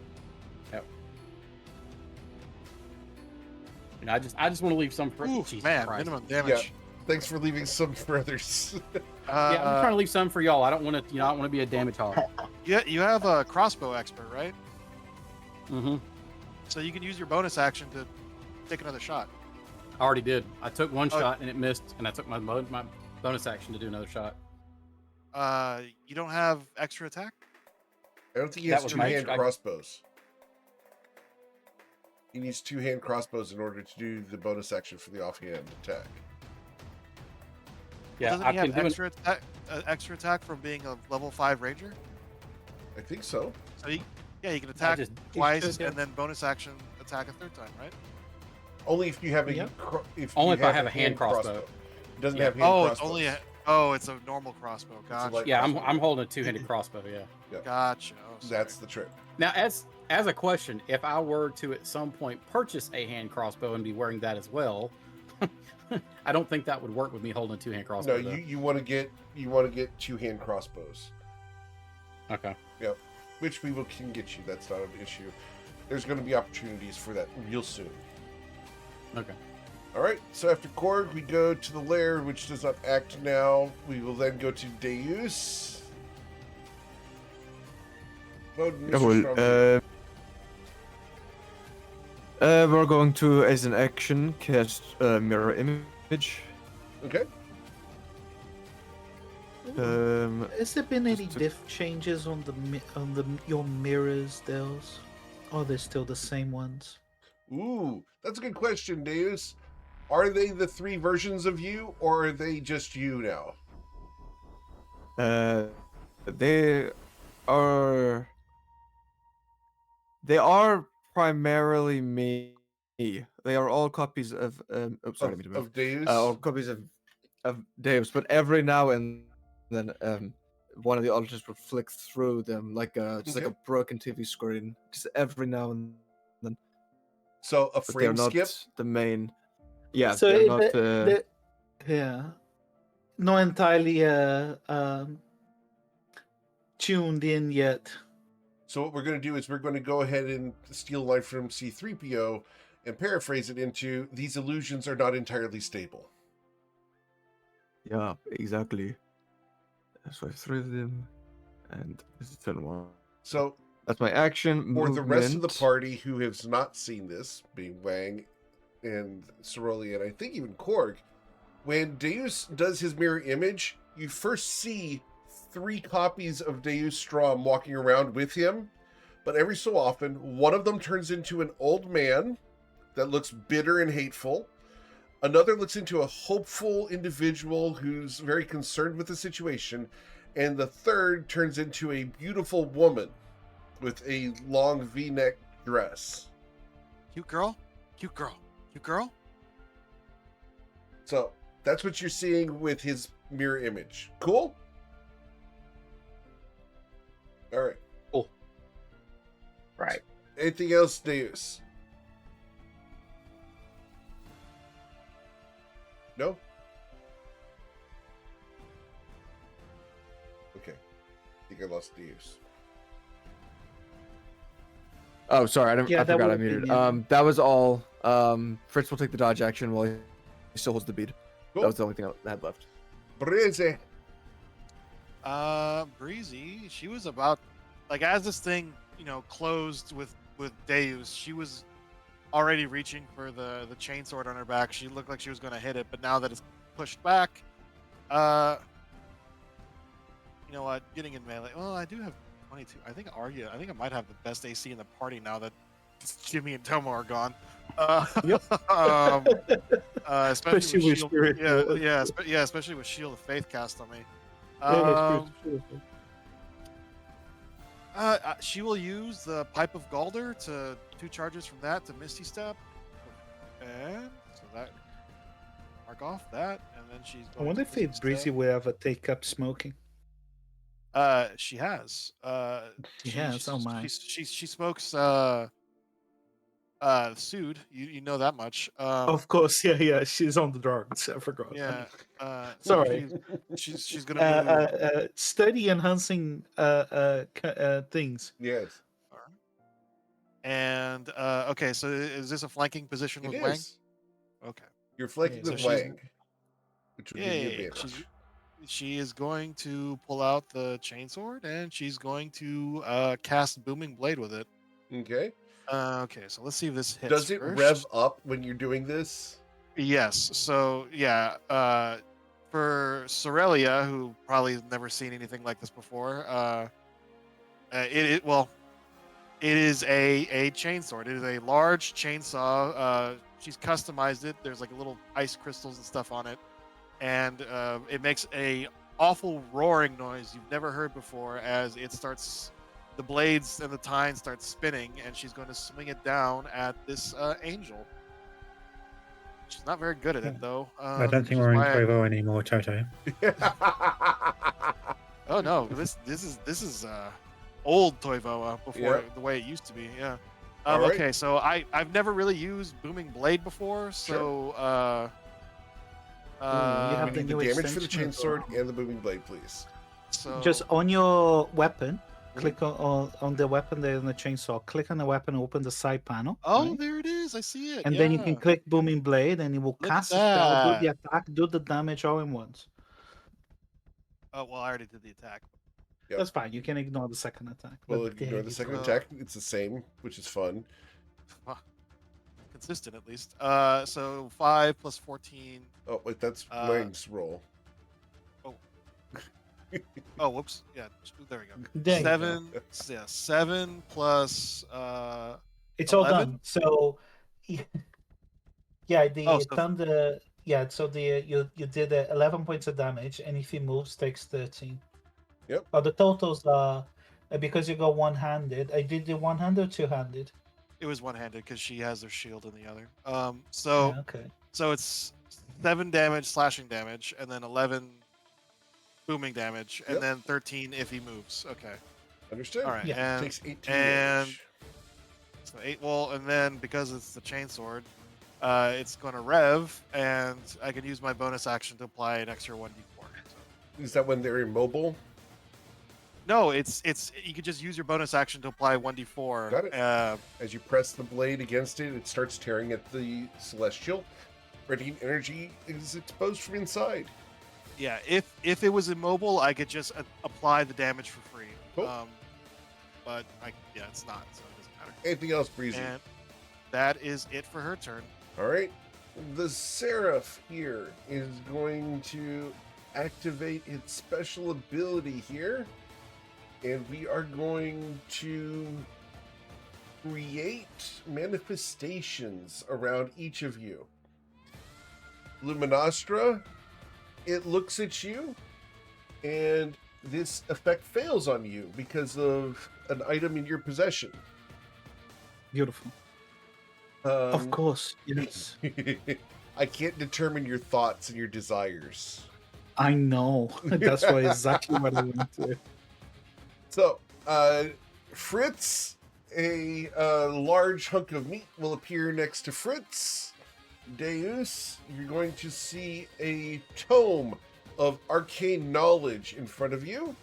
And I just want to leave some for. Oof, Jesus man, Christ. minimum damage. Thanks for leaving some for others. Yeah, I'm trying to leave some for y'all. I don't want to. I don't want to be a damage hog. You have a crossbow expert, right? Mm-hmm. So you can use your bonus action to take another shot. I already did. I took one Oh. shot and it missed, and I took my Bonus action to do another shot. You don't have extra attack? I don't think he That has was 2 my- hand I- crossbows. He needs 2 hand crossbows in order to do the bonus action for the offhand attack. Yeah, Doesn't I he can have do extra attack from being a level 5 ranger? I think so. So he can attack just- twice should, yeah. and then bonus action attack a third time, right? Only if you have a Yep. Only you if I have a hand crossbow. It doesn't Yeah. have hand Oh, it's crossbows. only it's a normal crossbow. Gotcha. light- Yeah, I'm crossbow. holding a two-handed crossbow. Yeah. Gotcha. Oh, sorry. That's the trick. Now, as a question, if I were to at some point purchase a hand crossbow and be wearing that as well, I don't think that would work with me holding a two-hand crossbow. No, though. you want to get 2 hand crossbows. Okay. Yep. Which we can get you. That's not an issue. There's going to be opportunities for that real soon. Okay. All right. So after Korg, we go to the lair, which does not act now. We will then go to Deus. Mr. Stromberg. We're going to, as an action, cast mirror image. Okay. Has there been any just to- diff changes on your mirrors, Dels? Or are they still the same ones? Ooh, that's a good question, Deus. Are they the 3 versions of you, or are they just you now? They are. They are primarily me. They are all copies of. Oh, sorry, let me move. Of Deus? All copies of Dave's, but every now and then, one of the altars will flick through them like just like Okay. a broken TV screen. Just every now and then, So a but they're frame not skip? the main. Yeah, So they're it- not. yeah, not entirely tuned in yet. So what we're going to do is we're going to go ahead and steal line from C-3PO and paraphrase it into, these illusions are not entirely stable. Yeah, exactly. So I threw them, and this is turn 1. So That's my action. for the rest of the movement. party who has not seen this, being Wang and Soroli, and I think even Korg, when Deus does his mirror image, you first see 3 copies of Deus Strom walking around with him, but every so often, one of them turns into an old man that looks bitter and hateful. Another looks into a hopeful individual who's very concerned with the situation, and the third turns into a beautiful woman with a long V-neck dress. Cute girl. Cute girl. Cute girl. So that's what you're seeing with his mirror image. Cool? All right. Right. Anything else, Deus? No? Okay. I think I lost Deus. Oh, sorry, Yeah, I that forgot I would've been muted. you. That was all. Fritz will take the dodge action while he still holds the bead. Cool. That was the only thing I had left. Breeze. Breezy, she was about like as this thing, closed with Deus, she was already reaching for the chainsword on her back. She looked like she was going to hit it, but now that it's pushed back, you know what? Getting in melee. Well, I do have 22. I think I might have the best AC in the party now that Jimmy and Tomo are gone. Especially with Shield. Spirit. Especially with Shield of Faith cast on me. She will use the Pipe of Galder to 2 charges from that to Misty Step, and so that mark off that, and then she's. I Going wonder to if Misty Breezy Step. will ever take up smoking. She has. Yes, oh my. She smokes. Sued. You know that much. Of course, yeah. She's on the drugs. I forgot. Yeah. Sorry. She's gonna move. Study enhancing things. Yes. And okay, so is this a flanking position It with Wang? is. Okay. You're flanking So with she's- Wang, which would give you Yay! advantage. She is going to pull out the chainsword and she's going to cast Booming Blade with it. Okay. Okay, so let's see if this hits. Does it first. rev up when you're doing this? Yes. So yeah, for Sorelia, who probably has never seen anything like this before, it is a chainsword. It is a large chainsaw. She's customized it. There's like little ice crystals and stuff on it, and it makes a awful roaring noise you've never heard before as it starts. The blades and the tine start spinning, and she's going to swing it down at this angel. She's not very good at it though. I don't which think is we're in why Toivo anymore, Toto. Oh no, this is old Toivoa before Yep. the way it used to be. Yeah. All right. Okay, so I've never really used booming blade before, so you We have the need the new damage for the extension as chainsword well. and the booming blade, please. so Just on your weapon, click on the weapon there on the chainsaw. Click on the weapon, open the side panel. oh, right? there it is. I see it. And yeah. then you can click booming blade, and it will Look at cast the spell, do the that. attack, do the damage all in once. Oh well, I already did the attack. Yep. That's fine. You can ignore the second attack. Well, but ignore there the you second go. attack. It's the same, which is fun. Consistent at least. So 5 plus 14. Oh, wait, that's Wang's roll. Oh, whoops. Yeah, there we go. There you go. 7. Yeah, 7 plus It's all 11? done. So, yeah, the Oh, so- thunder. Yeah, so you did 11 points of damage, and if he moves, takes 13. Yep. Oh, the totals are because you go one-handed. I did the one-handed or two-handed. It was one-handed because she has her shield in the other. So Yeah, okay. so it's 7 damage, slashing damage, and then 11 booming damage, and Yep. then 13 if he moves. Okay. Understood? All right. Yeah. And Takes 18 and- damage. so 8. Well, and then because it's the chainsword, it's going to rev, and I can use my bonus action to apply an extra 1d4. So. Is that when they're immobile? No, it's you could just use your bonus action to apply 1d4. Got it. As you press the blade against it, it starts tearing at the celestial. Radiant energy is exposed from inside. Yeah, if it was immobile, I could just apply the damage for free. Cool. But it's not, so it doesn't matter. Anything else, Breezy? And that is it for her turn. All right. The Seraph here is going to activate its special ability here. And we are going to create manifestations around each of you. Luminostra, it looks at you, and this effect fails on you because of an item in your possession. Beautiful. Of course, yes. I can't determine your thoughts and your desires. I know. That's why exactly what I want to. So, Fritz, a large hunk of meat will appear next to Fritz. Deus, you're going to see a tome of arcane knowledge in front of you.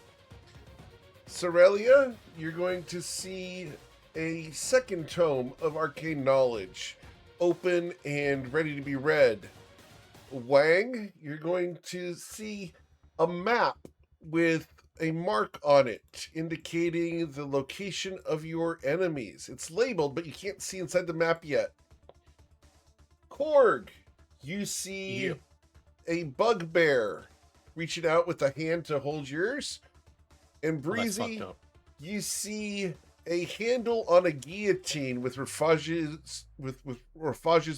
Sorelia, you're going to see a second tome of arcane knowledge, open and ready to be read. Wang, you're going to see a map with a mark on it indicating the location of your enemies. It's labeled, but you can't see inside the map yet. Korg, you see a bugbear reaching out with a hand to hold yours. And Well, that's Breezy, fucked up. you see a handle on a guillotine with Rafage's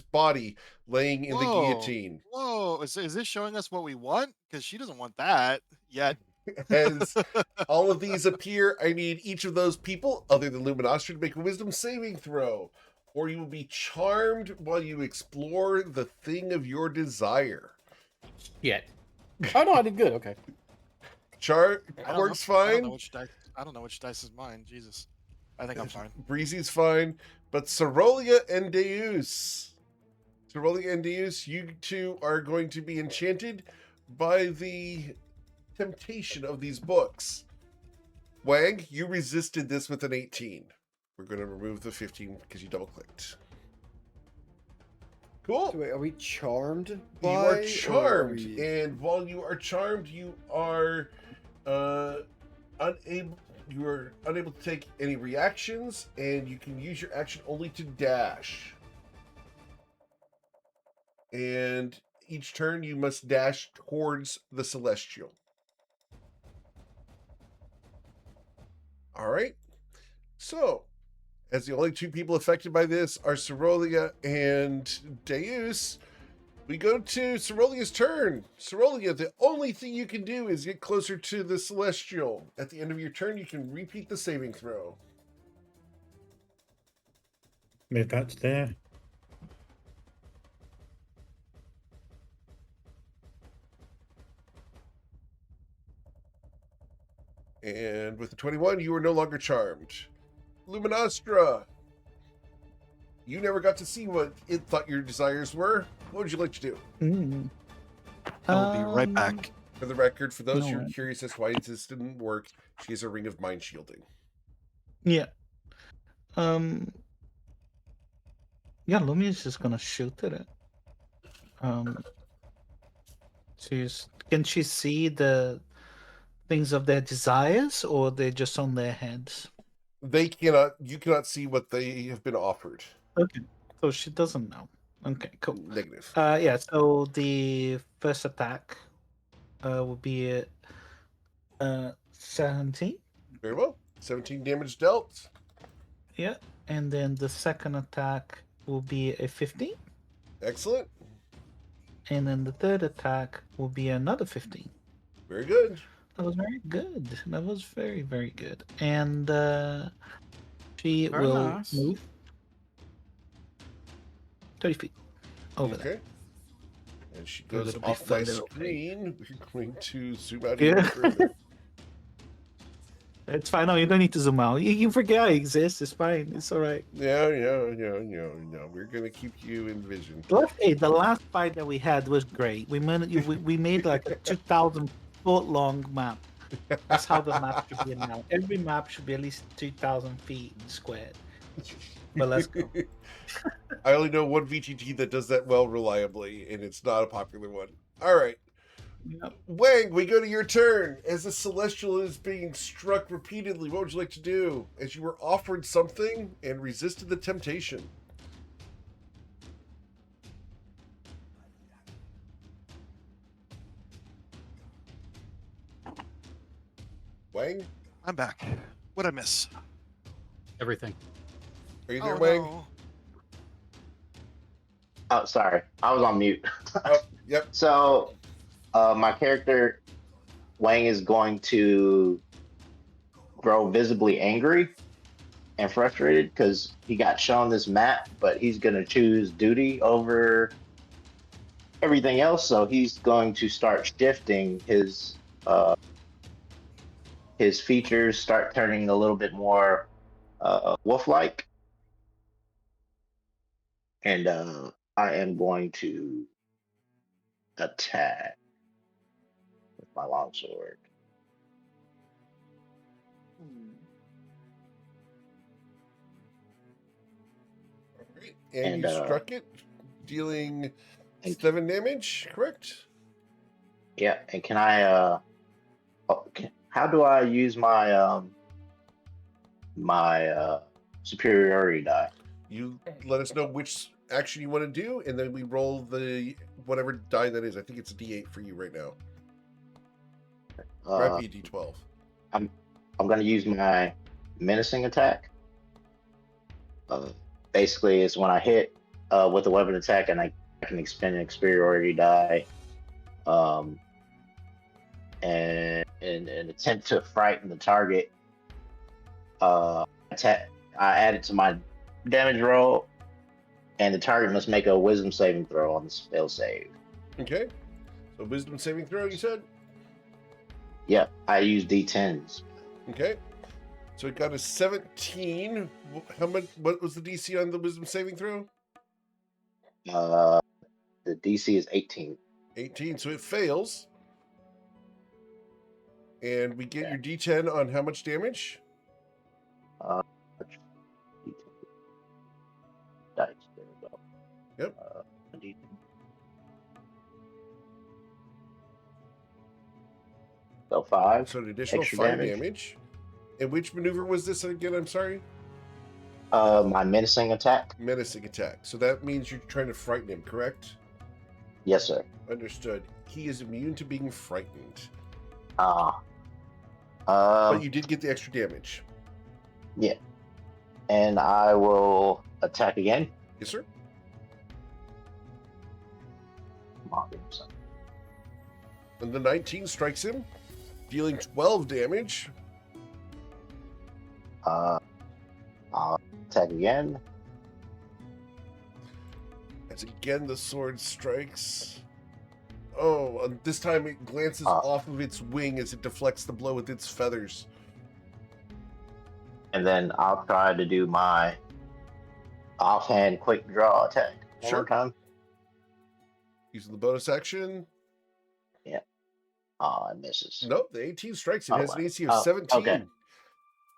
body laying in the Whoa. guillotine. Whoa, is this showing us what we want? Because she doesn't want that yet. As all of these appear, I need each of those people, other than Luminostra, to make a wisdom saving throw, or you will be charmed while you explore the thing of your desire. Yet. Oh no, I did good. Okay. Korg's fine. I don't know which dice is mine. Jesus. I think I'm fine. Breezy's fine. But Cerolia and Deus. Cerolia and Deus, you two are going to be enchanted by the temptation of these books. Wang, you resisted this with an 18. We're going to remove the 15 because you double clicked. Cool. So wait, are we charmed? You By, are or charmed, we- and while you are charmed, you are unable. You are unable to take any reactions, and you can use your action only to dash. And each turn you must dash towards the celestial. All right. So, as the only two people affected by this are Cerolia and Deus, we go to Cerolia's turn. Cerolia, the only thing you can do is get closer to the celestial. At the end of your turn, you can repeat the saving throw. Move that to there. And with the 21, you are no longer charmed. Luminostra, you never got to see what it thought your desires were. What would you like to do? Mm. I'll be right back. For the record, for those who are No. curious as to why this didn't work, she has a ring of mind shielding. Yeah. Yeah, Lumia's just gonna shoot at it. Can she see the things of their desires, or they're just on their heads? You cannot see what they have been offered. Okay, so she doesn't know. Okay, cool. Negative. Yeah. So the first attack, will be 17. Very well. 17 damage dealt. Yeah, and then the second attack will be a 15, Excellent. and then the third attack will be another 15. Very good. That was very good. That was very, very good. And she Very will nice. move 30 feet over there. Okay. And she goes little bit off my further away. screen. We're going to zoom out Yeah. even further. It's fine. No, you don't need to zoom out. You can forget I exist. It's fine. It's all right. Yeah. We're going to keep you in vision. The last fight that we had was great. We made like a 2,000 foot long map. That's how the map should be now. Every map should be at least 2,000 feet squared. But let's go. I only know one VTT that does that well reliably, and it's not a popular one. All right. Yep. Wang, we go to your turn. As the celestial is being struck repeatedly, what would you like to do? As you were offered something and resisted the temptation. Wang, I'm back. What'd I miss? Everything. are you there, Oh, Wang? no. Oh, sorry, I was on mute. Oh, yep. So, my character Wang is going to grow visibly angry and frustrated because he got shown this map, but he's going to choose duty over everything else. So he's going to start shifting his features, start turning a little bit more wolf-like, and I am going to attack with my longsword. All right. And And, you struck it, dealing and- 7 damage, correct? Yeah, and can I? How do I use my superiority die? You let us know which action you want to do, and then we roll the whatever die that is. I think it's a D8 for you right now. Might be a D12. I'm going to use my menacing attack. Basically, it's when I hit with a weapon attack, and I can expend an superiority die, and in an attempt to frighten the target, I add it to my damage roll, and the target must make a wisdom saving throw on the spell save. Okay. So wisdom saving throw, you said? Yep, I use D10s. Okay. So it got a 17. How much? What was the DC on the wisdom saving throw? The DC is 18. 18. So it fails. And we get Okay. your D10 on how much damage? Dice. There we go. Yep. D10. So 5. So an additional Extra 5 damage. damage. And which maneuver was this again? I'm sorry. My menacing attack. Menacing attack. So that means you're trying to frighten him, correct? Yes, sir. Understood. He is immune to being frightened. Ah. But you did get the extra damage. Yeah. And I will attack again. Yes, sir. Come on, give me something. And the 19 strikes him, dealing 12 damage. I'll attack again. As again the sword strikes. Oh, and this time it glances off of its wing as it deflects the blow with its feathers. And then I'll try to do my offhand quick draw attack one Sure. more time. Using the bonus action. Yeah. Oh, it misses. Nope, the 18 strikes. It Oh, has an wow. AC of Oh, 17. okay.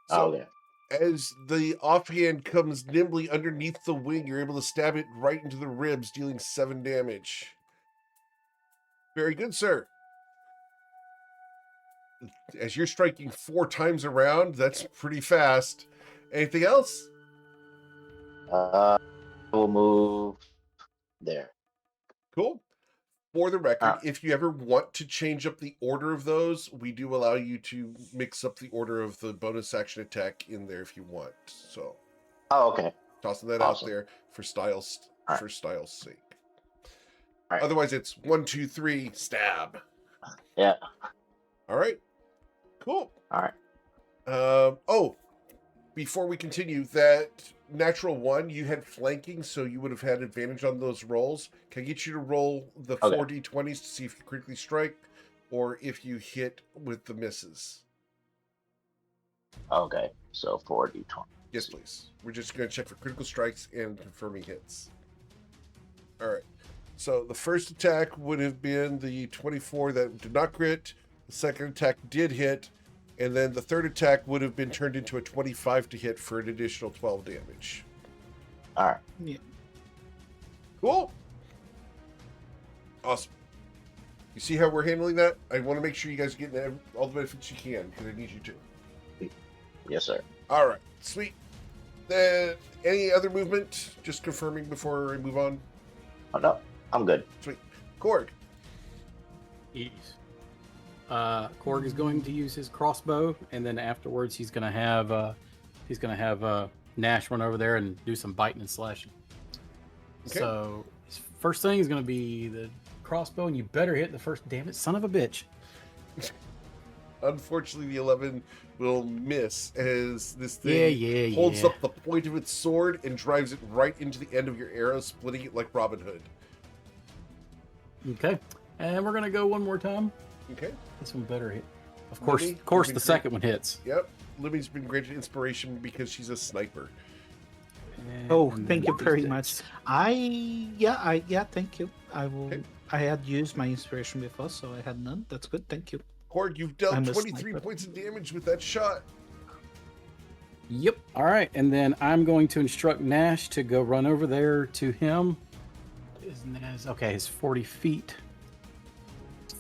So Okay. as the offhand comes nimbly underneath the wing, you're able to stab it right into the ribs, dealing 7 damage. Very good, sir. As you're striking 4 times around, that's pretty fast. Anything else? I will move there. Cool. For the record, Ah. if you ever want to change up the order of those, we do allow you to mix up the order of the bonus action attack in there if you want. So, Oh, okay. tossing that Awesome. out there for style's Alright. for style's sake. Alright. Otherwise, it's 1, 2, 3, stab. Yeah. All right. Cool. All right. Oh, before we continue, that natural 1, you had flanking, so you would have had advantage on those rolls. Can I get you to roll the Okay. 4d20s to see if you critically strike or if you hit with the misses? Okay. So 4d20. Yes, please. We're just going to check for critical strikes and confirming hits. All right. So the first attack would have been the 24 that did not crit. The second attack did hit. And then the third attack would have been turned into a 25 to hit for an additional 12 damage. All right. Yeah. Cool. Awesome. You see how we're handling that? I want to make sure you guys are getting all the benefits you can because I need you to. Yes, sir. All right. Sweet. Then any other movement? Just confirming before we move on. Oh, no. I'm good. Sweet. Korg. Yes. Korg is going to use his crossbow, and then afterwards he's gonna have Nash run over there and do some biting and slashing. Okay. So his first thing is gonna be the crossbow, and you better hit the first. Damn it, son of a bitch! Unfortunately, the 11 will miss as this thing holds yeah. up the point of its sword and drives it right into the end of your arrow, splitting it like Robin Hood. Okay, and we're gonna go one more time. Okay. This one better hit. Of Libby, course, you've the been second one hits. Yep. Libby's been granted inspiration because she's a sniper. Oh, And thank then you very D6. much. Thank you. I will. Okay. I had used my inspiration before, so I had none. That's good. Thank you. Korg, you've dealt I'm a 23 sniper. points of damage with that shot. Yep. All right, and then I'm going to instruct Nash to go run over there to him. Is Nash okay? It's 40 feet.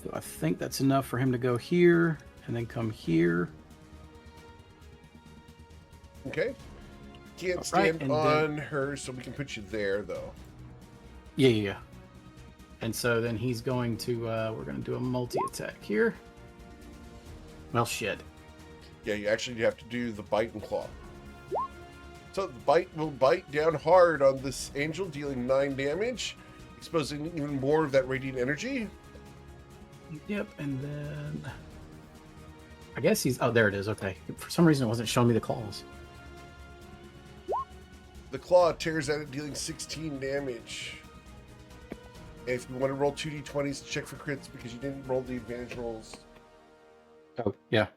So I think that's enough for him to go here and then come here. Okay. Can't All right, stand and on then- her, so we can put you there, though. Yeah. And so then he's going to, we're going to do a multi-attack here. Well, shit. Yeah, you actually have to do the bite and claw. So the bite will bite down hard on this angel, dealing 9 damage, exposing even more of that radiant energy. Yep, and then... I guess he's... Oh, there it is. Okay. For some reason, it wasn't showing me the claws. The claw tears at it, dealing 16 damage. And if you want to roll 2d20s, check for crits because you didn't roll the advantage rolls. Oh, yeah.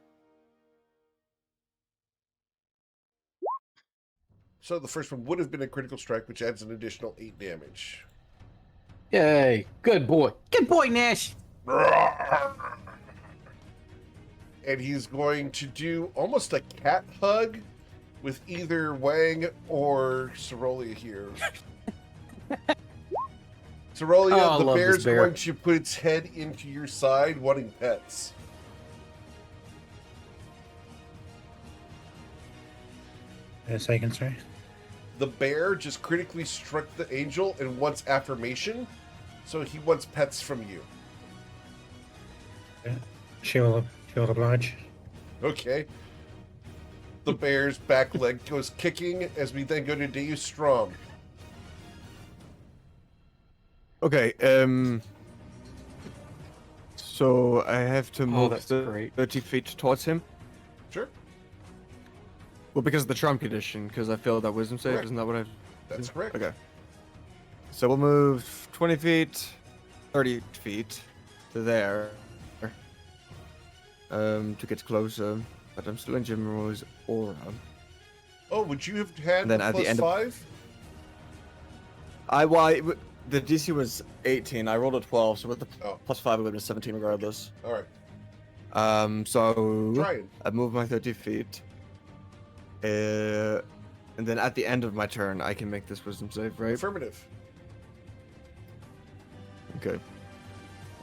So the first one would have been a critical strike, which adds an additional 8 damage. Yay. Good boy. Good boy, Nash. And he's going to do almost a cat hug with either Wang or Cerolia here. Cerolia, Oh, I the love this bear's bear. going to put its head into your side, wanting pets. Second, sorry. The bear just critically struck the angel and wants affirmation. So he wants pets from you. She'll oblige. Okay. The bear's back leg goes kicking as we then go to Deus Strom. Okay. So I have to move that's great. 30 feet towards him. Sure. Well, because of the charm condition, because I failed that wisdom save. Correct. Isn't that what I? That's correct. Okay. So we'll move 20 feet, 30 feet to there. To get closer, but I'm still in Jim Roy's aura. Oh, would you have had And then the at the plus end of- 5? The DC was 18. I rolled a 12, so with the Oh. plus 5, it would have been 17 regardless. All right. So Try it. I move my 30 feet. And then at the end of my turn, I can make this wisdom save, right? Affirmative. Okay.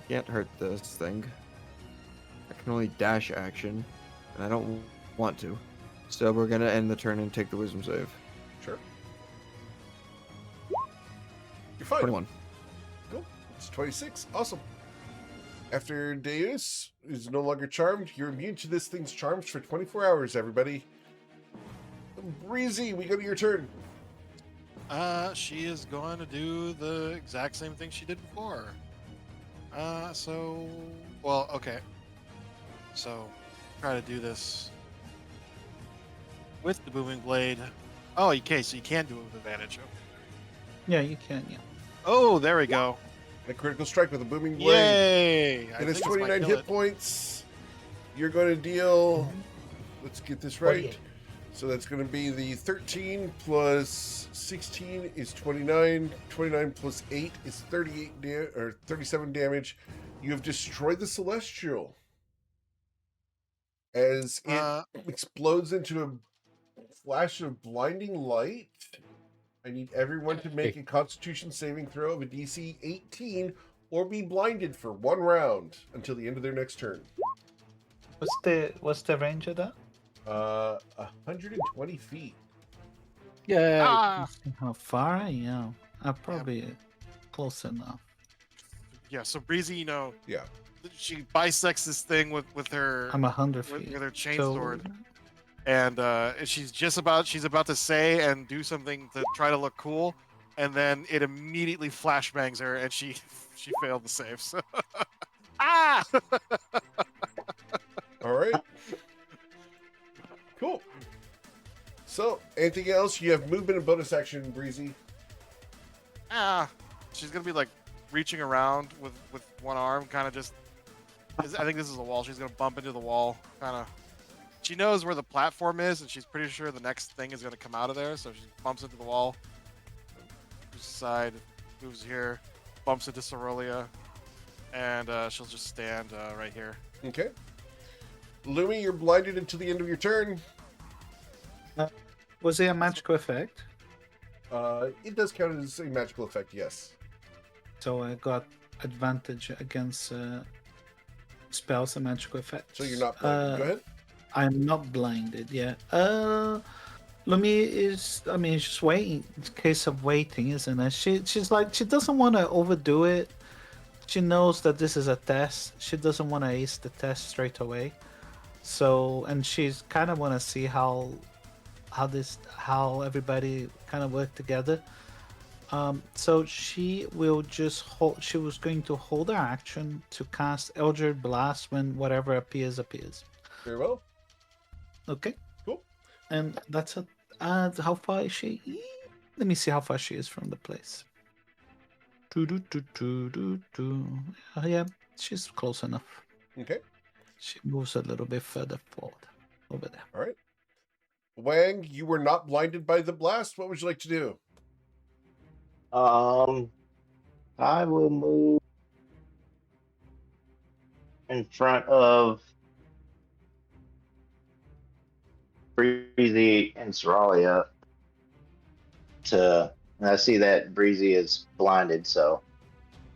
Can't hurt this thing. I can only dash action, and I don't want to. So we're gonna end the turn and take the wisdom save. Sure. You're fine. 21. Cool. It's 26. Awesome. After Deus is no longer charmed, you're immune to this thing's charms for 24 hours, everybody. Breezy, we go to your turn. She is going to do the exact same thing she did before. Well, okay. So, try to do this with the booming blade. Oh, okay, so you can do it with advantage. Okay. Yeah, you can. Yeah. Oh, there we go. A critical strike with a booming blade. Yay! I And it's think this might 29 kill hit it. points. You're going to deal. Let's get this right. 48. So that's going to be the 13 plus 16 is 29. 29 plus 8 is 37 damage. You have destroyed the Celestial. As it explodes into a flash of blinding light. I need everyone to make a Constitution saving throw of a DC 18 or be blinded for 1 round until the end of their next turn. What's the range of that? 120 feet. Yeah. Let's see how far I am. I'm probably close enough. Yeah, so Breezy, Yeah. she bisects this thing with her I'm 100 with feet. her chain So- sword, and she's about to say and do something to try to look cool, and then it immediately flashbangs her, and she failed the save. So ah! All right. Cool. So, anything else? You have movement and bonus action, Breezy. She's gonna be like reaching around with one arm, kind of just. I think this is a wall. She's gonna bump into the wall, kind of. She knows where the platform is, and she's pretty sure the next thing is gonna come out of there. So she bumps into the wall, moves aside, moves here, bumps into Cerulia, and she'll just stand right here. Okay. Lumi, you're blinded until the end of your turn. Was it a magical effect? It does count as a magical effect, yes. So I got advantage against spells and magical effects. So you're not blinded. Go ahead. I'm not blinded yet. Lumi is, it's just waiting. It's a case of waiting, isn't it? She's like, she doesn't want to overdo it. She knows that this is a test. She doesn't want to ace the test straight away. So, and she's kind of want to see how everybody kind of work together. So she will just hold. She was going to hold her action to cast Eldritch Blast when whatever appears. Very well. Okay. Cool. And that's it. How far is she? Let me see how far she is from the place. Yeah, she's close enough. Okay. She moves a little bit further forward over there. All right. Wang, you were not blinded by the blast. What would you like to do? I will move in front of Breezy and Cerulia and I see that Breezy is blinded, so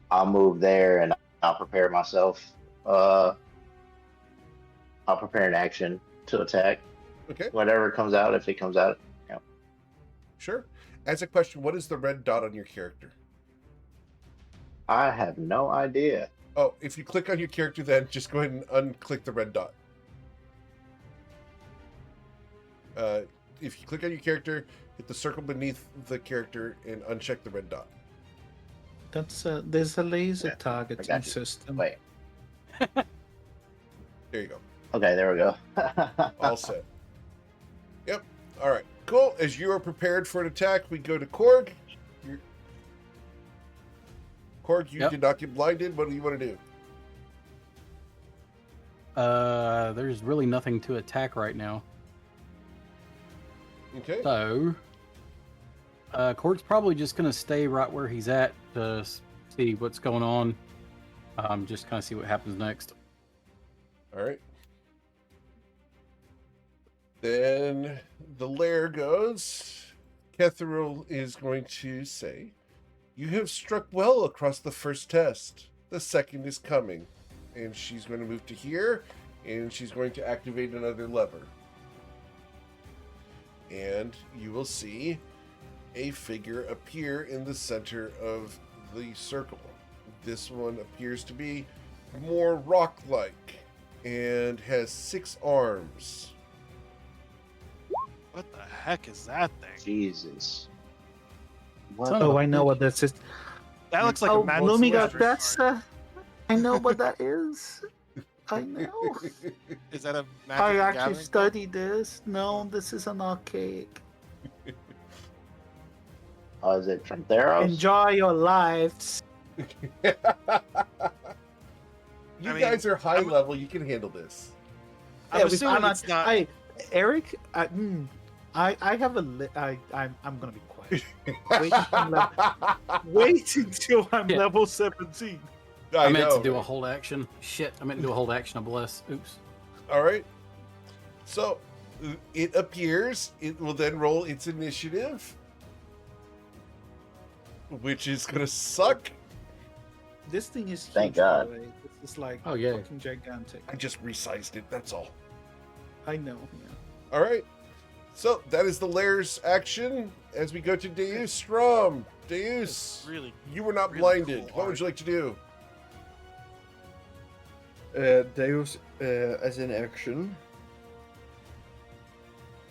I'll move there and I'll prepare myself. I'll prepare an action to attack. Okay. Whatever comes out, if it comes out. Yeah. Sure. As a question, what is the red dot on your character? I have no idea. Oh, if you click on your character, then just go ahead and unclick the red dot. If you click on your character, hit the circle beneath the character and uncheck the red dot. That's there's a laser Yeah, I targeting got you. system. Wait. There you go. Okay, there we go. All set. Yep. All right. Cool. As you are prepared for an attack, we go to Korg. Korg, you Yep. did not get blinded. What do you want to do? There's really nothing to attack right now. Okay. So, Korg's probably just gonna stay right where he's at to see what's going on. Just kind of see what happens next. All right. Then the lair goes. Kethril is going to say, "You have struck well across the first test. The second is coming." And she's going to move to here, and she's going to activate another lever. And you will see a figure appear in the center of the circle. This one appears to be more rock-like and has 6 arms. What the heck is that thing? Jesus. What Son the- of Oh, I know what this is. That looks like Oh, a magic Lumiga, wizard that's card. I know what that is. I know. Is that a magic I actually gathering card? studied this. No, this is an archaic. Oh, is it from Theros? Enjoy your lives. You I mean, guys are high I'm- level. You can handle this. I'm Yeah, assuming it's not. Eric, I have a I'm gonna be quiet. Wait until I'm wait until I'm Yeah. level 17. I meant know, to do a right? hold action. Shit, I meant to do a hold action. I bless. Oops. All right. So it appears. It will then roll its initiative, which is gonna suck. This thing is huge. Thank by God. the way. This is like Oh, yeah. fucking gigantic. I just resized it. That's all. I know. Yeah. All right. So that is the lair's action. As we go to Deus Strom. Deus, It's really. you were not really blinded. cool What would art. you like to do? Deus, as in action,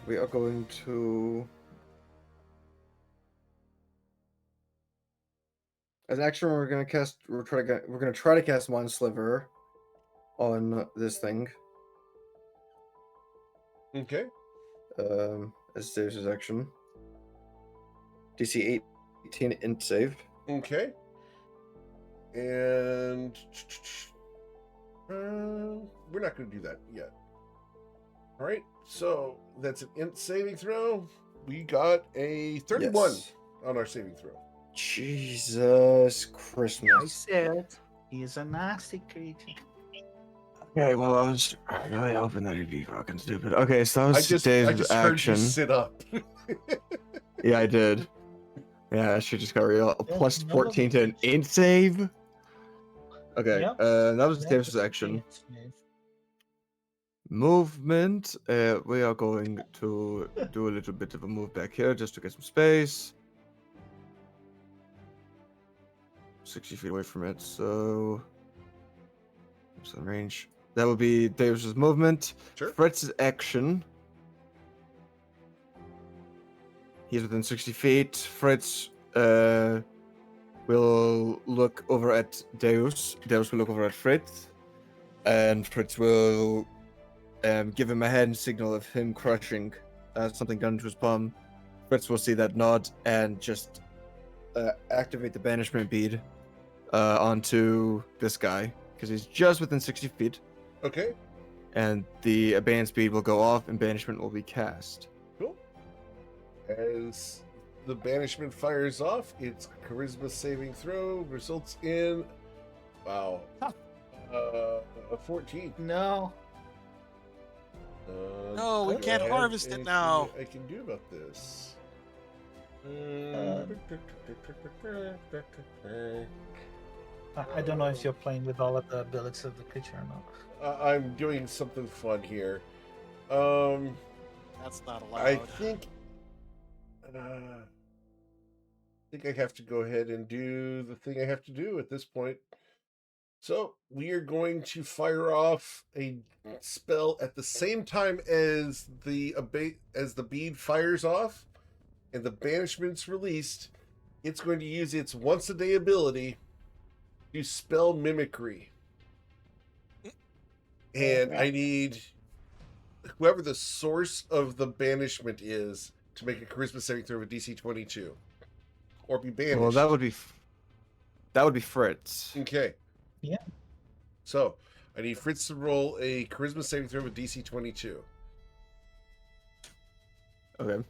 we are going to. As an action, we're gonna cast. We're gonna try to cast Mind Sliver on this thing. Okay. As Deus's action. DC 18 int save. Okay. And we're not going to do that yet. All right. So that's an int saving throw. We got a 31 Yes. on our saving throw. Jesus I Christmas. said he is a nasty creature. Okay, well, I was really hoping that he'd be fucking stupid. Okay, so that was I just Deus's heard action. you sit up. Yeah, I did. Yeah, that shit just got real. A Yeah, plus no, 14 to an int save. Okay, Yep. that was Deus's action. Movement. We are going to do a little bit of a move back here just to get some space. 60 feet away from it, so some range. That will be Deus's movement. Sure. Fritz's action. He's within 60 feet. Fritz will look over at Deus. Deus will look over at Fritz. And Fritz will give him a hand signal of him crushing something done to his palm. Fritz will see that nod and just activate the banishment bead onto this guy. Because he's just within 60 feet. Okay. And the abandoned speed will go off and banishment will be cast. Cool. As the banishment fires off, its charisma saving throw results in, wow, a 14. No. No, we do I can't have harvest it anything now. I can do about this. I don't know if you're playing with all of the abilities of the creature or not. I'm doing something fun here. That's not allowed. I think think I have to go ahead and do the thing I have to do at this point. So we are going to fire off a spell at the same time as the bead fires off and the banishment's released. It's going to use its once a day ability to spell mimicry. And I need whoever the source of the banishment is to make a charisma saving throw of a DC 22 or be banished. Well, that would be Fritz. Okay. Yeah. So I need Fritz to roll a charisma saving throw of a DC 22. Okay.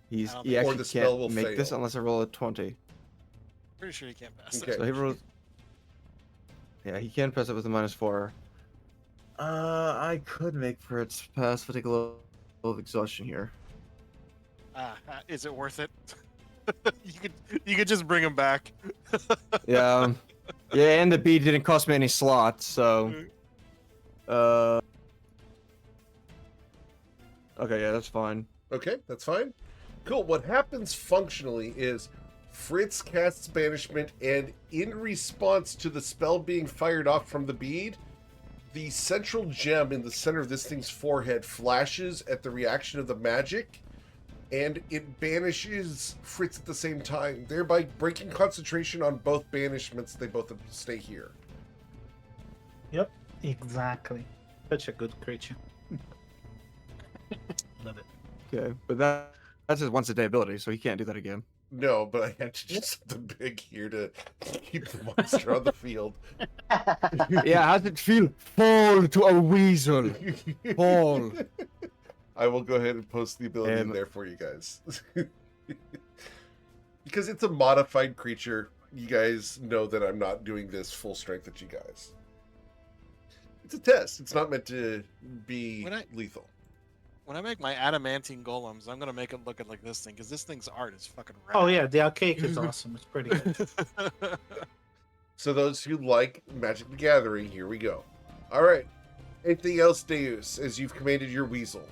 He Or actually the spell will can't make this fail. unless I roll a 20. Pretty sure you can't pass Okay. it. So he rolls. Yeah, he can pass it with a -4. I could make Fritz pass, but take a little of exhaustion here. Is it worth it? you could just bring him back. Yeah. Yeah, and the bead didn't cost me any slots, so. Okay, yeah, that's fine. Okay, that's fine. Cool. What happens functionally is Fritz casts banishment, and in response to the spell being fired off from the bead, the central gem in the center of this thing's forehead flashes at the reaction of the magic, and it banishes Fritz at the same time, thereby breaking concentration on both banishments. They both stay here. Yep, exactly. Such a good creature. Love it. Okay, but that's his once a day ability, so he can't do that again. No, but I had to do something big here to keep the monster on the field. Yeah, how does it feel? Fall to a weasel. Fall. I will go ahead and post the ability in there for you guys. Because it's a modified creature, you guys know that I'm not doing this full strength at you guys. It's a test. It's not meant to be lethal. When I make my adamantine golems, I'm gonna make it look like this thing because this thing's art is fucking rad. Oh yeah, the arcade is awesome. It's pretty good. So those who like Magic the Gathering, here we go. All right. Anything else, Deus, as you've commanded your weasel?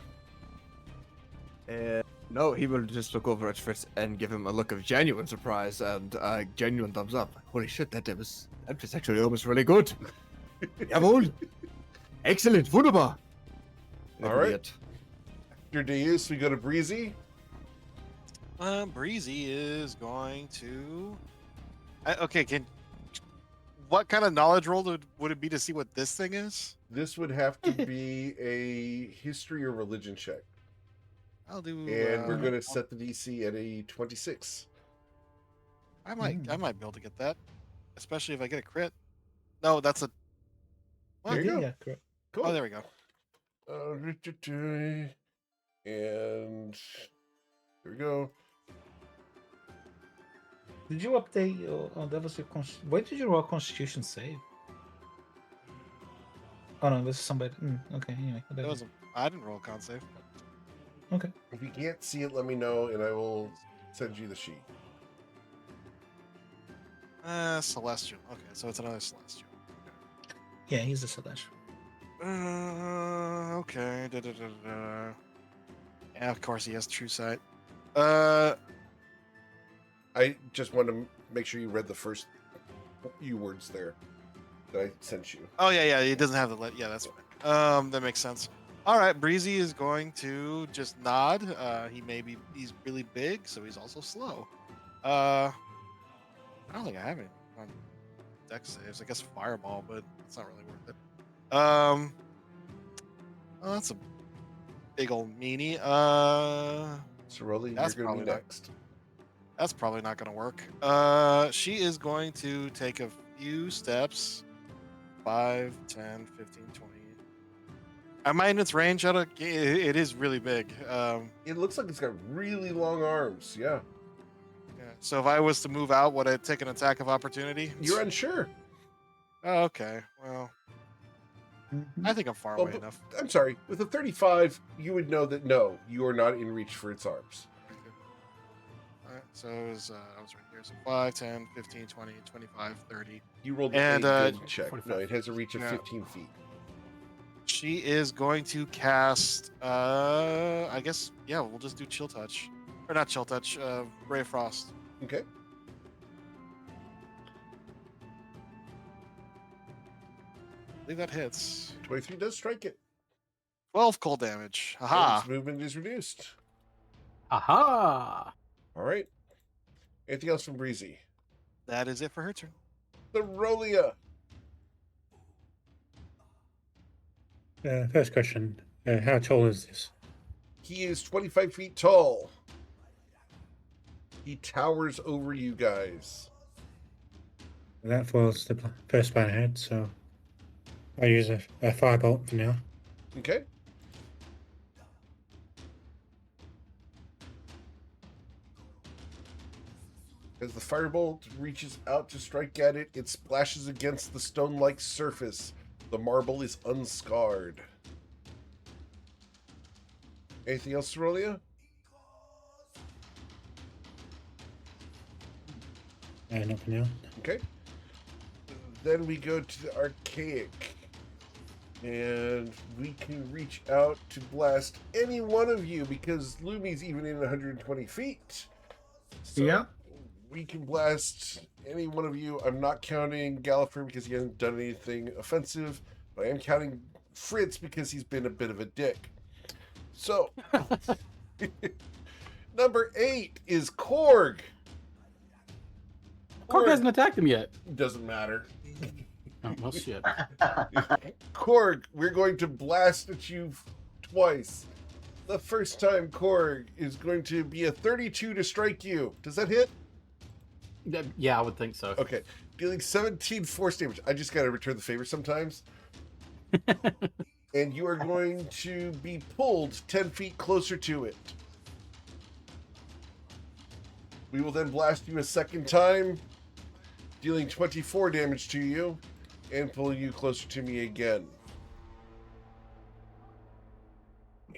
No, he will just look over at Fritz and give him a look of genuine surprise and genuine thumbs up. Holy shit, that was actually almost really good. Jawohl. Excellent, wunderbar. All right. After Deus, we go to Breezy. Breezy is going to. Okay, what kind of knowledge roll would it be to see what this thing is? This would have to be a history or religion check. I'll do. And we're going to set the DC at a 26. I might be able to get that, especially if I get a crit. No, that's a. What? There you go. Yeah, correct. Cool. Oh, there we go. And there we go. Did you update your? Oh, that was your. Why did you roll Constitution save? Oh no, this is somebody. Okay, anyway. That was I didn't roll a con save. Okay. If you can't see it, let me know, and I will send you the sheet. Celestial. Okay, so it's another celestial. Yeah, he's a celestial. Okay. Yeah, of course he has true sight. I just want to make sure you read the first few words there that I sent you. Oh yeah, he doesn't have the yeah, that's fine. That makes sense. All right, Breezy is going to just nod. He's really big, so he's also slow. I don't think I have any on dex saves. I guess Fireball, but it's not really worth it. Oh, that's a big old meanie. Ceroli, That's you're going to be probably not- next. That's probably not going to work. She is going to take a few steps. 5, 10, 15, 20. Am I in its range? It is really big. It looks like it's got really long arms. Yeah. Yeah. So if I was to move out, would I take an attack of opportunity? You're unsure. Oh, okay. Well, I think I'm far Well, away but- enough. I'm sorry. With a 35, you would know that no, you are not in reach for its arms. Alright, so I was right here. So 5, 10, 15, 20, 25, 30. You rolled And, a good check. 45. No, it has a reach of Yeah. 15 feet. She is going to cast, I guess, yeah, we'll just do Chill Touch. Or not Chill Touch, Ray of Frost. Okay. believe that hits. 23 does strike it. 12 cold damage. And Haha. its movement is reduced. Aha! All right. Anything else from Breezy? That is it for her turn. Cerolia. First question: how tall is this? He is 25 feet tall. He towers over you guys. That foils the first plan ahead, so I use a firebolt for now. Okay. As the firebolt reaches out to strike at it, it splashes against the stone-like surface. The marble is unscarred. Anything else, Cerolia? Not for now. Okay. Then we go to the archaic. And we can reach out to blast any one of you because Lumi's even in 120 feet. So Yeah. we can blast any one of you. I'm not counting Gallifrey because he hasn't done anything offensive, but I am counting Fritz because he's been a bit of a dick. So, number 8 is Korg. Korg hasn't attacked him yet. Doesn't matter. Oh, well, shit. Korg, we're going to blast at you twice. The first time, Korg, is going to be a 32 to strike you. Does that hit? Yeah, I would think so. Okay. Dealing 17 force damage. I just got to return the favor sometimes. And you are going to be pulled 10 feet closer to it. We will then blast you a second time, dealing 24 damage to you, and pulling you closer to me again.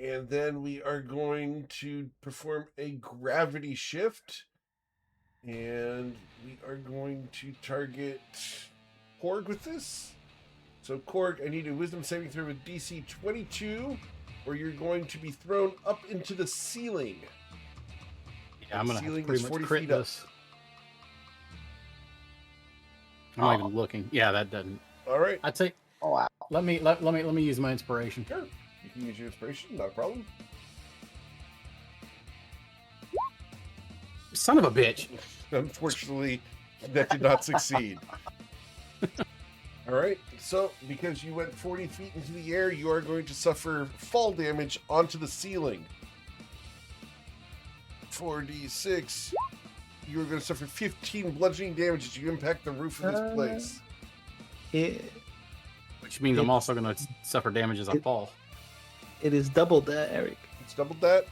And then we are going to perform a gravity shift. And we are going to target Korg with this. So Korg, I need a wisdom saving throw with DC 22, or you're going to be thrown up into the ceiling. Yeah, I'm gonna have to ceiling pretty is much 40 crit feet up. this. I'm not even looking. Yeah, that doesn't. All right. I'd say Oh wow. let me use my inspiration. Sure. You can use your inspiration, not a problem. Son of a bitch. Unfortunately, that did not succeed. All right. So, because you went 40 feet into the air, you are going to suffer fall damage onto the ceiling. 4d6. You are going to suffer 15 bludgeoning damage as you impact the roof of this place. It Which means I'm also going to suffer damage as I fall. is double that, Eric. It's doubled that.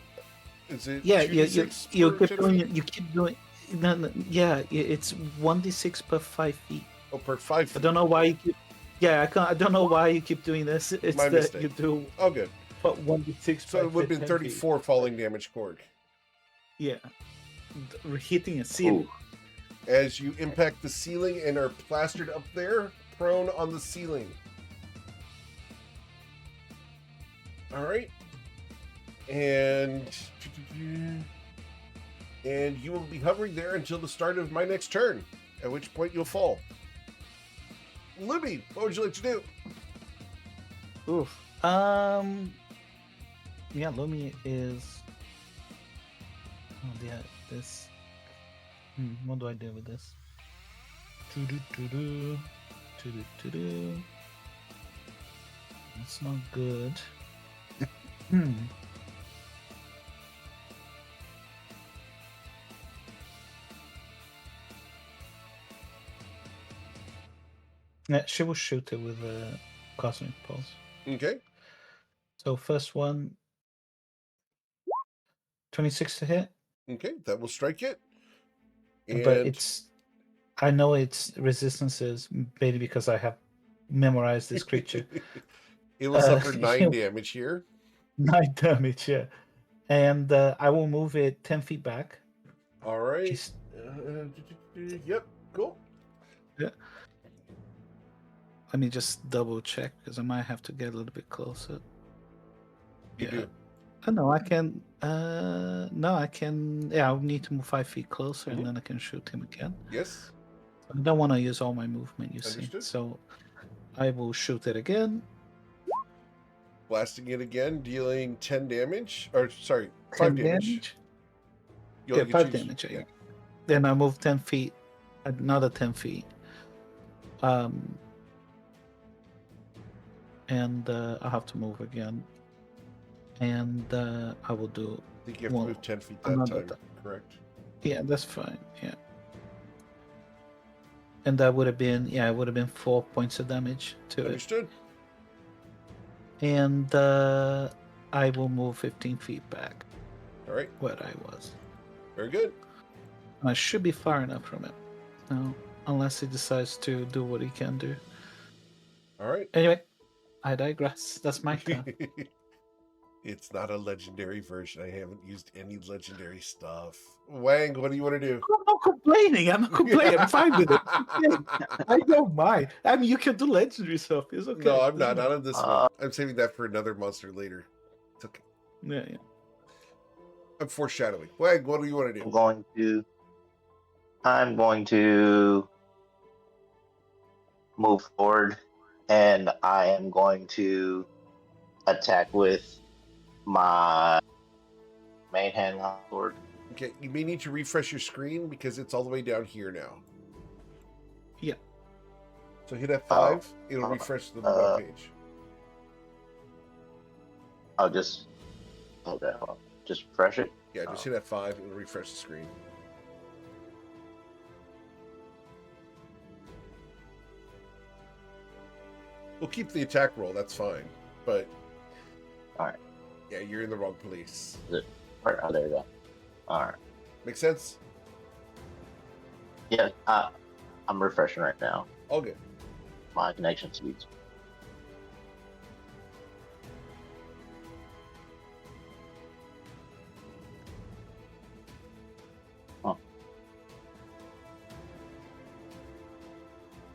Is it? Yeah, 2d6 you per keep 10 doing feet? it. You keep doing. No, yeah, it's 1d6 per 5 feet. Oh, per 5 I feet. don't know why you keep. Yeah, I don't know why you keep doing this. It's My that mistake. you do Oh, good. 1d6. So it would have been 10 feet. 34 falling damage, Korg. Yeah, hitting a ceiling. As you impact the ceiling and are plastered up there, prone on the ceiling. All right. And you will be hovering there until the start of my next turn, at which point you'll fall. Libby, what would you like to do? Oof. Yeah, Lumi is. Oh yeah, this. What do I do with this? Do-do-do-do. Do-do-do-do. It's not good. Yeah, she will shoot it with a cosmic pulse. Okay. So first one, 26 to hit, Okay, that will strike it. but it's. I know its resistances mainly because I have memorized this creature. It will suffer 9 damage here. 9 damage, yeah. And I will move it 10 feet back. All right. Just- Yep, cool. Let me just double check because I might have to get a little bit closer. You do. Oh, no, I can. No, I can. Yeah, I'll need to move 5 feet closer Mhm. and then I can shoot him again. Yes. I don't want to use all my movement, you see. Understood. So I will shoot it again. Blasting it again, dealing 10 damage. Or, sorry, 10 5 damage. You Yeah, only 5 can choose- damage. Yeah. Then I move 10 feet, another 10 feet. And I have to move again. And I will do. I think you have to one- move 10 feet that another time, correct? Yeah, that's fine. Yeah. And that would have been, it would have been 4 points of damage to it. Understood. And I will move 15 feet back All right, where I was. very good. I should be far enough from it. No, unless he decides to do what he can do. All right. Anyway, I digress. That's my turn. It's not a legendary version. I haven't used any legendary stuff. Wang, what do you want to do? I'm not complaining. I'm not complaining. I'm fine with it. I don't mind. I mean, you can do legendary stuff. It's okay. No, I'm not. Doesn't Not on this one. I'm saving that for another monster later. It's okay. matter. Yeah. I'm foreshadowing. Wang, what do you want to I'm do? going to move forward, and I am going to attack with my main hand sword. Okay, you may need to refresh your screen because it's all the way down here now. Yeah. So hit F5. It'll refresh the web page. I'll just hold on. Just refresh it. Yeah, just hit F5. It'll refresh the screen. We'll keep the attack roll. That's fine. But All right. yeah, you're in the wrong place. Oh, there you go. All right. Make sense? Yeah, I'm refreshing right now. All good. My connection speeds. Huh.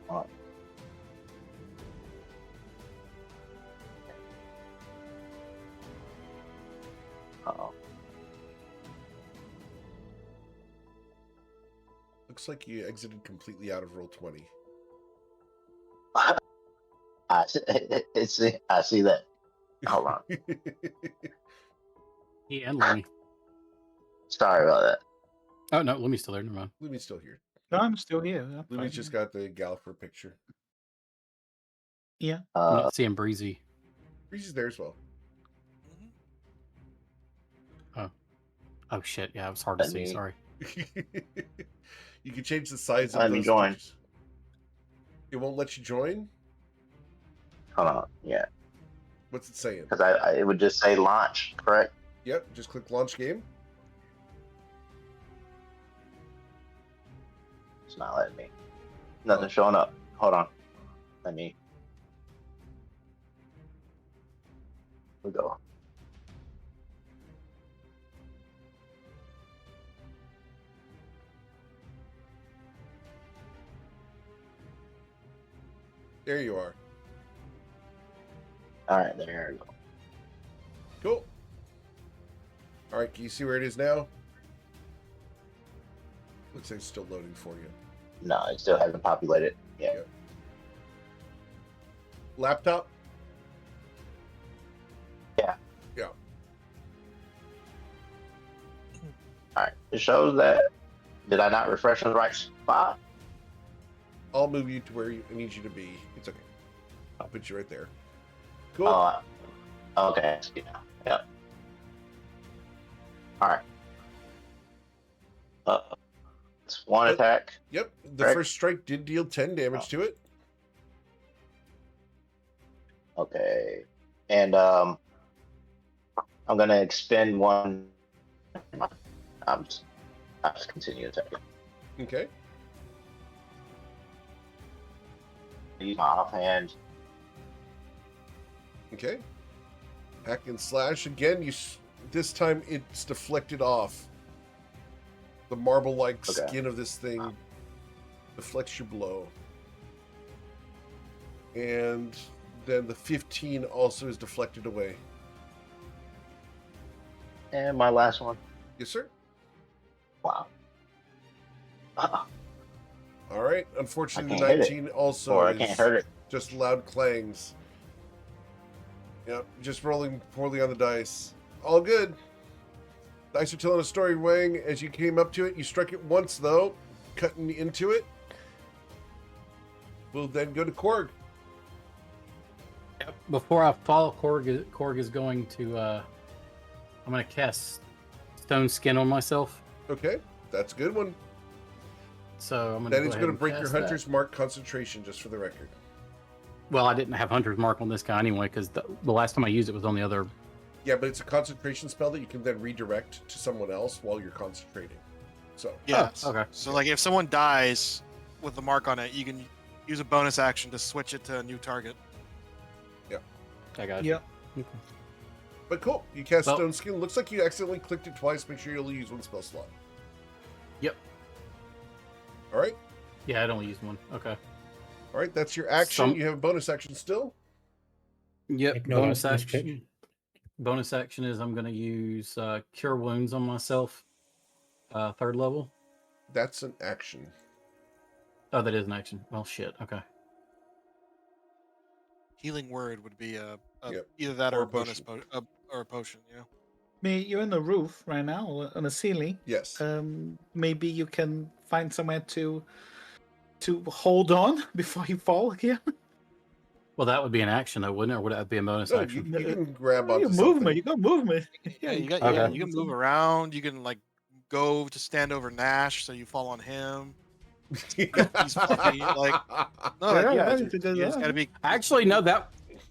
All right. Uh-oh. Looks like you exited completely out of roll 20. I see that. Hold on. He and Lemmy. Sorry about that. Oh no, Lemmy's still there. Never mind. Lumi's still here. No, I'm still here. I'm fine. Lumi's just got the Gallifrey picture. Yeah. I'm not seeing Breezy. Breezy's there as well. Oh shit! Yeah, it was hard to see. Lemmy. Sorry. You can change the size of Let me those join. pictures. It won't let you join? Hold on. Yeah, What's it saying? because it would just say launch, correct? Yep, just click launch game. It's not letting me. Nothing showing up. Hold on. Let me. We go. There you are. All right, there we go. Cool. All right, can you see where it is now? Looks like it's still loading for you. No, it still hasn't populated. Yeah. Laptop? Yeah. Yeah. All right. It shows that. Did I not refresh in the right spot? I'll move you to where I need you to be. It's okay. I'll put you right there. Cool. Oh, okay. I see now. Yep. All right. It's one attack. Yep. The Right. first strike did deal 10 damage to it. Okay. And I'm gonna expend one. I'll just continue attacking. Okay. Use my offhand. Okay. Hack and slash again. This time it's deflected off. The marble-like Okay. skin of this thing deflects your blow. And then the 15 also is deflected away. And my last one. Yes, sir. Wow. All right. Unfortunately, I the can't hit it. 19 also Or I is can't hurt it. Just loud clangs. Yep, just rolling poorly on the dice. All good. Dice are telling a story, Wang. As you came up to it, you struck it once, though, cutting into it. We'll then go to Korg. Before I fall, Korg is going to. I'm going to cast Stone Skin on myself. Okay, that's a good one. So I'm going That is going to break your Hunter's Mark concentration, just for the record. Well, I didn't have Hunter's Mark on this guy anyway, because the last time I used it was on the other. Yeah, but it's a concentration spell that you can then redirect to someone else while you're concentrating. So Yes. okay. So like if someone dies with the mark on it, you can use a bonus action to switch it to a new target. I got you. Yeah. But cool. You cast Well- Stone Skin. Looks like you accidentally clicked it twice. Make sure you'll use one spell slot. Yep. All right. Yeah, I'd only use one. Okay. All right. That's your action. Some- You have a bonus action still. Yep. Ignore bonus that action. check. Bonus action is I'm going to use Cure Wounds on myself. 3rd level. That's an action. Oh, that is an action. Well, shit. Okay. Healing word would be a Yep. either that Or or a a bonus potion. or a potion. Yeah. I mean, you're on the roof right now, on the ceiling. Yes. Maybe you can find somewhere to hold on before you fall again. Well, that would be an action, though, wouldn't it? Or would that be a bonus No, action? you can grab You onto got something. movement. You got movement. Yeah, you got. Okay. Yeah, you can move around. You can like go to stand over Nash, so you fall on him. He's fluffy, like- No, like, Yeah, yeah, you could do you just that. gotta be. Actually, no,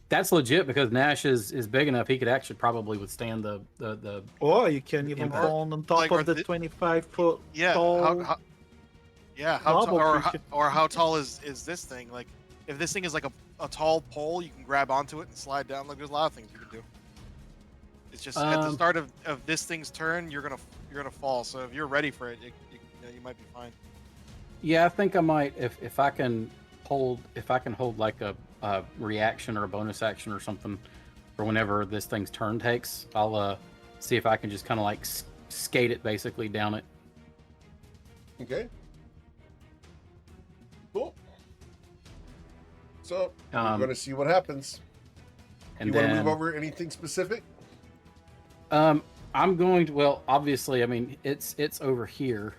that's legit because Nash is big enough. He could actually probably withstand the Or you can even Impact. fall on top Like, or of the the- 25-foot Yeah. tall. How marble tall creature. or how tall is this thing? Like, if this thing is like a tall pole, you can grab onto it and slide down. Like, there's a lot of things you can do. It's just at the Um, start of this thing's turn, you're gonna fall. So if you're ready for it, you might be fine. Yeah, I think I might if I can hold like a reaction or a bonus action or something for whenever this thing's turn takes. I'll see if I can just kind of like skate it basically down it. Okay. Cool. So we're Um, going to see what happens. And You then want to move over anything specific? I'm going to. Well, obviously, I mean it's over here,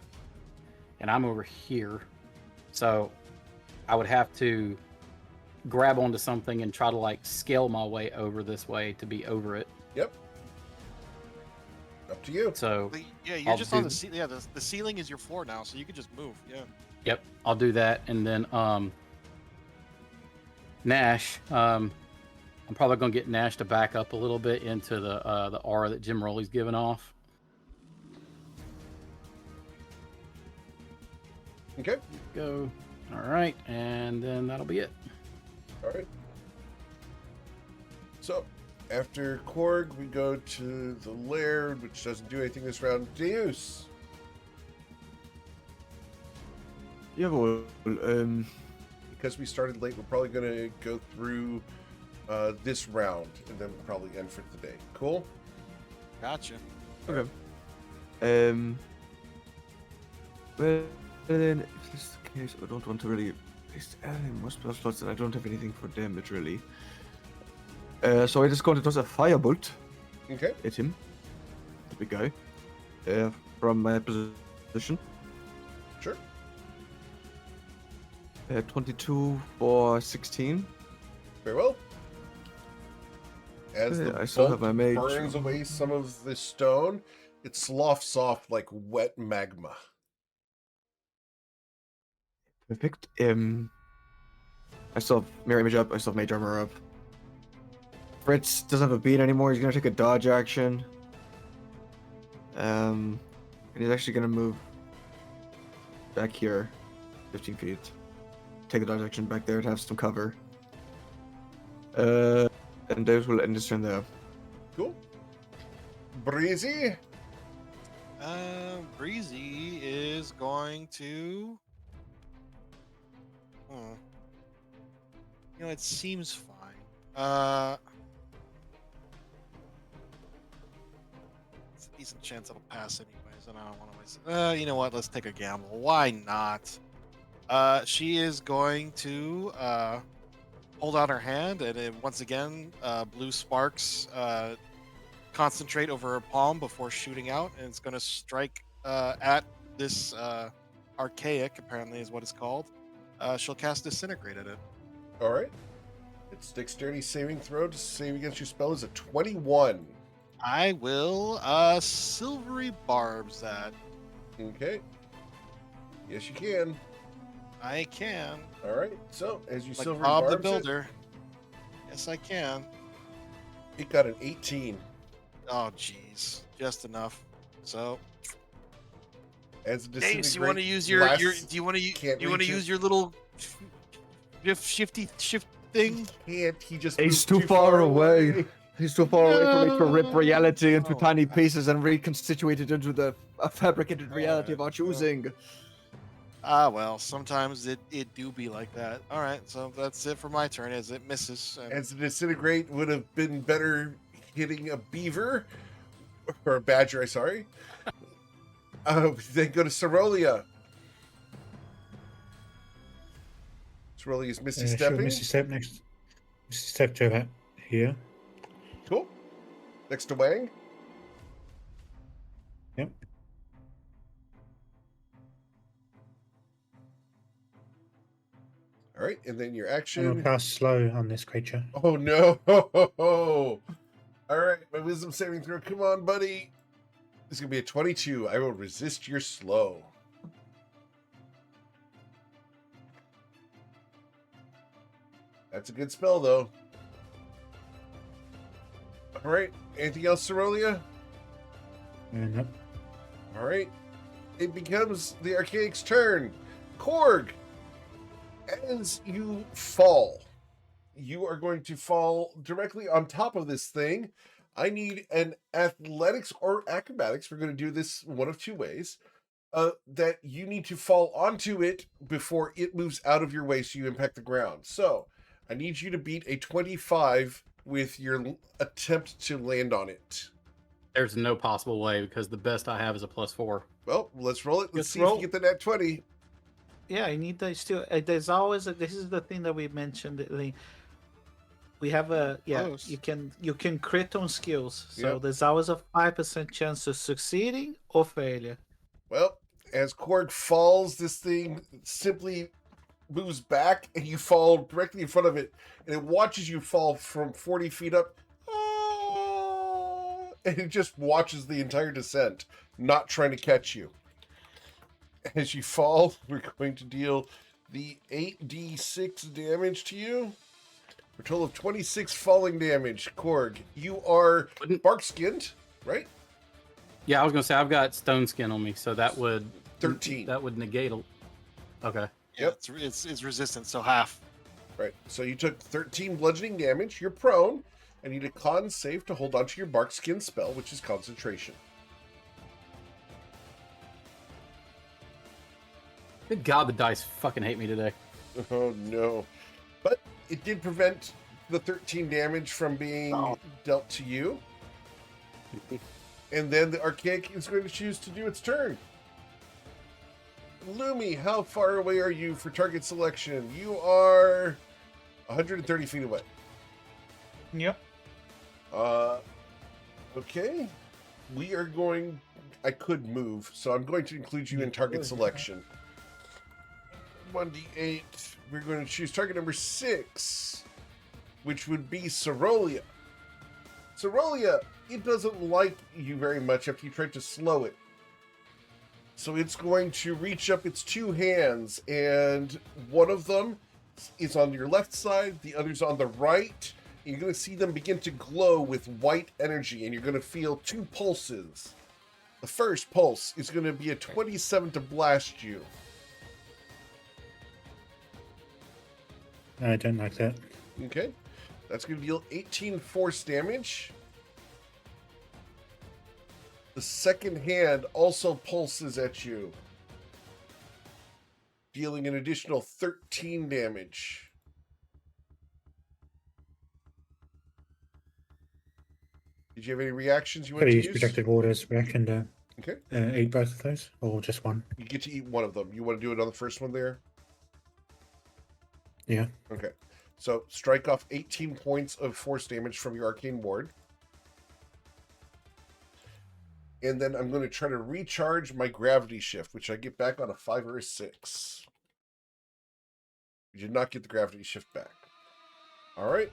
and I'm over here, so I would have to grab onto something and try to like scale my way over this way to be over it. Yep. Up to you. So But yeah, you're I'll just on do- the ceiling. Yeah, the ceiling is your floor now, so you can just move. Yeah. yep, I'll do that, and then Nash. I'm probably gonna get Nash to back up a little bit into the aura that Jim Rowley's given off. Okay. Go. All right, and then that'll be it. All right. So, after Korg, we go to the Laird, which doesn't do anything this round. Deus. Yeah, well, Because we started late, we're probably going to go through this round, and then we'll probably end for the day. Cool? Gotcha. okay. Well, then, if this is the case, I don't want to really waste any more spell slots, and I don't have anything for damage, really. So I just going to toss a firebolt Okay. at him, the big guy, from my position. Sure. 22 for 16. Very well. As Yeah, the I still have bolt my mage. burns away some of the stone, it sloughs off like wet magma. Perfect. I still have mirror image up. I still have mage armor up. Fritz doesn't have a beat anymore. He's gonna take a dodge action. And he's actually gonna move back here, 15 feet. Take the dodge action back there to have some cover. And those will end his turn there. Cool. Breezy. Breezy is going to. You know, it seems fine. It's a decent chance it'll pass anyways, and I don't want to waste it. You know what? Let's take a gamble. Why not? She is going to hold out her hand, and then once again, blue sparks concentrate over her palm before shooting out, and it's going to strike at this archaic. Apparently, is what it's called. She'll cast Disintegrate at it. All right. Its dexterity saving throw to save against your spell is a 21. I will silvery barbs that. Okay. Yes, you can. I can. All right. So as you Like silver Bob the barbs Builder. Yes, I can. it got an 18. Oh, jeez, just enough. So, As a James, you disintegrate want to use your lasts- do you want to can't you want to reach it. use your little shift thing? Can't he just He's moved too far away. He's too far away from me to rip reality into No. tiny pieces and reconstitute it into a fabricated reality of our Alright, choosing. Ah, well, sometimes it do be like that. All right, so that's it for my turn. As it misses, and As a disintegrate would have been better hitting a beaver or a badger, sorry. Then go to Cerolia. Cerolia's Misty Sure, stepping. Misty Step next. Misty Step to about here. Cool. Next to Wang. Yep. All right, and then your And I'll action. cast slow on this creature. Oh no! All right, my wisdom saving throw. Come on, buddy. This is gonna be a 22. I will resist your slow. That's a good spell, though. All right. Anything else, Cerolia? Nope. All right. It becomes the Archaic's turn. Korg, as you fall, you are going to fall directly on top of this thing. I need an athletics or acrobatics. We're going to do this one of two ways. That you need to fall onto it before it moves out of your way so you impact the ground. So I need you to beat a 25 with your attempt to land on it. There's no possible way because the best I have is a +4. Well, let's roll it. Let's Let's see roll. if you get the net 20. Yeah, I need to still. There's always this is the thing that we mentioned. We have a Close. You can crit on skills, so Yep. there's always a 5% chance of succeeding or failure. Well, as Korg falls, this thing simply moves back and you fall directly in front of it. And it watches you fall from 40 feet up. And it just watches the entire descent, not trying to catch you. As you fall, we're going to deal the 8d6 damage to you. For a total of 26 falling damage. Korg, you are Wouldn't- bark skinned, right? Yeah, I was gonna say I've got stone skin on me, so that would 13. That would negate. Okay. yeah, Yep. it's resistant, so half. Right. So you took 13 bludgeoning damage. You're prone. I need a con save to hold onto your bark skin spell, which is concentration. Good God, the dice fucking hate me today. Oh no. But it did prevent the 13 damage from being dealt to you. And then the Archaic is going to choose to do its turn. Lumi, how far away are you for target selection? You are 130 feet away. Yep. Okay. We are going... I could move, so I'm going to include you in target selection. 1d8. We're going to choose target number 6, which would be Cerolia. Cerolia, it doesn't like you very much after you tried to slow it. So it's going to reach up its two hands, and one of them is on your left side, the other's on the right. You're going to see them begin to glow with white energy, and you're going to feel two pulses. The first pulse is going to be a 27 to blast you. I don't like that. Okay. That's going to deal 18 force damage. The second hand also pulses at you, dealing an additional 13 damage. Did you have any reactions you want Could to use use? projected waters reaction to Okay. eat both of those, or just one. You get to eat one of them. You want to do it on the first one there? Yeah. Okay. So strike off 18 points of force damage from your arcane ward. And then I'm going to try to recharge my gravity shift, which I get back on a 5 or a 6. You did not get the gravity shift back. All right.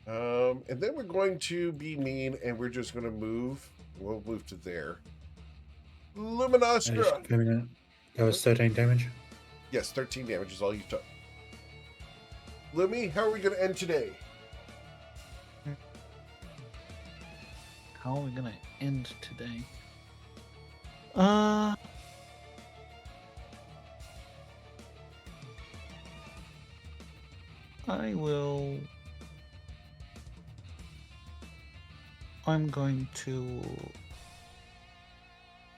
And then we're going to be mean, and we're just going to move. We'll move to there. Luminostra. That was 13 damage. Yes, 13 damage is all you took. Lumi, how are we going to end today? How are we gonna end today? I'm going to.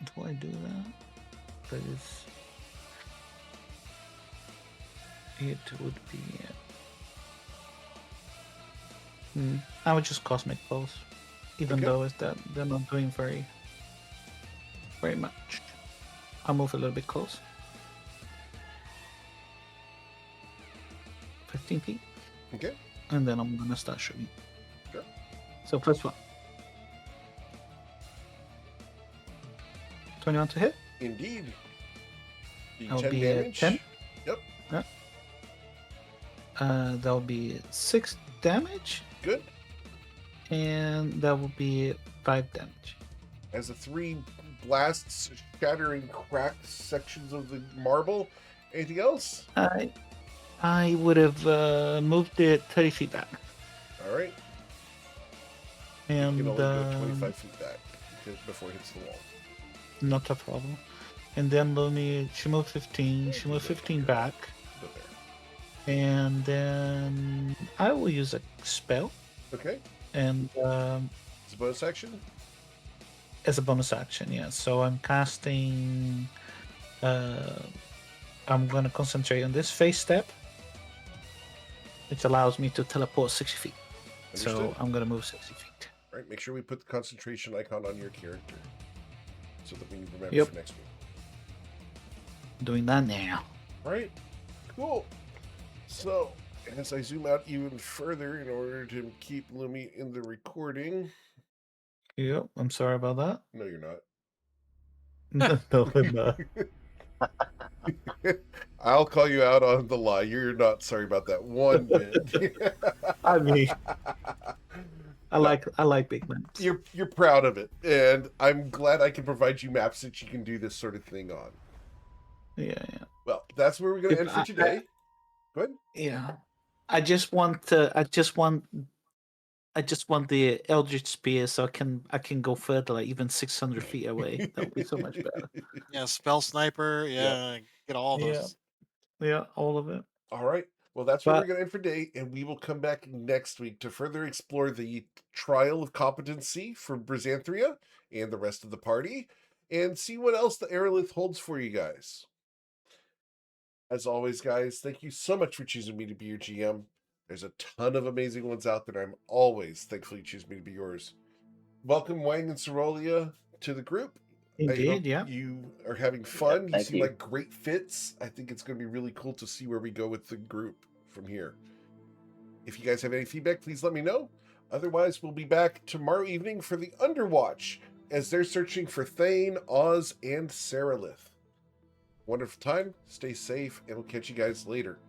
Do I do that? That is. It would be. I would just cosmic pulse, even Okay. though they're not doing very much. I'll move a little bit close. 15 feet. Okay. And then I'm gonna start shooting. Sure. So first one. 21 to hit. Indeed. I'll 10 be damage. 10. Yep. That'll be 6 damage, Good. and that will be 5 damage. As the 3 blasts shatter and crack sections of the marble. Anything else? I would have moved it 30 feet back. All right. And You can only go 25 feet back before it hits the wall. not a problem. And then Lumi, she moved 15. She moved 15 back. Go there. And then I will use a spell. Okay. And It's a bonus action. as a bonus action, yeah. So I'm casting. I'm going to concentrate on this phase step, which allows me to teleport 60 feet. So Understood. I'm going to move 60 feet. All right. Make sure we put the concentration icon on your character so that we remember Yep. for next week. Doing that now. All right. Cool. So, as I zoom out even further in order to keep Lumi in the recording. Yep, I'm sorry about that. No, you're not. No, I'm not. I'll call you out on the lie. You're not sorry about that one bit. I mean, I like big maps. You're proud of it, and I'm glad I can provide you maps that you can do this sort of thing on. Yeah. Well, that's where we're going to If end for I- today. Go ahead. Yeah. I just want the Eldritch Spear so I can go further, like even 600 feet away. That would be so much better. Yeah, spell sniper. Yeah, get all those. Yeah, all of it. All right. Well, that's where we're But- going to end for today, and we will come back next week to further explore the trial of competency for Brysanthria and the rest of the party, and see what else the Aerolith holds for you guys. As always, guys, thank you so much for choosing me to be your GM. There's a ton of amazing ones out there, and I'm always thankful you choose me to be yours. Welcome, Wang and Cerolia, to the group. I hope Indeed, yeah. you are having fun. You thank seem you. like great fits. I think it's going to be really cool to see where we go with the group from here. If you guys have any feedback, please let me know. Otherwise, we'll be back tomorrow evening for the Underwatch as they're searching for Thane, Oz, and Seralith. Wonderful time. Stay safe, and we'll catch you guys later.